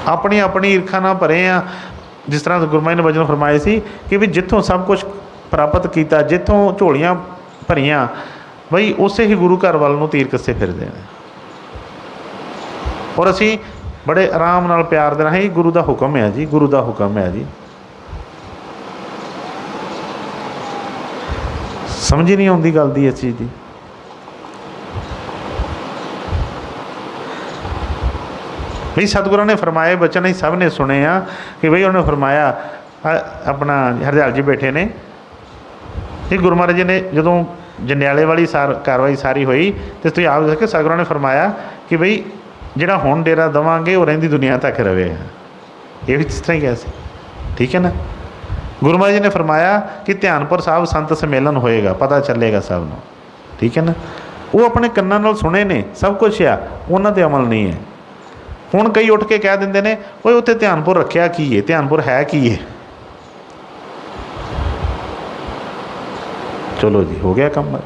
ਆਪਣੀ ਆਪਣੀ ਈਰਖਾ ਨਾਲ ਭਰੇ ਆ। जिस तरह गुरु महाराज ने वचन फरमाए सी कि भी जितों सब कुछ प्राप्त किया, जितों झोलियां भरियां, बई उसे ही गुरु घर वाल नूं तीर कस्से फिरदे ने। और असी बड़े आराम नाल प्यार दे नाल गुरु का हुक्म है जी, गुरु का हुक्म है जी। समझ ही नहीं आती गल दी इस चीज़ की। बई सतगुਰਾਂ ने फरमाए बचन ही सब ने सुने आ कि बई उन्होंने फरमाया अपना हरदयाल जी बैठे ने कि गुरु महाराज जी ने जो जंडियाले वाली कार्रवाई सारी हुई तो तुम आप देख सतगुਰਾਂ ने फरमाया कि बई जिहड़ा हुण डेरा देवांगे वो रहिंदी दुनिया तक रहे। ये भी इस तरह ही कहा सी, ठीक है ना। गुरु महाराज जी ने फरमाया कि ध्यानपुर साहब संत सम्मेलन होएगा, पता चलेगा सब नूं, ठीक है ना। वो अपने कन्नां नाल सुने ने सब कुछ आ, उन्हां ते अमल नहीं है। हुण कई उठ के कह देंदे ने ओए उत्थे ध्यानपुर रखिया की है, ध्यानपुर है की है। चलो जी हो गया काम।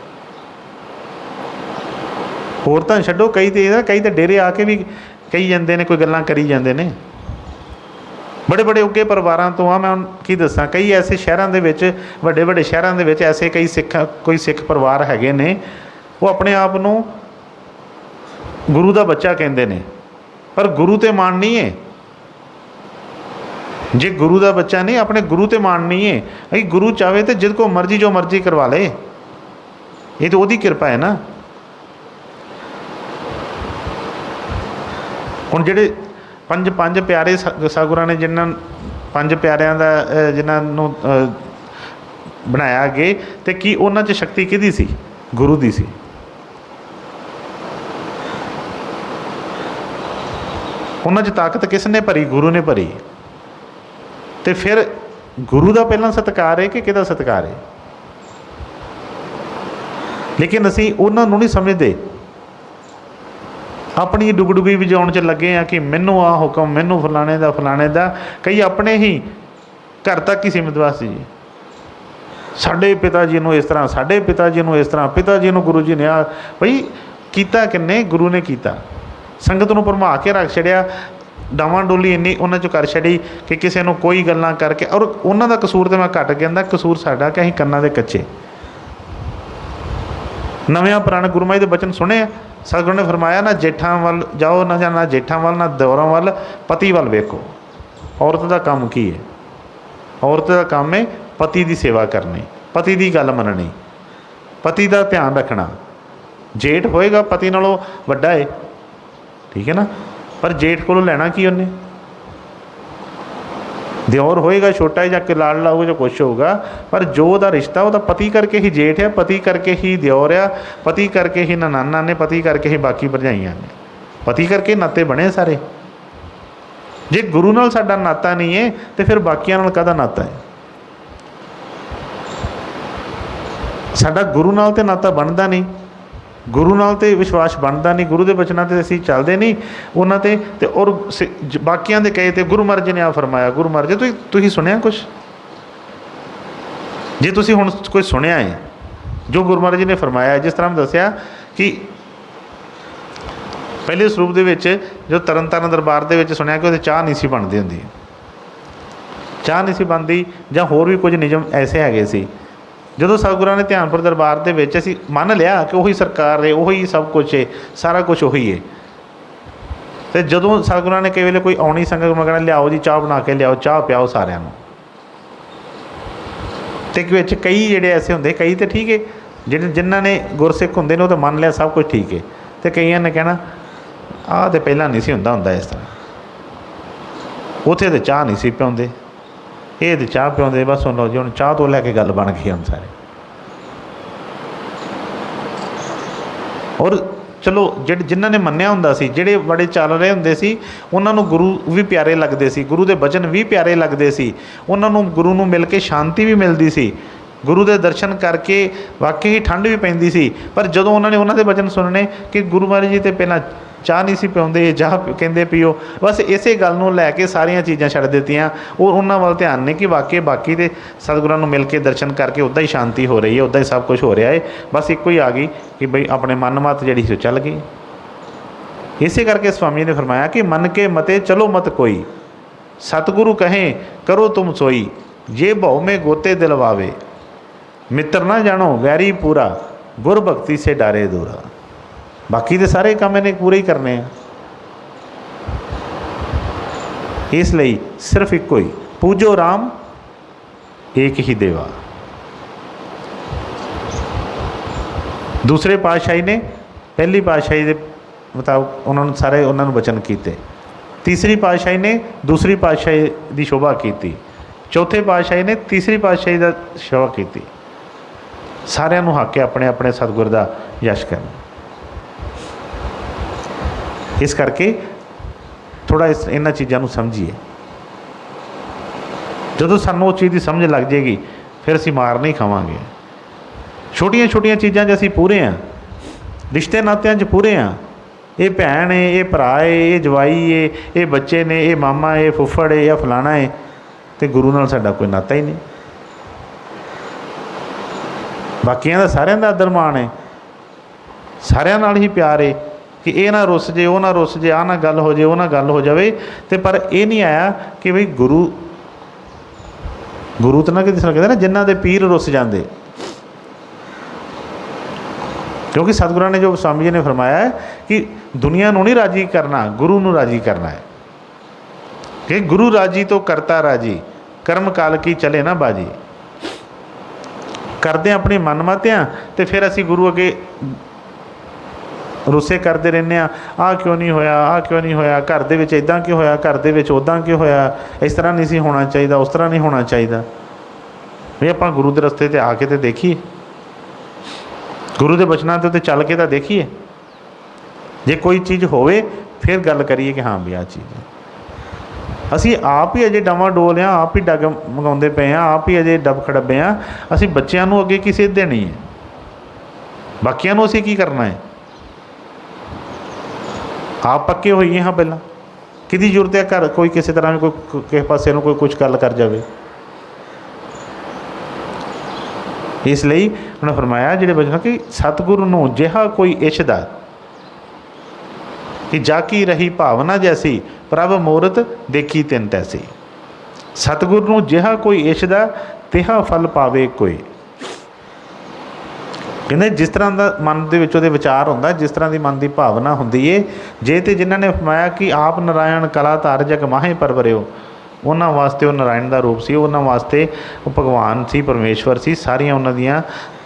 होर तां छड्डो, कई तो डेरे आके भी कही जाते हैं, कोई गल्लां करी जाते हैं। बड़े बड़े उगे परिवारों तो मैं की दसा, कई ऐसे शहरों के वड्डे वड्डे शहरों के ऐसे कई कोई सिख परिवार हैगे ने, वो अपने आप नूं गुरु का बच्चा कहते हैं, पर गुरु ते मान नहीं है। जे गुरु का बच्चा नहीं, अपने गुरु ते मान नहीं है। भाई गुरु चाहे तो जिद को मर्जी जो मर्जी करवा ले, ये तो उसकी कृपा है ना। हुण जिहड़े पंज प्यारे सतगुਰਾਂ ने जिन्हां पंज प्यारिਆਂ ਦਾ जिन्हां नूं बनाया अगे, तो की उन्हां 'च शक्ति किहदी सी? गुरु दी सी। उन्हां 'च ताकत किसने भरी? गुरु ने भरी। तो फिर गुरु का पहला सत्कार है कि किहदा सत्कार है? लेकिन असीं उन्हां नूं नहीं समझते, अपनी डुगडुगी वजाउण च लगे हैं कि मैनू आ हुक्म, मैनू फलाने दा फलाने दा। कई अपने ही घर तक ही सीमित वासी जी, साडे पिता जी नूं इस तरह, साडे पिता जी नूं इस तरह, पिता जी नूं गुरु जी ने आ। बई कीता किन्ने? गुरु ने कीता। संगत नूं भरमा के रख छड़िया, डावां डोली इन्नी उन्हां चों कर छड़ी कि किसी नूं कोई गल्लां करके। और उन्हां दा कसूर तो मैं घट कहंदा, कसूर साडा कि असीं कन्नां दे कच्चे। नवें पुराने गुरु महाराज दे बचन सुने, सतगुरू ने फरमाया ना जेठां वल जाओ, ना जेठां वल, ना दौरां वल, पति वल वेखो। औरत का काम की है? औरत का काम है पति की सेवा करनी, पति की गल मननी, पति का ध्यान रखना। जेठ होएगा पति नालों वड्डा है, ठीक है ना, पर जेठ को लैना की उन्हें? दिओर होएगा छोटा या कि लाडला होगा जो कुछ होगा, पर जो वह रिश्ता वह पति करके ही जेठ है, पति करके ही दिओर आ, पति करके ही ननाना ने, पति करके ही बाकी भरजाइयां ने, पति करके नाते बने सारे। जे गुरु नाल साडा नाता नहीं है तो फिर बाकियां नाल काहदा नाता है? साडा गुरु नाल ते नाता बनता नहीं, गुरु नाल ते विश्वास बनता नहीं, गुरु के बचनों ते असीं चलते नहीं उन्हां ते। ते और बाकियां दे कहे ते गुरु महाराज जी ने आ फरमाया, गुरु महाराज जी तुसीं सुनिया कुछ? जे तुसीं हुण कोई सुनिया है जो गुरु महाराज जी ने फरमाया, जिस तरह मैं दस्सिया कि पहले सरूप दे विच जो तरन तारण दरबार दे विच सुनिया कि उहदे चाह नहीं सी बनदी हुंदी, चाह नहीं सी बनदी, जां होर भी कुछ नियम ऐसे हैगे सी। जो सतगुਰਾਂ ने ध्यानपुर दरबार के विच असीं मन लिया कि उही सरकार है, उही सब कुछ है, सारा कुछ उही है। तो जो सतगुਰਾਂ ने कई वेले कोई आउणी संगत मैं कहना लियाओ जी चाह बना के लियाओ, चाह पियाओ सारिਆਂ ਨੂੰ। ते विच कई जिहड़े ऐसे होंदे, कई तो ठीक है जिन्हां ने गुरसिख होंदे ने, वो तो मन लिया सब कुछ ठीक है, तो कईयां ने कहना आह तो पहलां नहीं सी हुंदा इस तरह, उत्थे तो चाह नहीं सी पिआउंदे, ये तो चाह पिआउंदे, बस सुन लो जी हुण चाह तो लैके गल बन गई हुण सारे। और चलो जिन्हां ने मन्निया हुंदा सी, जिहड़े बड़े चल रहे हुंदे सी, उन्हां नूं गुरु भी प्यारे लगदे सी, गुरु दे बचन भी प्यारे लगदे सी, उन्हां नूं गुरु नूं मिल के शांति भी मिलदी सी, गुरु के दर्शन करके वाकई ही ठंड भी पैंदी सी। पर जदों उन्होंने उन्होंने वचन सुनने कि गुरु महाराज जी तो पहला चाह नहीं सी पिआउंदे, चाह कहंदे पीओ, बस इसे गल नूं लैके सारियां चीज़ां छड्ड दित्तियां। वो उन्हां वल ध्यान नहीं कि वाकई बाकी तो सतगुਰਾਂ नूं मिल के दर्शन करके उदा ही शांति हो रही है, उदा ही सब कुछ हो रहा है, बस एको ही आ गई कि बई अपने मन मत जिहड़ी सी चल गई। इसे करके स्वामी ने फरमाया कि मन के मते चलो मत कोई, सतगुरु कहें करो तुम सोई, जे भव में गोते दिलवावे, मित्र ना जानो वैरी पूरा, गुर भक्ति से डारे दूरा। बाकी तो सारे काम इन्हें पूरे ही करने हैं। इसलिए सिर्फ एको ही पूजो राम एक ही देवा। दूसरे पातशाही ने पहली पातशाही के मुताबिक उन्होंने सारे उन्होंने वचन किए। तीसरी पातशाही ने दूसरी पातशाही की शोभा की। चौथे पातशाही ने तीसरी पातशाही का शोभा की। सारिਆਂ ਨੂੰ हक है अपने अपने सतगुर का यश करना। इस करके थोड़ा इन्हां चीज़ों को समझिए। जो सानू उस चीज़ की समझ लग जाएगी फिर असीं मार नहीं खावांगे। छोटिया छोटिया चीज़ों असीं पूरे हाँ, रिश्ते नात्यां च पूरे हाँ। ये भैन है, ये भरा है, ये जवाई है, ये बच्चे ने, ये मामा है, फुफड़ है या फलाना है, तो गुरु नाल साडा कोई नाता ही नहीं। बाकियां दा सारियां दा आदर मान है, सारियां नाल ही प्यार है कि ये ना रुस जे, वो ना रुस जे, आ ना गल हो जाए, वो ना गल हो जाए। तो पर यह नहीं आया कि बई गुरु गुरु तो ना किसी कहते ना जिन्हों के पीर रुस जाते, क्योंकि सतगुरां ने जो स्वामी जी ने फरमाया है कि दुनिया नूं नहीं राजी करना, गुरु नूं राजी करना है। कि गुरु राजी तो करता राजी, कर्म काल की चले ना बाजी। करते अपनी मन मात्या तो फिर असी गुरु अगे रुस्से करते रहने। आ क्यों नहीं होया, आ क्यों नहीं होया, घर दे विच इदां क्यों होया, घर दे विच उदां क्यों होया, इस तरह नहीं सी होना चाहिए, उस तरह नहीं होना चाहिए। भी आपां गुरु के रस्ते ते आके तो देखिए, गुरु के बचनों ते चल के तो देखिए। जे कोई चीज़ होवे फिर गल करिए कि हाँ भी आ चीज़ है। असी आप ही अजे डवा डोल हाँ, आप ही डग मंगाते पे हाँ, आप ही अजे डब खड़बे हाँ। असी बच्चों को अगे की सेध देनी है, बाकियों को असी की करना है। आप पक्के होइए हाँ पहला, कि जरूरत है घर कोई किसी तरह कोई किसी पासे कोई कुछ गल कर जाए। इसलिए उन्होंने फरमाया जिहड़े बचन कि सतगुरु नूं जिहा कोई इछदा, कि जाकी रही भावना जैसी, प्रभ मूरत देखी तिन तैसी। सतगुरु नूं जिहा कोई इछदा, तिहा फल पावे कोई। कहते जिस तरह का मन के विच उहदे विचार होंदा, जिस तरह की मन की भावना होंदी है, जे तो जिन्हां ने फरमाया कि आप नारायण कला तार जग माहे परवरिओ, उन्होंने वास्ते वो नारायण का रूप से, उन्होंने वास्ते वो भगवान सी, परमेश्वर सी, सारिया उन्होंने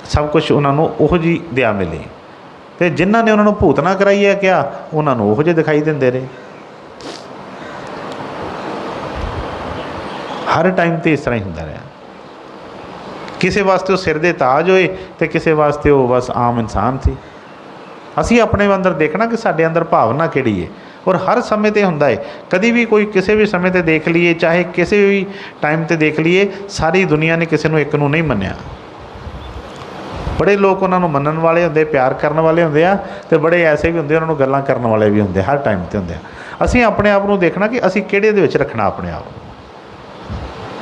सब कुछ उन्होंने उहो जी दया मिली। तो जिन्हों ने उन्होंने भूतना कराई है क्या, उन्होंने उहो जे दिखाई देंदे रहे। हर टाइम तो इस तरह ही होंदा रहा। किसी वास्ते वो सिर दे ताज होए तो किसी वास्ते वो बस आम इंसान सी। असी अपने अंदर देखना कि साडे अंदर भावना किहड़ी है, और हर समय ते हुंदा है। कभी भी कोई किसी भी समय ते देख लीए, चाहे किसी भी टाइम ते देख लीए, सारी दुनिया ने किसी नूं एक नूं नहीं मन्निया। बड़े लोग उन्होंने मनण वाले होंदे, प्यार करने वाले होंदे आ, ते बड़े ऐसे भी होंदे उन्होंने गल्लां करने वाले भी होंदे, हर टाइम ते होंदे। असीं अपने आप नूं देखना कि असीं किहड़े दे विच रखना अपने आप।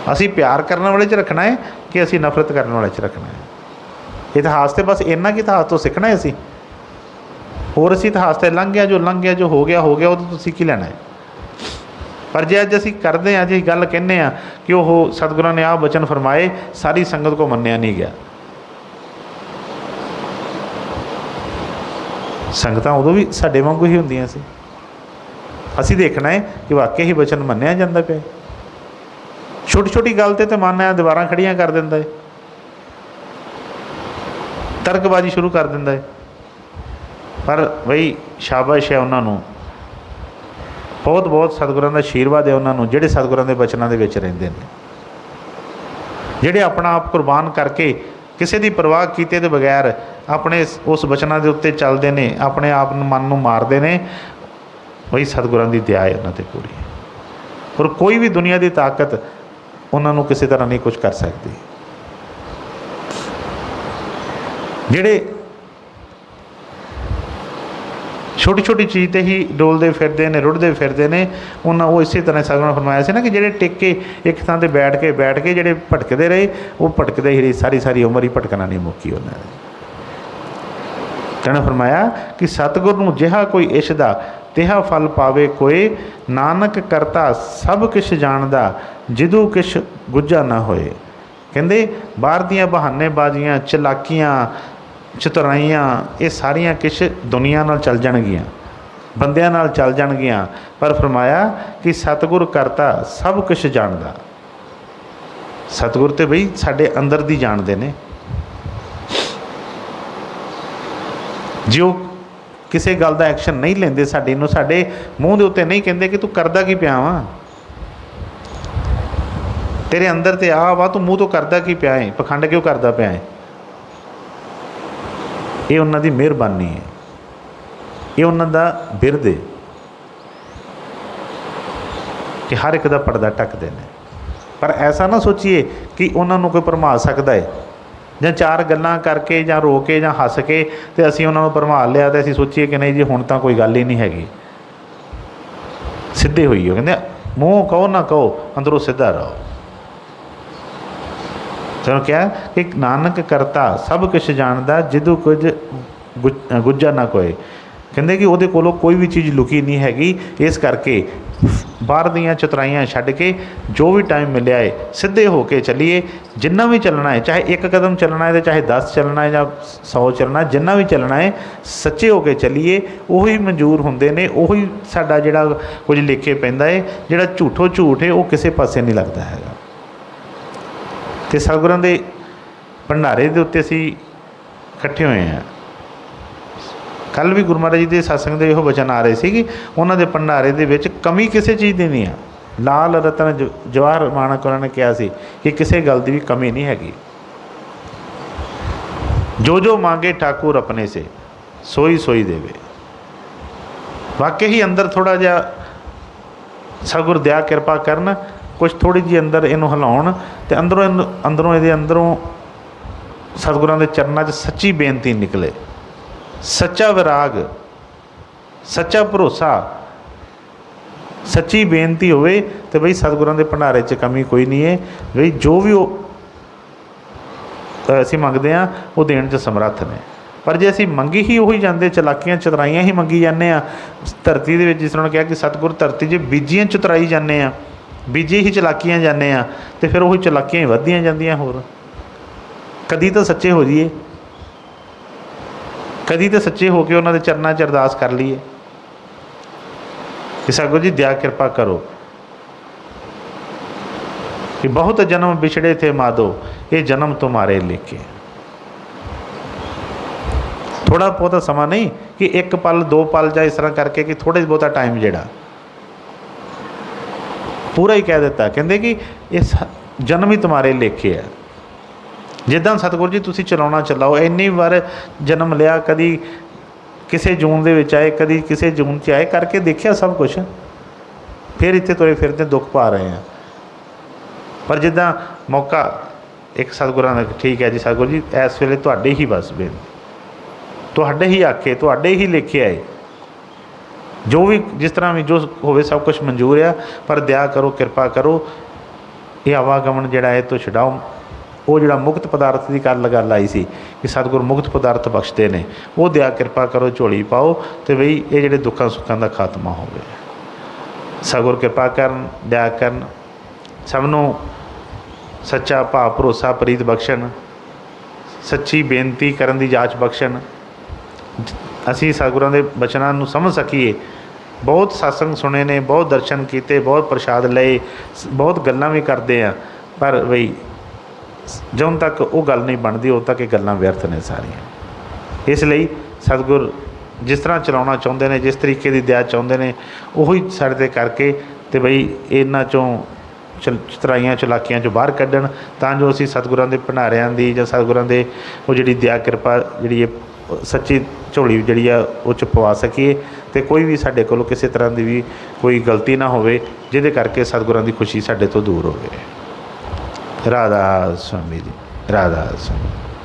असीं प्यार करने वाले च रखना है कि असीं नफरत करने वाले च रखना है। इतिहास तो बस इन्ना कि इतिहास तो सीखना है असीं, होर असीं इतिहास तो लंघ गया, जो लंघ गया, जो हो गया वो तो सीख ही लेना है। पर जे अज असीं करदे हां, जे गल कहने आ कि वह सतगुरां ने आ वचन फरमाए, सारी संगत को मन्निया नहीं गया। संगतां उदों भी साडे वांगू ही हुंदियां सी। असीं देखना है कि वाकई ही वचन मन्निया जांदा पिया। छोटी छोटी गल ते मन है दीवारां खड़ियां कर दिंदा है, तर्कबाजी शुरू कर दिंदा है। पर बई शाबाश है उन्होंने, बहुत बहुत सतगुरां दा आशीर्वाद है उन्होंने, जिहड़े सतगुरां दे वचनां दे विच रहिंदे ने, जिहड़े अपना आप कुर्बान करके किसी की परवाह कीते दे बगैर अपने उस वचनां दे उत्ते चलदे ने, अपने आप मन नूं मारदे ने। वही सतगुरां दी दया है उन्हां ते पूरी, और कोई भी दुनिया की ताकत उन्होंने किसी तरह नहीं कुछ कर सकती। जिहड़े छोटी छोटी चीज़ ते ही डोलते फिरते हैं, रुढ़ते फिरते हैं, उन्होंने वो इसी तरह सतगुरां ने फरमाया से ना कि जिहड़े टिके एक थां ते बैठ के जिहड़े भटकते रहे, वो भटकते ही रहे, सारी सारी उम्र ही भटकना नहीं मुक्की उन्होंने। कहना फरमाया कि सतगुर नूं जिहा कोई इछदा, ਤਿਹਾ ਫਲ ਪਾਵੇ ਕੋਏ, ਨਾਨਕ ਕਰਤਾ ਸਭ ਕਿਛ ਜਾਣਦਾ, ਜਿਦੂ ਕਿਛ ਗੁੱਝਾ ਨਾ ਹੋਏ। ਕਹਿੰਦੇ ਬਾਹਰ ਦੀਆਂ ਬਹਾਨੇਬਾਜ਼ੀਆਂ, ਚਲਾਕੀਆਂ, ਚਤੁਰਾਈਆਂ, ਇਹ ਸਾਰੀਆਂ ਕਿਛ ਦੁਨੀਆ ਨਾਲ ਚੱਲ ਜਾਣਗੀਆਂ, ਬੰਦਿਆਂ ਨਾਲ ਚੱਲ ਜਾਣਗੀਆਂ, ਪਰ ਫਰਮਾਇਆ ਕਿ ਸਤਿਗੁਰ ਕਰਤਾ ਸਭ ਕੁਛ ਜਾਣਦਾ। ਸਤਿਗੁਰ ਤੇ ਬਈ ਸਾਡੇ ਅੰਦਰ ਦੀ ਜਾਣਦੇ ਨੇ। ਜੇ ਉਹ ਕਿਸੇ ਗੱਲ ਦਾ ਐਕਸ਼ਨ ਨਹੀਂ ਲੈਂਦੇ ਸਾਡੇ ਨੂੰ, ਸਾਡੇ ਮੂੰਹ ਦੇ ਉੱਤੇ ਨਹੀਂ ਕਹਿੰਦੇ ਕਿ ਤੂੰ ਕਰਦਾ ਕੀ ਪਿਆ ਵਾ, ਤੇਰੇ ਅੰਦਰ ਤੇ ਆ ਵਾ, ਤੂੰ ਮੂੰਹ ਤੋਂ ਕਰਦਾ ਕੀ ਪਿਆ ਹੈ, ਪਖੰਡ ਕਿਉਂ ਕਰਦਾ ਪਿਆ ਹੈ, ਇਹ ਉਹਨਾਂ ਦੀ ਮਿਹਰਬਾਨੀ ਹੈ, ਇਹ ਉਹਨਾਂ ਦਾ ਬਿਰਦ ਹੈ ਕਿ ਹਰ ਇੱਕ ਦਾ ਪਰਦਾ ਢੱਕਦੇ ਨੇ। ਪਰ ਐਸਾ ਨਾ ਸੋਚੀਏ ਕਿ ਉਹਨਾਂ ਨੂੰ ਕੋਈ ਭਰਮਾ ਸਕਦਾ ਹੈ, ਜਾਂ ਚਾਰ ਗੱਲਾਂ ਕਰਕੇ ਜਾਂ ਰੋ ਕੇ ਜਾਂ ਹੱਸ ਕੇ ਤੇ ਅਸੀਂ ਉਹਨਾਂ ਨੂੰ ਭਰਮਾ ਲਿਆ ਤੇ ਅਸੀਂ ਸੋਚੀਏ ਕਿ ਨਹੀਂ ਜੀ ਹੁਣ ਤਾਂ ਕੋਈ ਗੱਲ ਹੀ ਨਹੀਂ ਹੈਗੀ। ਸਿੱਧੇ ਹੋਈਏ, ਕਹਿੰਦੇ ਮੂੰਹ ਕਹੋ ਨਾ ਕਹੋ, ਅੰਦਰੋਂ ਸਿੱਧਾ ਰਹੋ। ਚਲੋ ਕਿਹਾ ਕਿ ਨਾਨਕ ਕਰਤਾ ਸਭ ਕੁਛ ਜਾਣਦਾ, ਜਿਦੂ ਕੁਝ ਗੁੱਝਾ ਨਾ ਕੋਏ। ਕਹਿੰਦੇ ਕਿ ਉਹਦੇ ਕੋਲੋਂ ਕੋਈ ਵੀ ਚੀਜ਼ ਲੁਕੀ ਨਹੀਂ ਹੈਗੀ। ਇਸ ਕਰਕੇ ਬਾਹਰ ਦੀਆਂ ਚਤਰਾਈਆਂ ਛੱਡ ਕੇ ਜੋ ਵੀ ਟਾਈਮ ਮਿਲਿਆ ਹੈ ਸਿੱਧੇ ਹੋ ਕੇ ਚੱਲੀਏ। ਜਿੰਨਾ ਵੀ ਚੱਲਣਾ ਹੈ, ਚਾਹੇ ਇੱਕ ਕਦਮ ਚੱਲਣਾ ਹੈ ਤੇ ਚਾਹੇ 10 ਚੱਲਣਾ ਹੈ ਜਾਂ 100 ਚੱਲਣਾ, ਜਿੰਨਾ ਵੀ ਚੱਲਣਾ ਹੈ ਸੱਚੇ ਹੋ ਕੇ ਚੱਲੀਏ। ਉਹੀ ਮਨਜ਼ੂਰ ਹੁੰਦੇ ਨੇ, ਉਹੀ ਸਾਡਾ ਜਿਹੜਾ ਕੁਝ ਲਿਖੇ ਪੈਂਦਾ ਹੈ। ਜਿਹੜਾ ਝੂਠੋ ਝੂਠ ਹੈ ਉਹ ਕਿਸੇ ਪਾਸੇ ਨਹੀਂ ਲੱਗਦਾ ਹੈਗਾ। ਅਤੇ ਸਤਿਗੁਰਾਂ ਦੇ ਭੰਡਾਰੇ ਦੇ ਉੱਤੇ ਅਸੀਂ ਇਕੱਠੇ ਹੋਏ ਹਾਂ। ਕੱਲ੍ਹ ਵੀ ਗੁਰੂ ਮਹਾਰਾਜ ਜੀ ਦੇ ਸਤਸੰਗ ਦੇ ਇਹੋ ਵਚਨ ਆ ਰਹੇ ਸੀ ਕਿ ਉਹਨਾਂ ਦੇ ਭੰਡਾਰੇ ਦੇ ਵਿੱਚ ਕਮੀ ਕਿਸੇ ਚੀਜ਼ ਦੀ ਨਹੀਂ ਆ। ਲਾਲ ਰਤਨ ਜਵਾਹਰ ਮਾਣਕ ਉਹਨਾਂ ਨੇ ਕਿਹਾ ਸੀ ਕਿ ਕਿਸੇ ਗੱਲ ਦੀ ਵੀ ਕਮੀ ਨਹੀਂ ਹੈਗੀ। ਜੋ ਜੋ ਮੰਗੇ ਠਾਕੁਰ ਆਪਣੇ ਸੇ, ਸੋਈ ਸੋਈ ਦੇਵੇ। ਵਾਕਈ ਹੀ ਅੰਦਰ ਥੋੜ੍ਹਾ ਜਿਹਾ ਸਤਿਗੁਰ ਦਇਆ ਕਿਰਪਾ ਕਰਨ, ਕੁਛ ਥੋੜ੍ਹੀ ਜਿਹੀ ਅੰਦਰ ਇਹਨੂੰ ਹਿਲਾਉਣ ਅਤੇ ਅੰਦਰੋਂ ਇਹਦੇ ਅੰਦਰੋਂ ਸਤਿਗੁਰਾਂ ਦੇ ਚਰਨਾਂ 'ਚ ਸੱਚੀ ਬੇਨਤੀ ਨਿਕਲੇ, ਸੱਚਾ ਵਿਰਾਗ, ਸੱਚਾ ਭਰੋਸਾ, ਸੱਚੀ ਬੇਨਤੀ ਹੋਵੇ ਤੇ ਬਈ ਸਤਿਗੁਰਾਂ ਦੇ ਭੰਡਾਰੇ 'ਚ ਕਮੀ ਕੋਈ ਨਹੀਂ ਹੈ। ਬਈ ਜੋ ਵੀ ਉਹ ਅਸੀਂ ਮੰਗਦੇ ਹਾਂ ਉਹ ਦੇਣ 'ਚ ਸਮਰੱਥ ਨੇ। ਪਰ ਜੇ ਅਸੀਂ ਮੰਗੀ ਹੀ ਉਹੀ ਜਾਂਦੇ, ਚਲਾਕੀਆਂ ਚਤਰਾਈਆਂ ਹੀ ਮੰਗੀ ਜਾਂਦੇ ਹਾਂ ਧਰਤੀ ਦੇ ਵਿੱਚ, ਜਿਸ ਤਰ੍ਹਾਂ ਕਿਹਾ ਕਿ ਸਤਿਗੁਰ ਧਰਤੀ 'ਚ ਬੀਜੀਆਂ ਚਤਰਾਈ ਜਾਂਦੇ ਹਾਂ, ਬੀਜੇ ਹੀ ਚਲਾਕੀਆਂ ਜਾਂਦੇ ਹਾਂ, ਅਤੇ ਫਿਰ ਉਹੀ ਚਲਾਕੀਆਂ ਹੀ ਵੱਧਦੀਆਂ ਜਾਂਦੀਆਂ। ਹੋਰ ਕਦੀ ਤਾਂ ਸੱਚੇ ਹੋ ਜਾਈਏ, ਕਦੀ ਤਾਂ ਸੱਚੇ ਹੋ ਕੇ ਉਹਨਾਂ ਦੇ ਚਰਨਾਂ 'ਚ ਅਰਦਾਸ ਕਰ ਲਈਏ ਕਿ ਸਤਿਗੁਰ ਜੀ ਦਇਆ ਕਿਰਪਾ ਕਰੋ ਕਿ ਬਹੁਤ ਜਨਮ ਵਿਛੜੇ ਥੇ ਮਾਧੋ, ਇਹ ਜਨਮ ਤੁਮਾਰੇ ਲੇਖੇ। ਥੋੜ੍ਹਾ ਬਹੁਤਾ ਸਮਾਂ ਨਹੀਂ ਕਿ 1 ਪਲ 2 ਪਲ ਜਾਂ ਇਸ ਤਰ੍ਹਾਂ ਕਰਕੇ ਕਿ ਥੋੜ੍ਹਾ ਬਹੁਤਾ ਟਾਈਮ ਜਿਹੜਾ ਪੂਰਾ ਹੀ ਕਹਿ ਦਿੱਤਾ। ਕਹਿੰਦੇ ਕਿ ਇਸ ਜਨਮ ਹੀ ਤੁਮਾਰੇ ਲੇਖੇ ਆ। ਜਿੱਦਾਂ ਸਤਿਗੁਰ ਜੀ ਤੁਸੀਂ ਚਲਾਉਣਾ ਚਲਾਓ। ਇੰਨੀ ਵਾਰ ਜਨਮ ਲਿਆ, ਕਦੀ ਕਿਸੇ ਜੂਨ ਦੇ ਵਿੱਚ ਆਏ, ਕਦੀ ਕਿਸੇ ਜੂਨ 'ਚ ਆਏ, ਕਰਕੇ ਦੇਖਿਆ ਸਭ ਕੁਛ, ਫਿਰ ਇੱਥੇ ਤੁਰੇ ਫਿਰਦੇ ਦੁੱਖ ਪਾ ਰਹੇ ਹਾਂ। ਪਰ ਜਿੱਦਾਂ ਮੌਕਾ ਇੱਕ ਸਤਿਗੁਰਾਂ ਦਾ, ਠੀਕ ਹੈ ਜੀ ਸਤਿਗੁਰ ਜੀ ਇਸ ਵੇਲੇ ਤੁਹਾਡੇ ਹੀ ਬਸ ਬੇਨਤੀ, ਤੁਹਾਡੇ ਹੀ ਆਖੇ, ਤੁਹਾਡੇ ਹੀ ਲਿਖੇ ਆਏ, ਜੋ ਵੀ ਜਿਸ ਤਰ੍ਹਾਂ ਵੀ ਜੋ ਹੋਵੇ ਸਭ ਕੁਛ ਮਨਜ਼ੂਰ ਆ। ਪਰ ਦਇਆ ਕਰੋ, ਕਿਰਪਾ ਕਰੋ, ਇਹ ਆਵਾਗਮਨ ਜਿਹੜਾ ਇਹ ਤੋਂ ਛਡਾਓ। ਉਹ ਜਿਹੜਾ ਮੁਕਤ ਪਦਾਰਥ ਦੀ ਗੱਲ ਆਈ ਸੀ ਕਿ ਸਤਿਗੁਰ ਮੁਕਤ ਪਦਾਰਥ ਬਖਸ਼ਦੇ ਨੇ, ਉਹ ਦਇਆ ਕਿਰਪਾ ਕਰੋ, ਝੋਲੀ ਪਾਓ ਅਤੇ ਬਈ ਇਹ ਜਿਹੜੇ ਦੁੱਖਾਂ ਸੁੱਖਾਂ ਦਾ ਖਾਤਮਾ ਹੋਵੇ। ਸਤਿਗੁਰ ਕਿਰਪਾ ਕਰਨ, ਦਇਆ ਕਰਨ, ਸਭ ਨੂੰ ਸੱਚਾ ਭਾਵ ਭਰੋਸਾ ਪ੍ਰੀਤ ਬਖਸ਼ਣ, ਸੱਚੀ ਬੇਨਤੀ ਕਰਨ ਦੀ ਜਾਚ ਬਖਸ਼ਣ। ਅਸੀਂ ਸਤਿਗੁਰਾਂ ਦੇ ਬਚਨਾਂ ਨੂੰ ਸਮਝ ਸਕੀਏ। ਬਹੁਤ ਸਤਸੰਗ ਸੁਣੇ ਨੇ, ਬਹੁਤ ਦਰਸ਼ਨ ਕੀਤੇ, ਬਹੁਤ ਪ੍ਰਸ਼ਾਦ ਲਏ, ਬਹੁਤ ਗੱਲਾਂ ਵੀ ਕਰਦੇ ਹਾਂ, ਪਰ ਬਈ ਜਦੋਂ ਤੱਕ ਉਹ ਗੱਲ ਨਹੀਂ ਬਣਦੀ ਉਦੋਂ ਤੱਕ ਇਹ ਗੱਲਾਂ ਵਿਅਰਥ ਨੇ ਸਾਰੀਆਂ। ਇਸ ਲਈ ਸਤਿਗੁਰ ਜਿਸ ਤਰ੍ਹਾਂ ਚਲਾਉਣਾ ਚਾਹੁੰਦੇ ਨੇ, ਜਿਸ ਤਰੀਕੇ ਦੀ ਦਇਆ ਚਾਹੁੰਦੇ ਨੇ, ਉਹੀ ਸਾਡੇ 'ਤੇ ਕਰਕੇ ਅਤੇ ਬਈ ਇਹਨਾਂ 'ਚੋਂ ਚਤਰਾਈਆਂ ਚਲਾਕੀਆਂ 'ਚੋਂ ਬਾਹਰ ਕੱਢਣ, ਤਾਂ ਜੋ ਅਸੀਂ ਸਤਿਗੁਰਾਂ ਦੇ ਭੰਡਾਰਿਆਂ ਦੀ ਜਾਂ ਸਤਿਗੁਰਾਂ ਦੇ ਉਹ ਜਿਹੜੀ ਦਇਆ ਕਿਰਪਾ ਜਿਹੜੀ ਹੈ ਸੱਚੀ ਝੋਲੀ ਜਿਹੜੀ ਆ ਉਹ 'ਚ ਪਵਾ ਸਕੀਏ, ਅਤੇ ਕੋਈ ਵੀ ਸਾਡੇ ਕੋਲੋਂ ਕਿਸੇ ਤਰ੍ਹਾਂ ਦੀ ਵੀ ਕੋਈ ਗਲਤੀ ਨਾ ਹੋਵੇ ਜਿਹਦੇ ਕਰਕੇ ਸਤਿਗੁਰਾਂ ਦੀ ਖੁਸ਼ੀ ਸਾਡੇ ਤੋਂ ਦੂਰ ਹੋਵੇ। ਰਾਧਾ ਸਵਾਮੀ ਜੀ, ਰਾਧਾ ਸਵਾਮੀ।